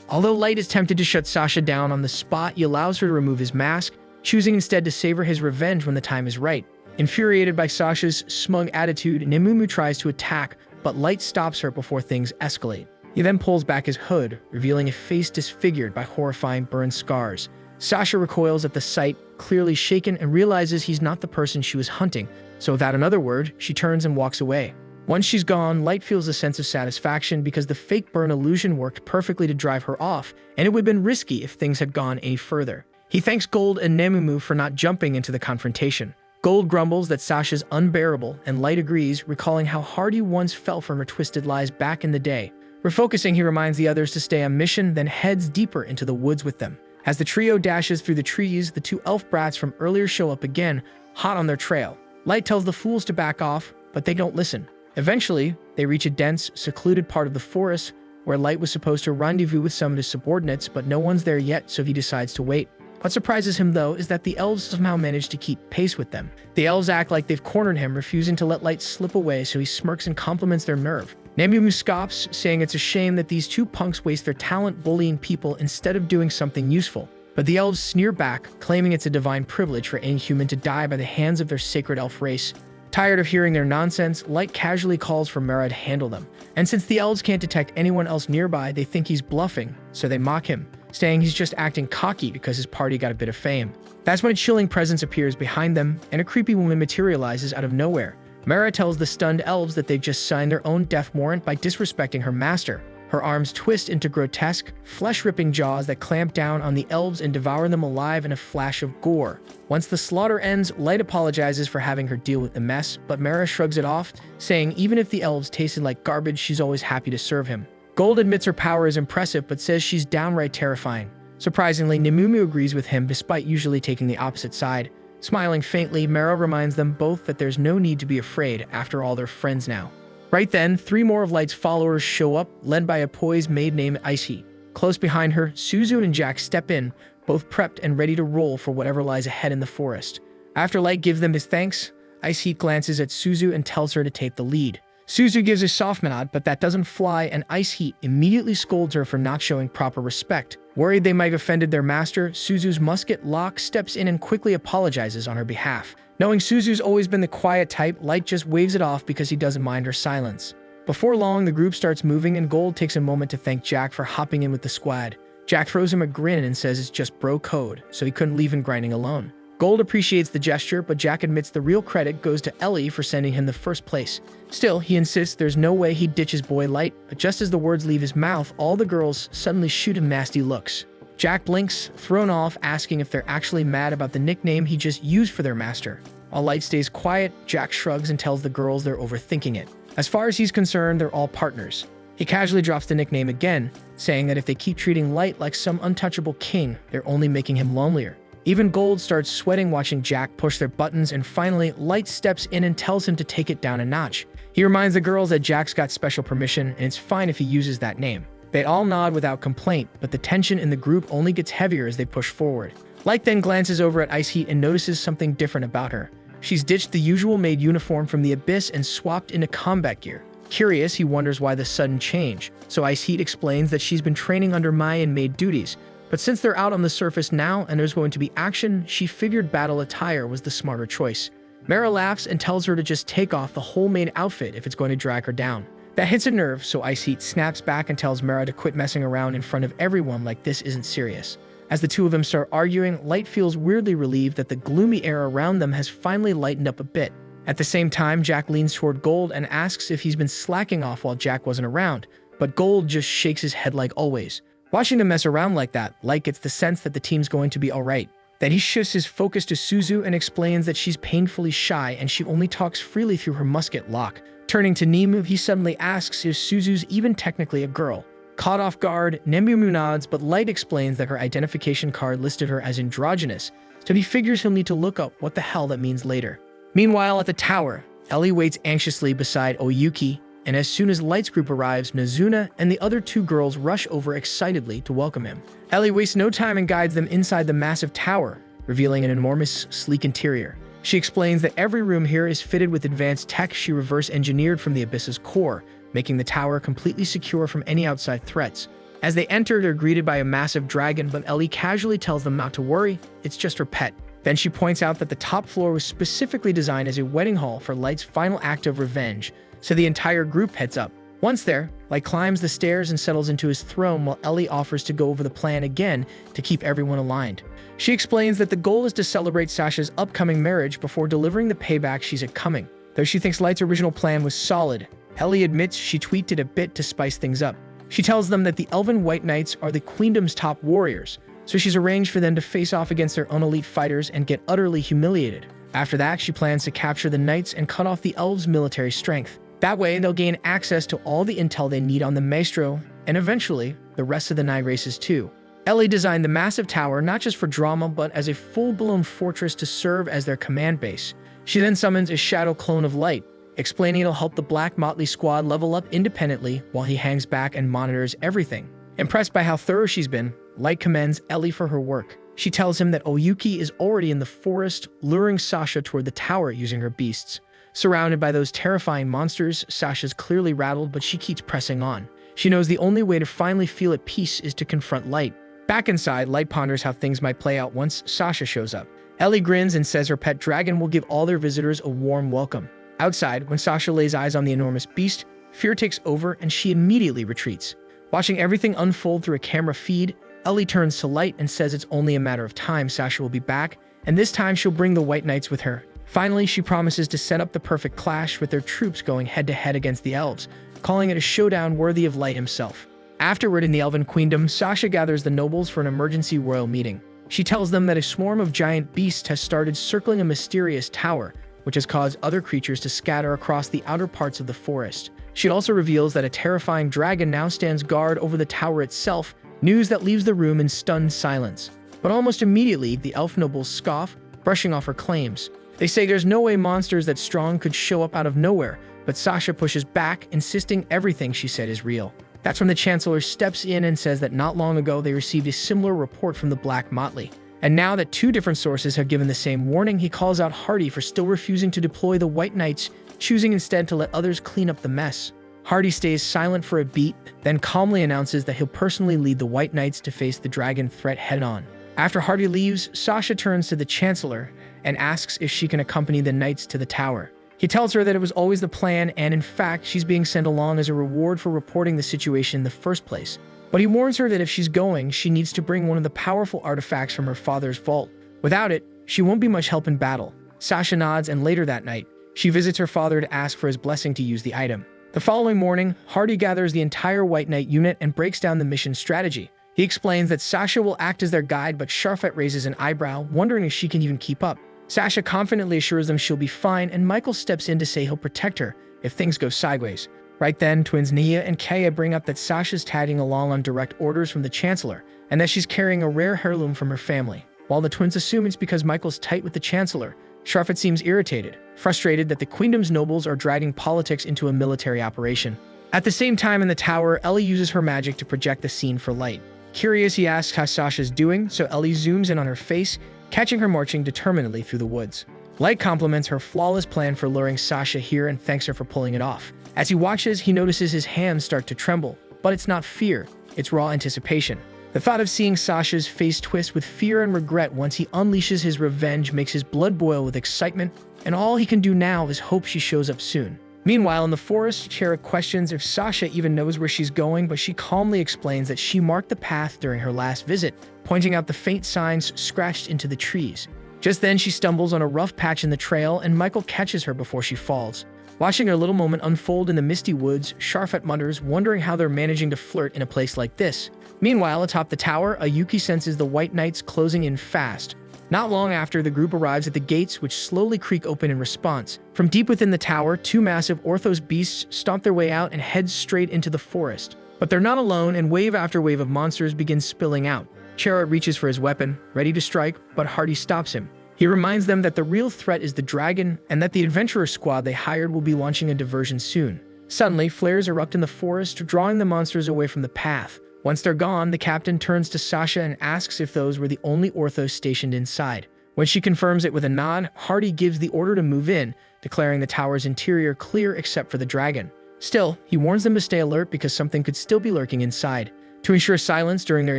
Although Light is tempted to shut Sasha down on the spot, he allows her to remove his mask, choosing instead to savor his revenge when the time is right. Infuriated by Sasha's smug attitude, Nemumu tries to attack, but Light stops her before things escalate. He then pulls back his hood, revealing a face disfigured by horrifying burned scars. Sasha recoils at the sight, clearly shaken, and realizes he's not the person she was hunting, so without another word, she turns and walks away. Once she's gone, Light feels a sense of satisfaction because the fake burn illusion worked perfectly to drive her off, and it would have been risky if things had gone any further. He thanks Gold and Nemumu for not jumping into the confrontation. Gold grumbles that Sasha's unbearable, and Light agrees, recalling how hard he once fell from her twisted lies back in the day. Refocusing, he reminds the others to stay on mission, then heads deeper into the woods with them. As the trio dashes through the trees, the two elf brats from earlier show up again, hot on their trail. Light tells the fools to back off, but they don't listen. Eventually, they reach a dense, secluded part of the forest where Light was supposed to rendezvous with some of his subordinates, but no one's there yet, so he decides to wait. What surprises him, though, is that the elves somehow manage to keep pace with them. The elves act like they've cornered him, refusing to let Light slip away, so he smirks and compliments their nerve. Nemumu scoffs, saying it's a shame that these two punks waste their talent bullying people instead of doing something useful. But the elves sneer back, claiming it's a divine privilege for any human to die by the hands of their sacred elf race. Tired of hearing their nonsense, Light casually calls for Mara to handle them. And since the elves can't detect anyone else nearby, they think he's bluffing, so they mock him, saying he's just acting cocky because his party got a bit of fame. That's when a chilling presence appears behind them, and a creepy woman materializes out of nowhere. Mara tells the stunned elves that they've just signed their own death warrant by disrespecting her master. Her arms twist into grotesque, flesh-ripping jaws that clamp down on the elves and devour them alive in a flash of gore. Once the slaughter ends, Light apologizes for having her deal with the mess, but Mara shrugs it off, saying even if the elves tasted like garbage, she's always happy to serve him. Gold admits her power is impressive, but says she's downright terrifying. Surprisingly, Nemumu agrees with him despite usually taking the opposite side. Smiling faintly, Mara reminds them both that there's no need to be afraid, after all they're friends now. Right then, three more of Light's followers show up, led by a poised maid named Ice Heat. Close behind her, Suzu and Jack step in, both prepped and ready to roll for whatever lies ahead in the forest. After Light gives them his thanks, Ice Heat glances at Suzu and tells her to take the lead. Suzu gives a soft nod, but that doesn't fly, and Ice Heat immediately scolds her for not showing proper respect. Worried they might have offended their master, Suzu's musket Locke steps in and quickly apologizes on her behalf. Knowing Suzu's always been the quiet type, Light just waves it off because he doesn't mind her silence. Before long, the group starts moving, and Gold takes a moment to thank Jack for hopping in with the squad. Jack throws him a grin and says it's just bro code, so he couldn't leave him grinding alone. Gold appreciates the gesture, but Jack admits the real credit goes to Ellie for sending him the first place. Still, he insists there's no way he'd ditch his boy Light, but just as the words leave his mouth, all the girls suddenly shoot him nasty looks. Jack blinks, thrown off, asking if they're actually mad about the nickname he just used for their master. While Light stays quiet, Jack shrugs and tells the girls they're overthinking it. As far as he's concerned, they're all partners. He casually drops the nickname again, saying that if they keep treating Light like some untouchable king, they're only making him lonelier. Even Gold starts sweating watching Jack push their buttons, and finally, Light steps in and tells him to take it down a notch. He reminds the girls that Jack's got special permission, and it's fine if he uses that name. They all nod without complaint, but the tension in the group only gets heavier as they push forward. Light then glances over at Ice Heat and notices something different about her. She's ditched the usual maid uniform from the Abyss and swapped into combat gear. Curious, he wonders why the sudden change, so Ice Heat explains that she's been training under Mai and maid duties, but since they're out on the surface now and there's going to be action, she figured battle attire was the smarter choice. Mara laughs and tells her to just take off the whole maid outfit if it's going to drag her down. That hits a nerve, so Ice Heat snaps back and tells Mara to quit messing around in front of everyone like this isn't serious. As the two of them start arguing, Light feels weirdly relieved that the gloomy air around them has finally lightened up a bit. At the same time, Jack leans toward Gold and asks if he's been slacking off while Jack wasn't around, but Gold just shakes his head like always. Watching them mess around like that, Light gets the sense that the team's going to be alright. Then he shifts his focus to Suzu and explains that she's painfully shy and she only talks freely through her musket lock. Turning to Nemu, he suddenly asks if Suzu's even technically a girl. Caught off guard, Nemu nods, but Light explains that her identification card listed her as androgynous, so he figures he'll need to look up what the hell that means later. Meanwhile, at the tower, Ellie waits anxiously beside Oyuki, and as soon as Light's group arrives, Nazuna and the other two girls rush over excitedly to welcome him. Ellie wastes no time and guides them inside the massive tower, revealing an enormous, sleek interior. She explains that every room here is fitted with advanced tech she reverse-engineered from the Abyss's core, making the tower completely secure from any outside threats. As they enter, they're greeted by a massive dragon, but Ellie casually tells them not to worry, it's just her pet. Then she points out that the top floor was specifically designed as a wedding hall for Light's final act of revenge, so the entire group heads up. Once there, Light climbs the stairs and settles into his throne while Ellie offers to go over the plan again to keep everyone aligned. She explains that the goal is to celebrate Sasha's upcoming marriage before delivering the payback she's coming. Though she thinks Light's original plan was solid, Ellie admits she tweaked it a bit to spice things up. She tells them that the Elven White Knights are the Queendom's top warriors, so she's arranged for them to face off against their own elite fighters and get utterly humiliated. After that, she plans to capture the Knights and cut off the Elves' military strength. That way, they'll gain access to all the intel they need on the Maestro, and eventually, the rest of the 9 races too. Ellie designed the massive tower not just for drama, but as a full-blown fortress to serve as their command base. She then summons a shadow clone of Light, explaining it'll help the Black Motley squad level up independently while he hangs back and monitors everything. Impressed by how thorough she's been, Light commends Ellie for her work. She tells him that Oyuki is already in the forest, luring Sasha toward the tower using her beasts. Surrounded by those terrifying monsters, Sasha's clearly rattled, but she keeps pressing on. She knows the only way to finally feel at peace is to confront Light. Back inside, Light ponders how things might play out once Sasha shows up. Ellie grins and says her pet dragon will give all their visitors a warm welcome. Outside, when Sasha lays eyes on the enormous beast, fear takes over and she immediately retreats. Watching everything unfold through a camera feed, Ellie turns to Light and says it's only a matter of time Sasha will be back, and this time she'll bring the White Knights with her. Finally, she promises to set up the perfect clash with their troops going head-to-head against the elves, calling it a showdown worthy of Light himself. Afterward, in the Elven Queendom, Sasha gathers the nobles for an emergency royal meeting. She tells them that a swarm of giant beasts has started circling a mysterious tower, which has caused other creatures to scatter across the outer parts of the forest. She also reveals that a terrifying dragon now stands guard over the tower itself, news that leaves the room in stunned silence. But almost immediately, the elf nobles scoff, brushing off her claims. They say there's no way monsters that strong could show up out of nowhere, but Sasha pushes back, insisting everything she said is real. That's when the Chancellor steps in and says that not long ago they received a similar report from the Black Motley. And now that 2 different sources have given the same warning, he calls out Hardy for still refusing to deploy the White Knights, choosing instead to let others clean up the mess. Hardy stays silent for a beat, then calmly announces that he'll personally lead the White Knights to face the dragon threat head-on. After Hardy leaves, Sasha turns to the Chancellor and asks if she can accompany the Knights to the tower. He tells her that it was always the plan, and in fact, she's being sent along as a reward for reporting the situation in the first place. But he warns her that if she's going, she needs to bring one of the powerful artifacts from her father's vault. Without it, she won't be much help in battle. Sasha nods, and later that night, she visits her father to ask for his blessing to use the item. The following morning, Hardy gathers the entire White Knight unit and breaks down the mission strategy. He explains that Sasha will act as their guide, but Sharfet raises an eyebrow, wondering if she can even keep up. Sasha confidently assures them she'll be fine, and Michael steps in to say he'll protect her if things go sideways. Right then, twins Nia and Kaya bring up that Sasha's tagging along on direct orders from the Chancellor, and that she's carrying a rare heirloom from her family. While the twins assume it's because Michael's tight with the Chancellor, Sharfet seems irritated, frustrated that the Queendom's nobles are dragging politics into a military operation. At the same time in the tower, Ellie uses her magic to project the scene for Light. Curious, he asks how Sasha's doing, so Ellie zooms in on her face, catching her marching determinedly through the woods. Light compliments her flawless plan for luring Sasha here and thanks her for pulling it off. As he watches, he notices his hands start to tremble, but it's not fear, it's raw anticipation. The thought of seeing Sasha's face twist with fear and regret once he unleashes his revenge makes his blood boil with excitement, and all he can do now is hope she shows up soon. Meanwhile, in the forest, Chera questions if Sasha even knows where she's going, but she calmly explains that she marked the path during her last visit, pointing out the faint signs scratched into the trees. Just then, she stumbles on a rough patch in the trail, and Michael catches her before she falls. Watching her little moment unfold in the misty woods, Sharfet mutters, wondering how they're managing to flirt in a place like this. Meanwhile, atop the tower, Ayuki senses the White Knights closing in fast. Not long after, the group arrives at the gates, which slowly creak open in response. From deep within the tower, two massive Orthos beasts stomp their way out and head straight into the forest. But they're not alone, and wave after wave of monsters begin spilling out. Chariot reaches for his weapon, ready to strike, but Hardy stops him. He reminds them that the real threat is the dragon, and that the adventurer squad they hired will be launching a diversion soon. Suddenly, flares erupt in the forest, drawing the monsters away from the path. Once they're gone, the captain turns to Sasha and asks if those were the only Orthos stationed inside. When she confirms it with a nod, Hardy gives the order to move in, declaring the tower's interior clear except for the dragon. Still, he warns them to stay alert because something could still be lurking inside. To ensure silence during their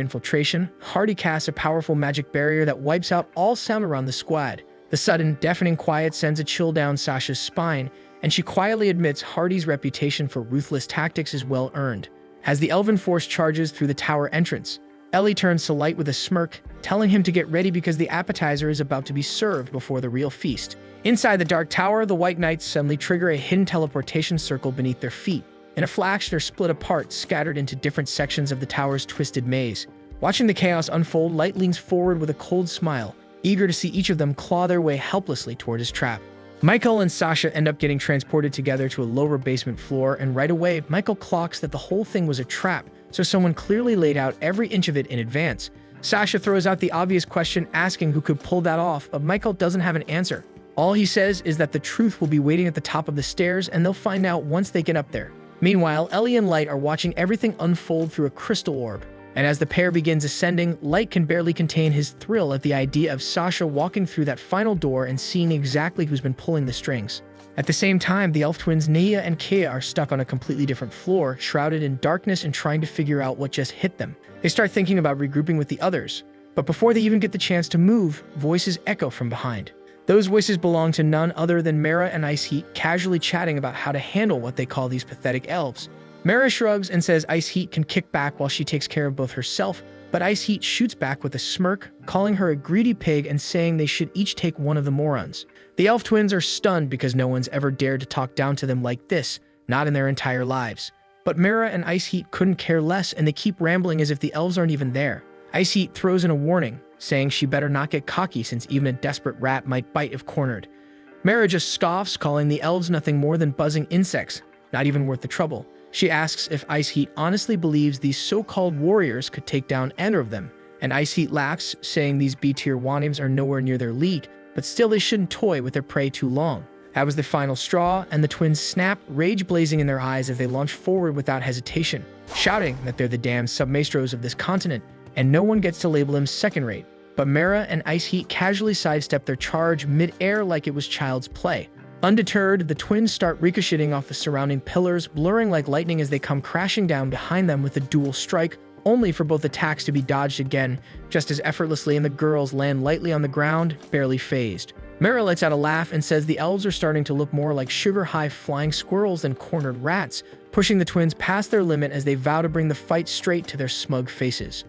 infiltration, Hardy casts a powerful magic barrier that wipes out all sound around the squad. The sudden, deafening quiet sends a chill down Sasha's spine, and she quietly admits Hardy's reputation for ruthless tactics is well earned. As the elven force charges through the tower entrance, Ellie turns to Light with a smirk, telling him to get ready because the appetizer is about to be served before the real feast. Inside the dark tower, the White Knights suddenly trigger a hidden teleportation circle beneath their feet. In a flash, they're split apart, scattered into different sections of the tower's twisted maze. Watching the chaos unfold, Light leans forward with a cold smile, eager to see each of them claw their way helplessly toward his trap. Michael and Sasha end up getting transported together to a lower basement floor, and right away, Michael clocks that the whole thing was a trap, so someone clearly laid out every inch of it in advance. Sasha throws out the obvious question, asking who could pull that off, but Michael doesn't have an answer. All he says is that the truth will be waiting at the top of the stairs, and they'll find out once they get up there. Meanwhile, Ellie and Light are watching everything unfold through a crystal orb, and as the pair begins ascending, Light can barely contain his thrill at the idea of Sasha walking through that final door and seeing exactly who's been pulling the strings. At the same time, the elf twins Nia and Kea are stuck on a completely different floor, shrouded in darkness and trying to figure out what just hit them. They start thinking about regrouping with the others, but before they even get the chance to move, voices echo from behind. Those voices belong to none other than Mara and Ice Heat, casually chatting about how to handle what they call these pathetic elves. Mara shrugs and says Ice Heat can kick back while she takes care of both herself, but Ice Heat shoots back with a smirk, calling her a greedy pig and saying they should each take one of the morons. The elf twins are stunned because no one's ever dared to talk down to them like this, not in their entire lives. But Mara and Ice Heat couldn't care less, and they keep rambling as if the elves aren't even there. Ice Heat throws in a warning, saying she better not get cocky since even a desperate rat might bite if cornered. Mara just scoffs, calling the elves nothing more than buzzing insects, not even worth the trouble. She asks if Ice Heat honestly believes these so-called warriors could take down either of them, and Ice Heat laughs, saying these B-tier wanims are nowhere near their league, but still they shouldn't toy with their prey too long. That was the final straw, and the twins snap, rage blazing in their eyes as they launch forward without hesitation, shouting that they're the damn submaestros of this continent, and no one gets to label them second-rate. But Mara and Ice Heat casually sidestep their charge mid-air like it was child's play. Undeterred, the twins start ricocheting off the surrounding pillars, blurring like lightning as they come crashing down behind them with a dual strike, only for both attacks to be dodged again, just as effortlessly, and the girls land lightly on the ground, barely phased. Mara lets out a laugh and says the elves are starting to look more like sugar-high flying squirrels than cornered rats, pushing the twins past their limit as they vow to bring the fight straight to their smug faces.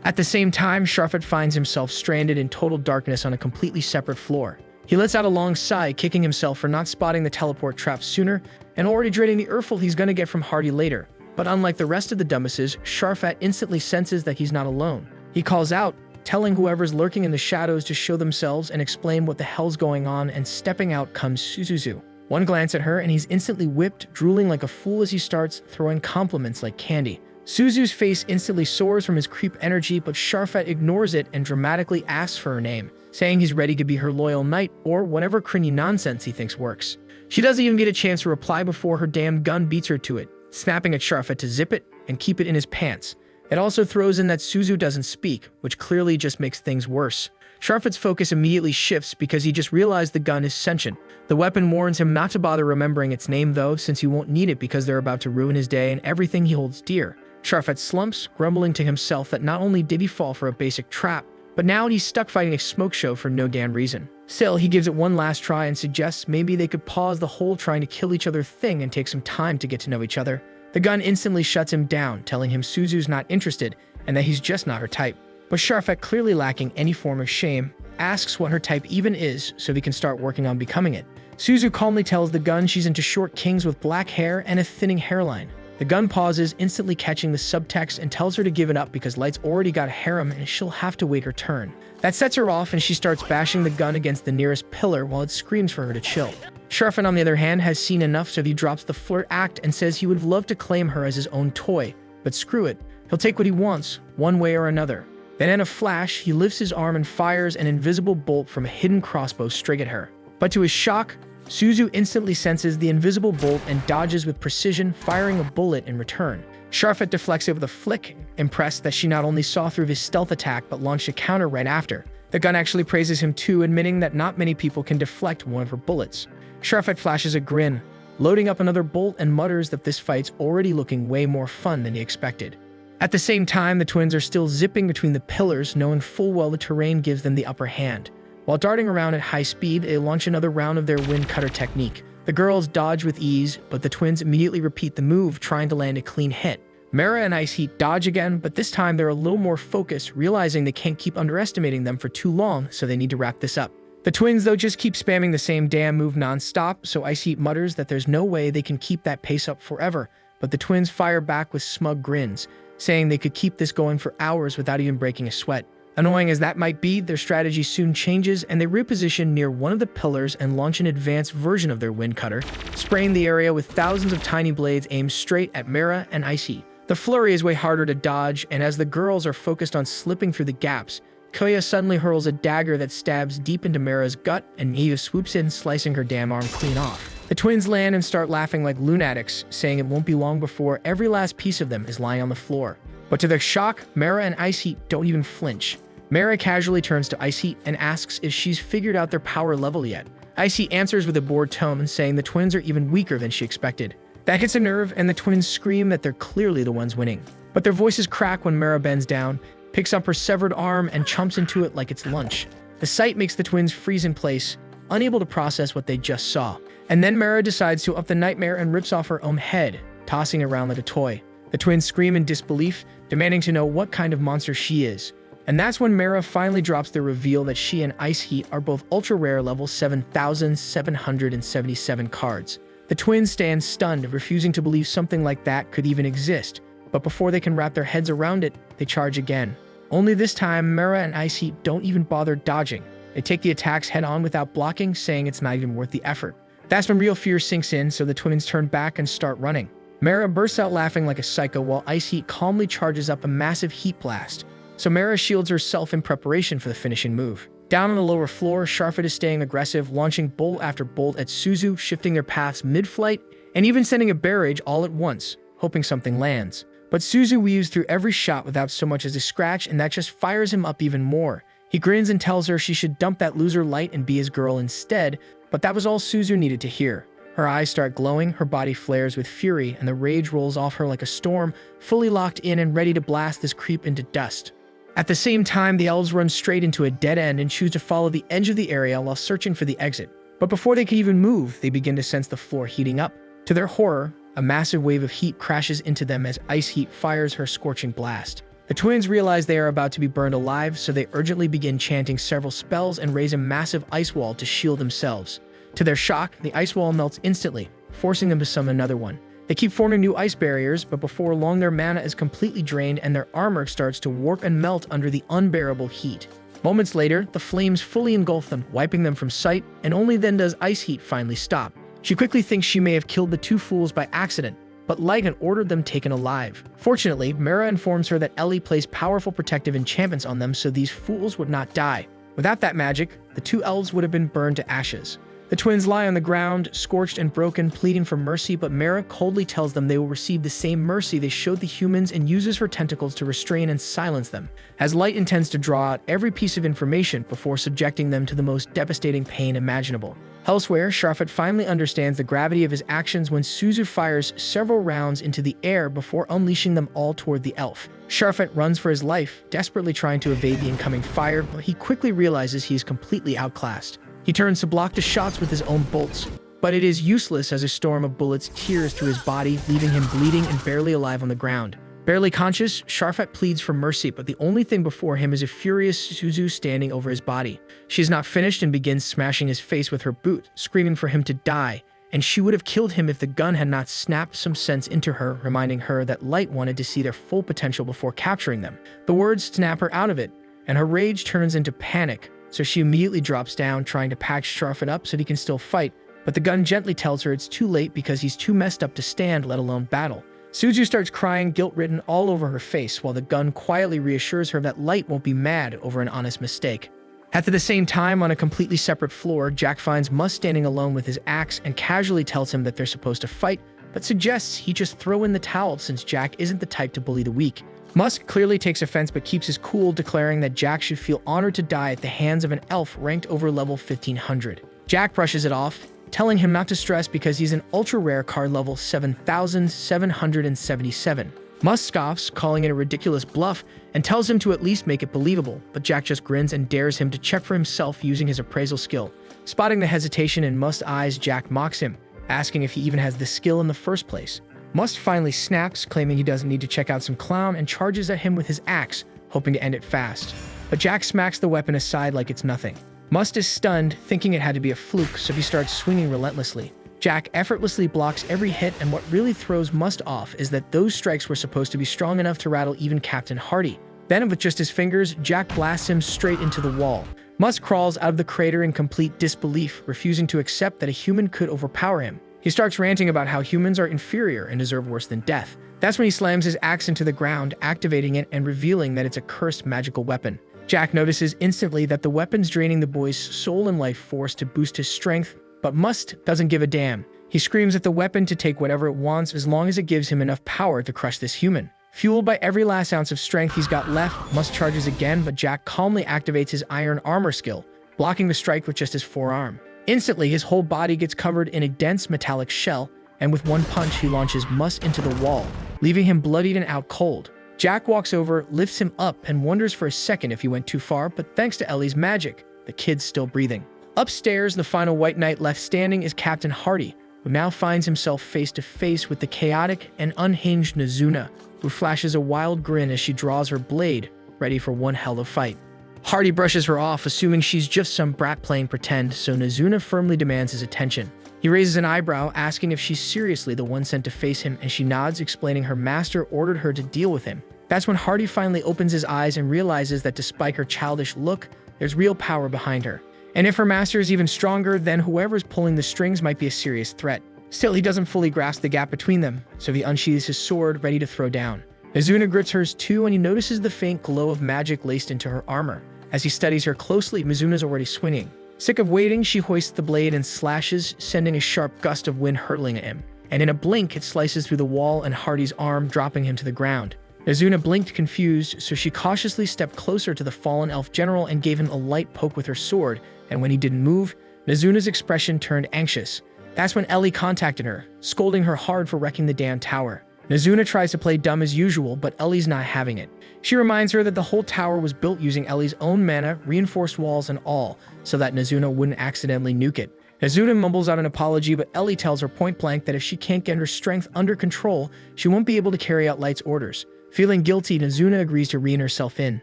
At the same time, Sharfet finds himself stranded in total darkness on a completely separate floor. He lets out a long sigh, kicking himself for not spotting the teleport trap sooner, and already dreading the earful he's gonna get from Hardy later. But unlike the rest of the dumbasses, Sharfet instantly senses that he's not alone. He calls out, telling whoever's lurking in the shadows to show themselves and explain what the hell's going on, and stepping out comes Suzuzu. One glance at her and he's instantly whipped, drooling like a fool as he starts throwing compliments like candy. Suzu's face instantly soars from his creep energy, but Sharfet ignores it and dramatically asks for her name, saying he's ready to be her loyal knight or whatever cringy nonsense he thinks works. She doesn't even get a chance to reply before her damn gun beats her to it, snapping at Sharfet to zip it and keep it in his pants. It also throws in that Suzu doesn't speak, which clearly just makes things worse. Sharfet's focus immediately shifts because he just realized the gun is sentient. The weapon warns him not to bother remembering its name though, since he won't need it because they're about to ruin his day and everything he holds dear. Sharfet slumps, grumbling to himself that not only did he fall for a basic trap, but now he's stuck fighting a smoke show for no damn reason. Still, he gives it one last try and suggests maybe they could pause the whole trying to kill each other thing and take some time to get to know each other. The gun instantly shuts him down, telling him Suzu's not interested and that he's just not her type. But Sharfet, clearly lacking any form of shame, asks what her type even is so he can start working on becoming it. Suzu calmly tells the gun she's into short kings with black hair and a thinning hairline. The gun pauses, instantly catching the subtext, and tells her to give it up because Light's already got a harem and she'll have to wait her turn. That sets her off and she starts bashing the gun against the nearest pillar while it screams for her to chill. Sharfet, on the other hand, has seen enough, so he drops the flirt act and says he would love to claim her as his own toy, but screw it. He'll take what he wants, one way or another. Then in a flash, he lifts his arm and fires an invisible bolt from a hidden crossbow straight at her. But to his shock, Suzu instantly senses the invisible bolt and dodges with precision, firing a bullet in return. Sharfet deflects it with a flick, impressed that she not only saw through his stealth attack but launched a counter right after. The gun actually praises him too, admitting that not many people can deflect one of her bullets. Sharfet flashes a grin, loading up another bolt, and mutters that this fight's already looking way more fun than he expected. At the same time, the twins are still zipping between the pillars, knowing full well the terrain gives them the upper hand. While darting around at high speed, they launch another round of their wind cutter technique. The girls dodge with ease, but the twins immediately repeat the move, trying to land a clean hit. Mera and Ice Heat dodge again, but this time they're a little more focused, realizing they can't keep underestimating them for too long, so they need to wrap this up. The twins, though, just keep spamming the same damn move non-stop, so Ice Heat mutters that there's no way they can keep that pace up forever, but the twins fire back with smug grins, saying they could keep this going for hours without even breaking a sweat. Annoying as that might be, their strategy soon changes and they reposition near one of the pillars and launch an advanced version of their wind cutter, spraying the area with thousands of tiny blades aimed straight at Mera and Ice Heat. The flurry is way harder to dodge, and as the girls are focused on slipping through the gaps, Koya suddenly hurls a dagger that stabs deep into Mera's gut, and Eva swoops in, slicing her damn arm clean off. The twins land and start laughing like lunatics, saying it won't be long before every last piece of them is lying on the floor. But to their shock, Mera and Ice Heat don't even flinch. Mera casually turns to Ice Heat and asks if she's figured out their power level yet. Ice Heat answers with a bored tone, saying the twins are even weaker than she expected. That hits a nerve, and the twins scream that they're clearly the ones winning. But their voices crack when Mera bends down, picks up her severed arm, and chomps into it like it's lunch. The sight makes the twins freeze in place, unable to process what they just saw. And then Mera decides to up the nightmare and rips off her own head, tossing it around like a toy. The twins scream in disbelief, demanding to know what kind of monster she is. And that's when Mera finally drops the reveal that she and Ice Heat are both ultra-rare level 7,777 cards. The twins stand stunned, refusing to believe something like that could even exist, but before they can wrap their heads around it, they charge again. Only this time, Mera and Ice Heat don't even bother dodging. They take the attacks head-on without blocking, saying it's not even worth the effort. That's when real fear sinks in, so the twins turn back and start running. Mera bursts out laughing like a psycho while Ice Heat calmly charges up a massive heat blast, so Mera shields herself in preparation for the finishing move. Down on the lower floor, Sharfet is staying aggressive, launching bolt after bolt at Suzu, shifting their paths mid-flight, and even sending a barrage all at once, hoping something lands. But Suzu weaves through every shot without so much as a scratch, and that just fires him up even more. He grins and tells her she should dump that loser Light and be his girl instead, but that was all Suzu needed to hear. Her eyes start glowing, her body flares with fury, and the rage rolls off her like a storm, fully locked in and ready to blast this creep into dust. At the same time, the elves run straight into a dead end and choose to follow the edge of the area while searching for the exit. But before they can even move, they begin to sense the floor heating up. To their horror, a massive wave of heat crashes into them as Ice Heat fires her scorching blast. The twins realize they are about to be burned alive, so they urgently begin chanting several spells and raise a massive ice wall to shield themselves. To their shock, the ice wall melts instantly, forcing them to summon another one. They keep forming new ice barriers, but before long their mana is completely drained and their armor starts to warp and melt under the unbearable heat. Moments later, the flames fully engulf them, wiping them from sight, and only then does Ice Heat finally stop. She quickly thinks she may have killed the two fools by accident, but Light had ordered them taken alive. Fortunately, Mera informs her that Ellie plays powerful protective enchantments on them so these fools would not die. Without that magic, the two elves would have been burned to ashes. The twins lie on the ground, scorched and broken, pleading for mercy, but Mera coldly tells them they will receive the same mercy they showed the humans and uses her tentacles to restrain and silence them, as Light intends to draw out every piece of information before subjecting them to the most devastating pain imaginable. Elsewhere, Sharfet finally understands the gravity of his actions when Suzu fires several rounds into the air before unleashing them all toward the elf. Sharfet runs for his life, desperately trying to evade the incoming fire, but he quickly realizes he is completely outclassed. He turns to block the shots with his own bolts, but it is useless as a storm of bullets tears through his body, leaving him bleeding and barely alive on the ground. Barely conscious, Sharfet pleads for mercy, but the only thing before him is a furious Suzu standing over his body. She is not finished and begins smashing his face with her boot, screaming for him to die, and she would have killed him if the gun had not snapped some sense into her, reminding her that Light wanted to see their full potential before capturing them. The words snap her out of it, and her rage turns into panic, so she immediately drops down, trying to pack Sharfen up so he can still fight, but the gun gently tells her it's too late because he's too messed up to stand, let alone battle. Suzu starts crying, guilt written all over her face, while the gun quietly reassures her that Light won't be mad over an honest mistake. At the same time, on a completely separate floor, Jack finds Must standing alone with his axe and casually tells him that they're supposed to fight, but suggests he just throw in the towel since Jack isn't the type to bully the weak. Must clearly takes offense but keeps his cool, declaring that Jack should feel honored to die at the hands of an elf ranked over level 1500. Jack brushes it off, telling him not to stress because he's an ultra-rare card level 7777. Must scoffs, calling it a ridiculous bluff, and tells him to at least make it believable, but Jack just grins and dares him to check for himself using his appraisal skill. Spotting the hesitation in Must's eyes, Jack mocks him, asking if he even has the skill in the first place. Must finally snaps, claiming he doesn't need to check out some clown, and charges at him with his axe, hoping to end it fast. But Jack smacks the weapon aside like it's nothing. Must is stunned, thinking it had to be a fluke, so he starts swinging relentlessly. Jack effortlessly blocks every hit, and what really throws Must off is that those strikes were supposed to be strong enough to rattle even Captain Hardy. Then, with just his fingers, Jack blasts him straight into the wall. Must crawls out of the crater in complete disbelief, refusing to accept that a human could overpower him. He starts ranting about how humans are inferior and deserve worse than death. That's when he slams his axe into the ground, activating it and revealing that it's a cursed magical weapon. Jack notices instantly that the weapon's draining the boy's soul and life force to boost his strength, but Must doesn't give a damn. He screams at the weapon to take whatever it wants as long as it gives him enough power to crush this human. Fueled by every last ounce of strength he's got left, Must charges again, but Jack calmly activates his iron armor skill, blocking the strike with just his forearm. Instantly, his whole body gets covered in a dense metallic shell, and with one punch he launches Must into the wall, leaving him bloodied and out cold. Jack walks over, lifts him up, and wonders for a second if he went too far, but thanks to Ellie's magic, the kid's still breathing. Upstairs, the final white knight left standing is Captain Hardy, who now finds himself face to face with the chaotic and unhinged Nazuna, who flashes a wild grin as she draws her blade, ready for one hell of a fight. Hardy brushes her off, assuming she's just some brat playing pretend, so Nazuna firmly demands his attention. He raises an eyebrow, asking if she's seriously the one sent to face him, and she nods, explaining her master ordered her to deal with him. That's when Hardy finally opens his eyes and realizes that despite her childish look, there's real power behind her. And if her master is even stronger, then whoever's pulling the strings might be a serious threat. Still, he doesn't fully grasp the gap between them, so he unsheathes his sword, ready to throw down. Nazuna grits hers too, and he notices the faint glow of magic laced into her armor. As he studies her closely, Mizuna's already swinging. Sick of waiting, she hoists the blade and slashes, sending a sharp gust of wind hurtling at him. And in a blink, it slices through the wall and Hardy's arm, dropping him to the ground. Nazuna blinked confused, so she cautiously stepped closer to the fallen elf general and gave him a light poke with her sword, and when he didn't move, Nazuna's expression turned anxious. That's when Ellie contacted her, scolding her hard for wrecking the damn tower. Nazuna tries to play dumb as usual, but Ellie's not having it. She reminds her that the whole tower was built using Ellie's own mana, reinforced walls and all, so that Nazuna wouldn't accidentally nuke it. Nazuna mumbles out an apology, but Ellie tells her point blank that if she can't get her strength under control, she won't be able to carry out Light's orders. Feeling guilty, Nazuna agrees to rein herself in.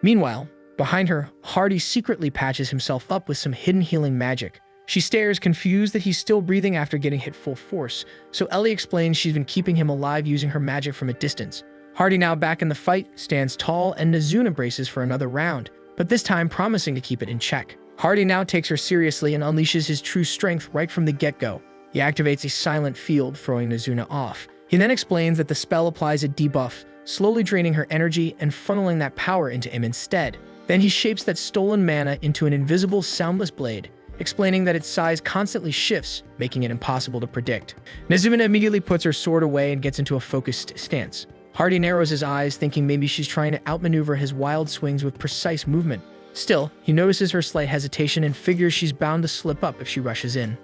Meanwhile, behind her, Hardy secretly patches himself up with some hidden healing magic. She stares, confused that he's still breathing after getting hit full force, so Ellie explains she's been keeping him alive using her magic from a distance. Hardy, now back in the fight, stands tall, and Nazuna braces for another round, but this time promising to keep it in check. Hardy now takes her seriously and unleashes his true strength right from the get-go. He activates a silent field, throwing Nazuna off. He then explains that the spell applies a debuff, slowly draining her energy and funneling that power into him instead. Then he shapes that stolen mana into an invisible, soundless blade, explaining that its size constantly shifts, making it impossible to predict. Nazuna immediately puts her sword away and gets into a focused stance. Hardy narrows his eyes, thinking maybe she's trying to outmaneuver his wild swings with precise movement. Still, he notices her slight hesitation and figures she's bound to slip up if she rushes in.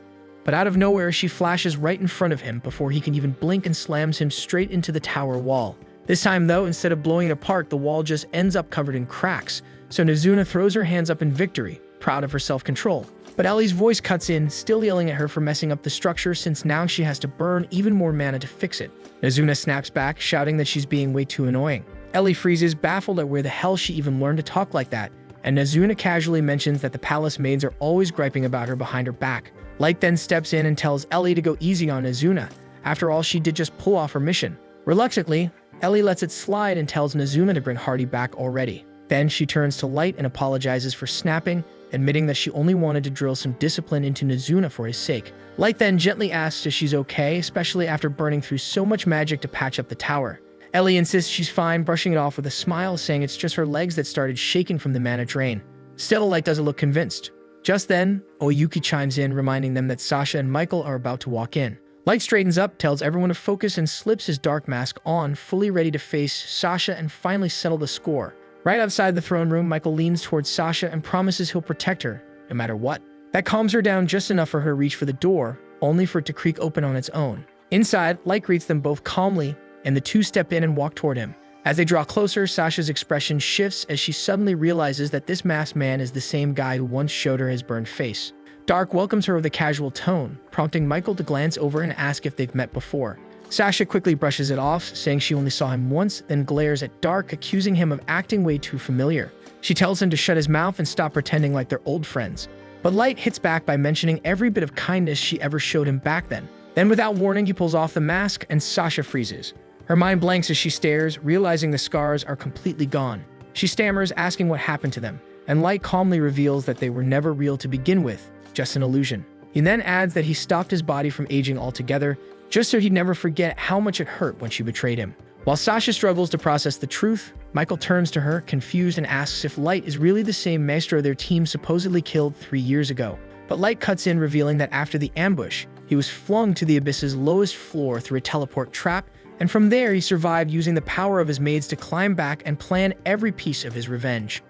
But out of nowhere, she flashes right in front of him before he can even blink and slams him straight into the tower wall. This time though, instead of blowing it apart, the wall just ends up covered in cracks, so Nazuna throws her hands up in victory, proud of her self-control. But Ellie's voice cuts in, still yelling at her for messing up the structure since now she has to burn even more mana to fix it. Nazuna snaps back, shouting that she's being way too annoying. Ellie freezes, baffled at where the hell she even learned to talk like that, and Nazuna casually mentions that the palace maids are always griping about her behind her back, Light then steps in and tells Ellie to go easy on Nazuna. After all, she did just pull off her mission. Reluctantly, Ellie lets it slide and tells Nazuna to bring Hardy back already. Then she turns to Light and apologizes for snapping, admitting that she only wanted to drill some discipline into Nazuna for his sake. Light then gently asks if she's okay, especially after burning through so much magic to patch up the tower. Ellie insists she's fine, brushing it off with a smile, saying it's just her legs that started shaking from the mana drain. Still, Light doesn't look convinced. Just then, Oyuki chimes in, reminding them that Sasha and Michael are about to walk in. Light straightens up, tells everyone to focus, and slips his dark mask on, fully ready to face Sasha and finally settle the score. Right outside the throne room, Michael leans towards Sasha and promises he'll protect her, no matter what. That calms her down just enough for her to reach for the door, only for it to creak open on its own. Inside, Light greets them both calmly, and the two step in and walk toward him. As they draw closer, Sasha's expression shifts as she suddenly realizes that this masked man is the same guy who once showed her his burned face. Dark welcomes her with a casual tone, prompting Michael to glance over and ask if they've met before. Sasha quickly brushes it off, saying she only saw him once, then glares at Dark, accusing him of acting way too familiar. She tells him to shut his mouth and stop pretending like they're old friends. But Light hits back by mentioning every bit of kindness she ever showed him back then. Then without warning, he pulls off the mask and Sasha freezes. Her mind blanks as she stares, realizing the scars are completely gone. She stammers, asking what happened to them, and Light calmly reveals that they were never real to begin with, just an illusion. He then adds that he stopped his body from aging altogether, just so he'd never forget how much it hurt when she betrayed him. While Sasha struggles to process the truth, Michael turns to her, confused, and asks if Light is really the same maestro their team supposedly killed 3 years ago. But Light cuts in, revealing that after the ambush, he was flung to the abyss's lowest floor through a teleport trap, and from there he survived using the power of his maids to climb back and plan every piece of his revenge.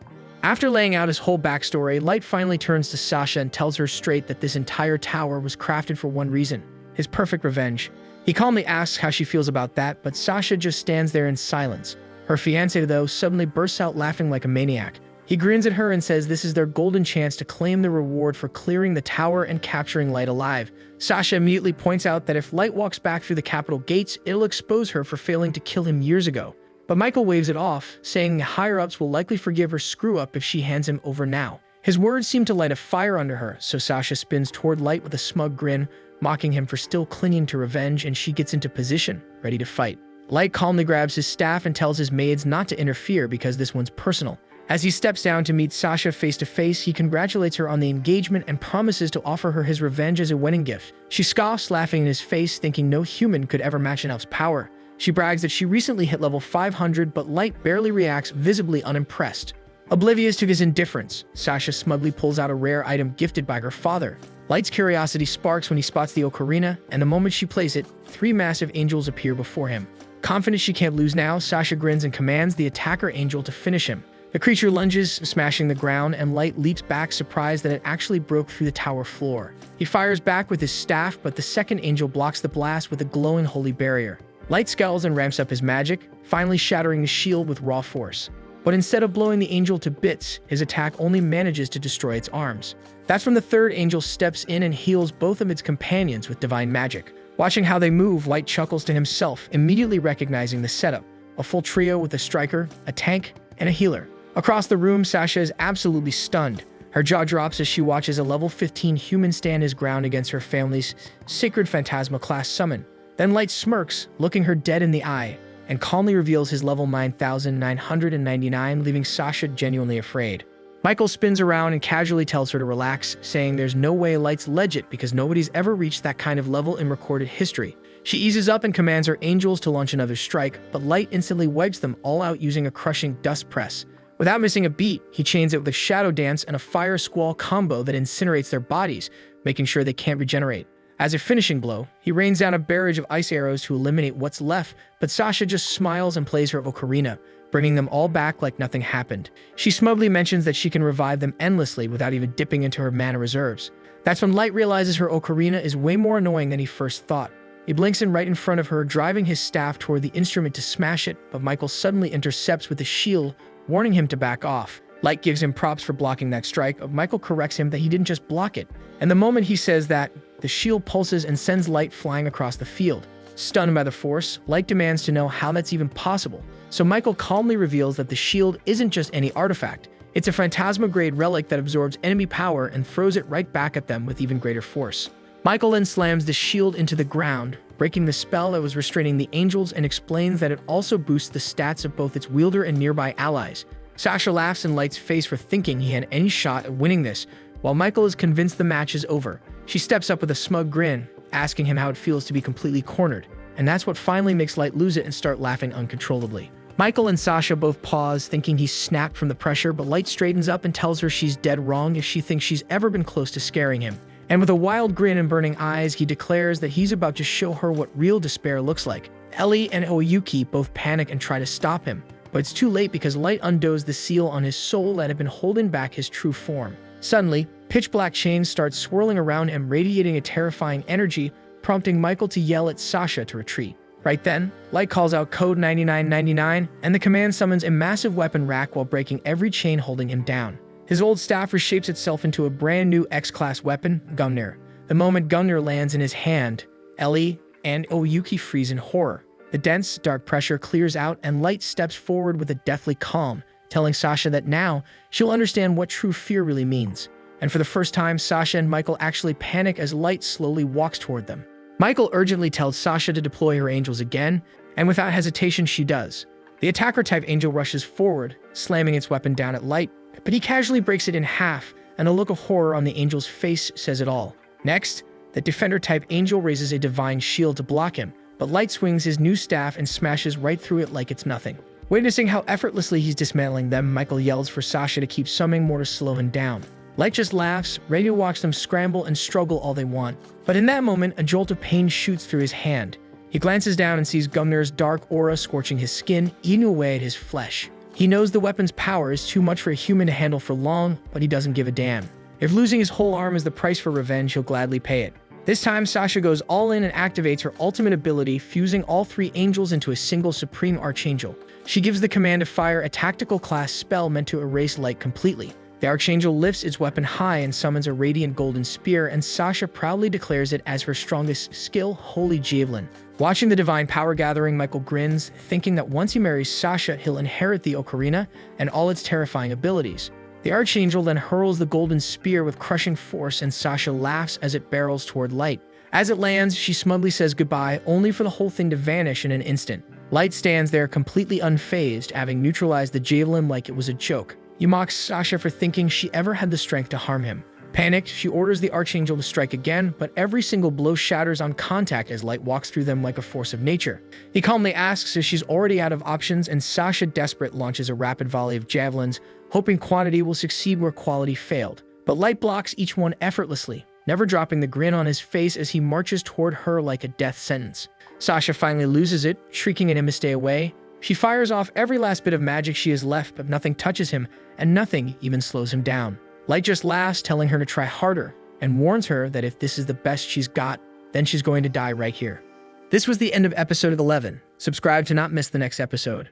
After laying out his whole backstory, Light finally turns to Sasha and tells her straight that this entire tower was crafted for one reason: his perfect revenge. He calmly asks how she feels about that, but Sasha just stands there in silence. Her fiancé, though, suddenly bursts out laughing like a maniac. He grins at her and says this is their golden chance to claim the reward for clearing the tower and capturing Light alive. Sasha immediately points out that if Light walks back through the capital gates, it'll expose her for failing to kill him years ago. But Michael waves it off, saying the higher-ups will likely forgive her screw-up if she hands him over now. His words seem to light a fire under her, so Sasha spins toward Light with a smug grin, mocking him for still clinging to revenge, and she gets into position, ready to fight. Light calmly grabs his staff and tells his maids not to interfere because this one's personal. As he steps down to meet Sasha face-to-face, he congratulates her on the engagement and promises to offer her his revenge as a wedding gift. She scoffs, laughing in his face, thinking no human could ever match an elf's power. She brags that she recently hit level 500, but Light barely reacts, visibly unimpressed. Oblivious to his indifference, Sasha smugly pulls out a rare item gifted by her father. Light's curiosity sparks when he spots the ocarina, and the moment she plays it, 3 massive angels appear before him. Confident she can't lose now, Sasha grins and commands the attacker angel to finish him. The creature lunges, smashing the ground, and Light leaps back, surprised that it actually broke through the tower floor. He fires back with his staff, but the second angel blocks the blast with a glowing holy barrier. Light scowls and ramps up his magic, finally shattering the shield with raw force. But instead of blowing the angel to bits, his attack only manages to destroy its arms. That's when the third angel steps in and heals both of its companions with divine magic. Watching how they move, Light chuckles to himself, immediately recognizing the setup: a full trio with a striker, a tank, and a healer. Across the room, Sasha is absolutely stunned. Her jaw drops as she watches a level 15 human stand his ground against her family's sacred Phantasma class summon. Then Light smirks, looking her dead in the eye, and calmly reveals his level 9,999, leaving Sasha genuinely afraid. Michael spins around and casually tells her to relax, saying there's no way Light's legit because nobody's ever reached that kind of level in recorded history. She eases up and commands her angels to launch another strike, but Light instantly wipes them all out using a crushing dust press. Without missing a beat, he chains it with a shadow dance and a fire squall combo that incinerates their bodies, making sure they can't regenerate. As a finishing blow, he rains down a barrage of ice arrows to eliminate what's left, but Sasha just smiles and plays her ocarina, bringing them all back like nothing happened. She smugly mentions that she can revive them endlessly without even dipping into her mana reserves. That's when Light realizes her ocarina is way more annoying than he first thought. He blinks in right in front of her, driving his staff toward the instrument to smash it, but Michael suddenly intercepts with a shield, warning him to back off. Light gives him props for blocking that strike, but Michael corrects him that he didn't just block it. And the moment he says that, the shield pulses and sends Light flying across the field. Stunned by the force, Light demands to know how that's even possible. So Michael calmly reveals that the shield isn't just any artifact, It's a phantasma-grade relic that absorbs enemy power and throws it right back at them with even greater force. Michael then slams the shield into the ground, breaking the spell that was restraining the angels, and explains that it also boosts the stats of both its wielder and nearby allies. Sasha laughs in Light's face for thinking he had any shot at winning this, while Michael is convinced the match is over. She steps up with a smug grin, asking him how it feels to be completely cornered, and that's what finally makes Light lose it and start laughing uncontrollably. Michael and Sasha both pause, thinking he's snapped from the pressure, but Light straightens up and tells her she's dead wrong if she thinks she's ever been close to scaring him. And with a wild grin and burning eyes, he declares that he's about to show her what real despair looks like. Ellie and Oyuki both panic and try to stop him, but it's too late because Light undoes the seal on his soul that had been holding back his true form. Suddenly, pitch-black chains start swirling around him, radiating a terrifying energy, prompting Michael to yell at Sasha to retreat. Right then, Light calls out code 9999, and the command summons a massive weapon rack while breaking every chain holding him down. His old staff reshapes itself into a brand new X-class weapon, Gungnir. The moment Gungnir lands in his hand, Ellie and Oyuki freeze in horror. The dense, dark pressure clears out, and Light steps forward with a deathly calm, telling Sasha that now she'll understand what true fear really means. And for the first time, Sasha and Michael actually panic as Light slowly walks toward them. Michael urgently tells Sasha to deploy her angels again, and without hesitation she does. The attacker-type angel rushes forward, slamming its weapon down at Light, but he casually breaks it in half, and a look of horror on the angel's face says it all. Next, the defender-type angel raises a divine shield to block him, but Light swings his new staff and smashes right through it like it's nothing. Witnessing how effortlessly he's dismantling them, Michael yells for Sasha to keep summoning more to slow him down. Light just laughs, ready to watch them scramble and struggle all they want. But in that moment, a jolt of pain shoots through his hand. He glances down and sees Gungnir's dark aura scorching his skin, eating away at his flesh. He knows the weapon's power is too much for a human to handle for long, but he doesn't give a damn. If losing his whole arm is the price for revenge, he'll gladly pay it. This time, Sasha goes all in and activates her ultimate ability, fusing all three angels into a single Supreme Archangel. She gives the command to fire a tactical class spell meant to erase Light completely. The Archangel lifts its weapon high and summons a radiant golden spear, and Sasha proudly declares it as her strongest skill, Holy Javelin. Watching the divine power gathering, Michael grins, thinking that once he marries Sasha, he'll inherit the ocarina and all its terrifying abilities. The Archangel then hurls the golden spear with crushing force, and Sasha laughs as it barrels toward Light. As it lands, she smugly says goodbye, only for the whole thing to vanish in an instant. Light stands there completely unfazed, having neutralized the javelin like it was a joke. He mocks Sasha for thinking she ever had the strength to harm him. Panicked, she orders the Archangel to strike again, but every single blow shatters on contact as Light walks through them like a force of nature. He calmly asks if she's already out of options, and Sasha, desperate, launches a rapid volley of javelins, hoping quantity will succeed where quality failed. But Light blocks each one effortlessly, never dropping the grin on his face as he marches toward her like a death sentence. Sasha finally loses it, shrieking at him to stay away. She fires off every last bit of magic she has left, but nothing touches him, and nothing even slows him down. Light just laughs, telling her to try harder, and warns her that if this is the best she's got, then she's going to die right here. This was the end of episode 11. Subscribe to not miss the next episode.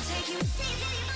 Take you.